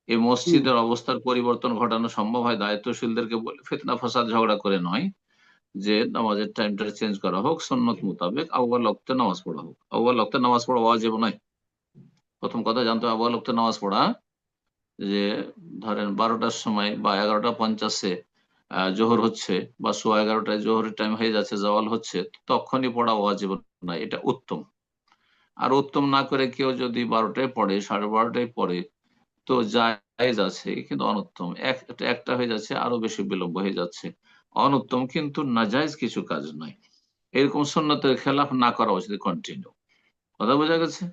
এই মসজিদের অবস্থার পরিবর্তন ঘটানো সম্ভব হয়, দায়িত্বশীলদেরকে বলে ফিতনা ফাসাদ ঝগড়া করে নয়, যে নামাজের টাইমটা চেঞ্জ করা হোক, সুন্নত মোতাবেক আউয়াল ওয়াক্তে নামাজ পড়া হোক। আউয়াল ওয়াক্তে নামাজ পড়া ওয়াজিব নয়, প্রথম কথা জানতে হবে। আউয়াল ওয়াক্তে নামাজ পড়া, যে ধরেন 12টার সময় বা 11:50 জোহর হচ্ছে, বা 11:15 জোহরের টাইম হয়ে যাচ্ছে, জাওয়াল হচ্ছে, তখনই পড়া ওয়াজিব নয়, এটা উত্তম। আর উত্তম না করে কেউ যদি 12টায় পড়ে, 12:30টায় পড়ে, তো জায়েজ আছে, কিন্তু অনুত্তম। একটা হয়ে যাচ্ছে, আরো বেশি বিলম্ব হয়ে যাচ্ছে, অনুত্তম, কিন্তু নাজায়েজ কিছু কাজ নয়। এরকম সুন্নতের খেলাফ না করা উচিত, কন্টিনিউ। কথা বোঝা গেছে?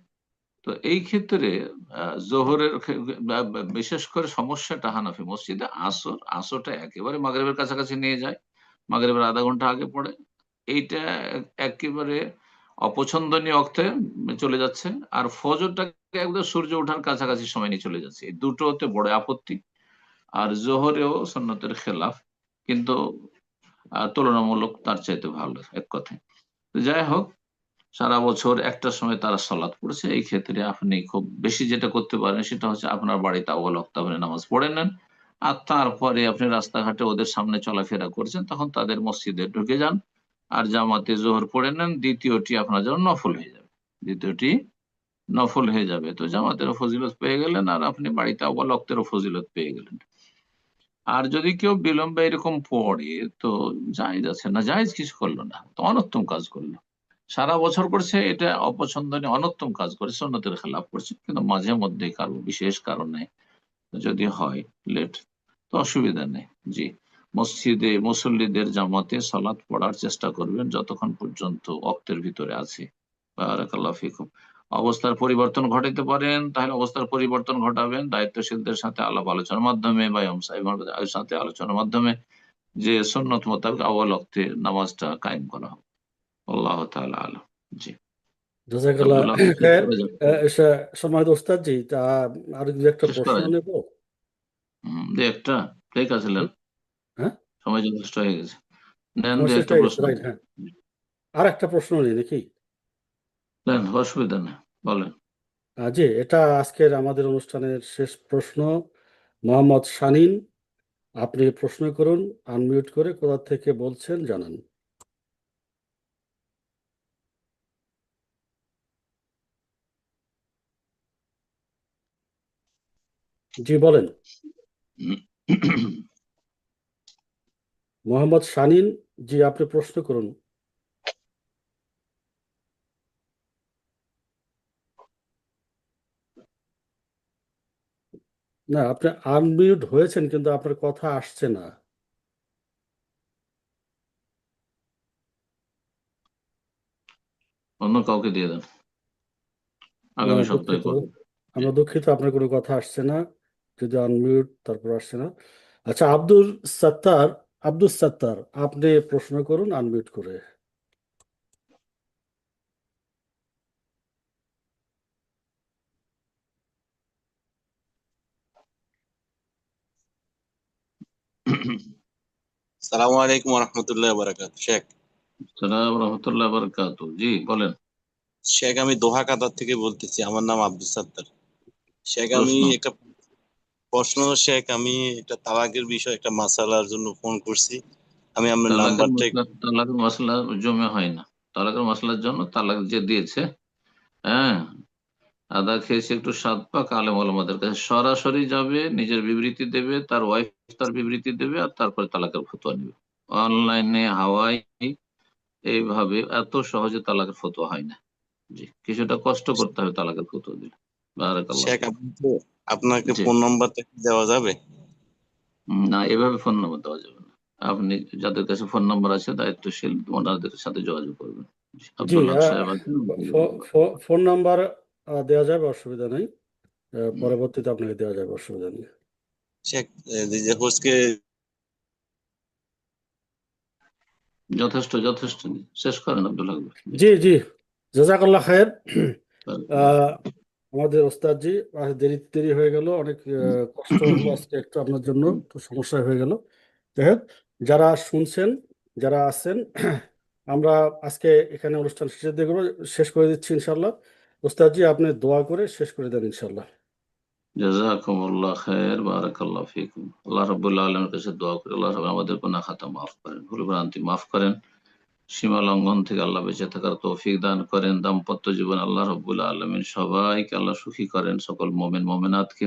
তো এই ক্ষেত্রে জোহরের বিশেষ করে সমস্যাটা হানাফি মসজিদে আসরটা একেবারে মাগরিবের কাছাকাছি নিয়ে যায়, মাগরিবের আধা ঘন্টা আগে পড়ে, এইটা একেবারে অপছন্দনীয় অর্থে চলে যাচ্ছে। আর ফজরটাকে একদম সূর্য ওঠার কাছাকাছি সময় নিয়ে চলে যাচ্ছে, এই দুটোতে বড় আপত্তি। আর জোহরেও সুন্নতের খেলাফ, কিন্তু তুলনামূলক তার চাইতে ভালো, এক কথায়। তো যাই হোক, সারা বছর একটা সময় তারা সালাত পড়েছে, এই ক্ষেত্রে আপনি খুব বেশি যেটা করতে পারেন সেটা হচ্ছে আপনার বাড়িতে আউয়াল ওয়াক্তে আপনি নামাজ পড়ে নেন, আর তারপরে আপনি রাস্তাঘাটে ওদের সামনে চলাফেরা করছেন, তখন তাদের মসজিদে ঢুকে যান, আর জামাতে জোহর পড়ে নেন। দ্বিতীয়টি আপনার জন্য নফল হয়ে যাবে, দ্বিতীয়টি নফল হয়ে যাবে। তো জামাতেরও ফজিলত পেয়ে গেলেন, আর আপনি বাড়িতে আউয়াল ওয়াক্তেরও ফজিলত পেয়ে গেলেন। আর যদি কেউ বিলম্বে এরকম পড়ে, তো জায়েজ আছে, না জায়েজ কিছু করলো না, তো অনুত্তম কাজ করলো। সারা বছর করছে এটা অপছন্দনীয় অনুত্তম কাজ করে, সুন্নতের খেলাফ করছে, কিন্তু মাঝে মধ্যে কারো বিশেষ কারণে যদি হয় লেট, তো অসুবিধা নেই। জি, মসজিদে মুসল্লিদের জামাতে সালাত পড়ার চেষ্টা করবেন যতক্ষণ পর্যন্ত ওয়াক্তের ভিতরে আছে। বারাকাল্লাহু ফিকুম। অবস্থার পরিবর্তন ঘটাতে পারেন, তাহলে অবস্থার পরিবর্তন ঘটাবেন দায়িত্বশীলদের সাথে আলাপ আলোচনার মাধ্যমে, বা ইমাম সাহেবের সাথে আলোচনার মাধ্যমে, যে সুন্নত মোতাবেক আউয়াল ওয়াক্তে নামাজটা কায়েম করা হবে। আল্লাহ তাআলা আলাম। জি, জাযাকাল্লাহ আব্দুল্লাহ, আপনি শেষ খায়ের। করে যান। সম্মানিত ওস্তাদ জি, তা আর দু একটা শেষ প্রশ্ন করা যান। নেব। দু একটা, ঠিক আছে, নেন। হ্যাঁ, সময় যথেষ্ট হয়ে গেছে, নেন সময় দু শেষ একটা হয়ে গেছে, প্রশ্ন। রাইট? হ্যাঁ, আর একটা প্রশ্ন নেই নাকি? নেন, অসুবিধা নেই, বলেন। জি, এটা আজকের আমাদের অনুষ্ঠানের শেষ প্রশ্ন। মোহাম্মদ শানীন, আপনি প্রশ্ন করুন, আনমিউট করে কোথা থেকে বলছেন জানান। জি বলেন, মোহাম্মদ শানীন। জি, আপনি প্রশ্ন করুন। না, আপনি আনমিউট হয়েছেন, কিন্তু আপনার কথা আসছে না। অন্য কাউকে দিয়ে দেন, আগামী সপ্তাহে দুঃখিত, করবো। আমরা দুঃখিত, আপনার কোনো কথা আসছে না, যদি আনমিউট তারপর আসছে না। আচ্ছা, আব্দুল সত্তার, আপনি প্রশ্ন করুন আনমিউট করে। সালামু আলাইকুম রহমতুল্লাহ বারাকাত। শেখ আসসালামু রহমতুল্লাহ বারাকাতু। জি বলেন। শেখ আমি দোহা কাতার থেকে বলতেছি, আমার নাম আব্দুল সাত্তার। শেখ আমি প্রশ্ন। একটা প্রশ্ন, শেখ আমি একটা তালাকের বিষয় একটা মাসালার জন্য ফোন করছি। আমি আপনার নাম্বারটা তালাকের মশলা জমে হয় না। তালাকের মশলার জন্য তালাক যে দিয়েছে, হ্যাঁ, আদা খেয়েছে, একটু স্বাদ পাক, আলেম ওলামাদের কাছে সরাসরি যাবে, নিজের বিবৃতি দেবে, তার ওয়াইফ তার বিবৃতি দেবে, আর তারপরে তালাকের ফতোয়া নেবে। অনলাইনে হাওয়াই এইভাবে এত সহজে তালাকের ফতোয়া হয় না। জি, কিছুটা কষ্ট করতে হবে তালাকের ফতোয়া দিলে। বারাকাল্লাহ শেখ ফিক। আপনাকে জি। ফোন নাম্বারটা কি দেওয়া যাবে? না, এভাবে ফোন নাম্বার দেওয়া যাবে না। আপনি যাদের কাছে ফোন নাম্বার আছে দায়িত্বশীল ওনাদের সাথে যোগাযোগ করবেন। জি, জি, আব্দুল হক সাহেব আছেন, ফোন নাম্বার দেওয়া যাবে, অসুবিধা নেই। পরবর্তীতে আপনাকে দেওয়া যাবে, অসুবিধা নেই। শেখ যে হোস্টকে যথেষ্ট যথেষ্ট শেষ করেন আব্দুল হক ভাই। জি জি, জাযাকাল্লাহ খায়ের। আমাদের ওস্তাদজি দেরি হয়ে গেল, অনেক কষ্ট হলো আজকে একটু আপনার জন্য, তো সমস্যা হয়ে গেল। যাই হোক, যারা শুনছেন, যারা আছেন, আমরা আজকে এখানে অনুষ্ঠান শেষ করে দিচ্ছি ইনশাল্লাহ। ওস্তাদজি আপনি দোয়া করে শেষ করে দেন ইনশাল্লাহ। জাযাকুমুল্লাহ খায়ের, বারাকাল্লাহ ফিকুম। আল্লাহ রাব্বুল আলামিনের কাছে দোয়া করি আল্লাহ রাব্বুল আমাদের গুনাহ খাতা মাফ করেন, ভুল ভ্রান্তি মাফ করেন, সীমা লঙ্ঘন থেকে আল্লাহ বেঁচে থাকার তৌফিক দান করেন। দাম্পত্য জীবন আল্লাহ রাব্বুল আলামিন সবাইকে আল্লাহ সুখী করেন, সকল মুমিন মুমিনাতকে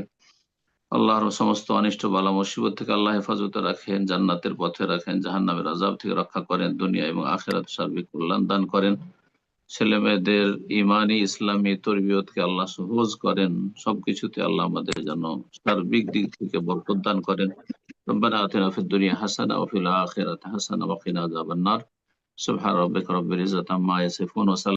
আল্লাহর সমস্ত অনিষ্ট বালা মুসিবত থেকে আল্লাহ হেফাজতে রাখেন, জান্নাতের পথে রাখেন, জাহান্নামের আযাব থেকে রক্ষা করেন, দুনিয়া এবং আখিরাত সার্বিক কল্যাণ দান করেন। ছেলে মেয়েদের ইমানি ইসলামী তরবিয়তকে আল্লাহ সহজ করেন, সবকিছুতে আল্লাহ আমাদের যেন সার্বিক দিক থেকে বরকত দান করেন। রব্বানা আতিনা ফিদ দুনিয়া হাসানা ওয়া ফিল আখিরাতি হাসানা ওয়া কিনা আযাবান নার। সুবহান রাব্বিকা রাব্বিল ইজ্জাতি আম্মা ইয়াসিফুন ওয়া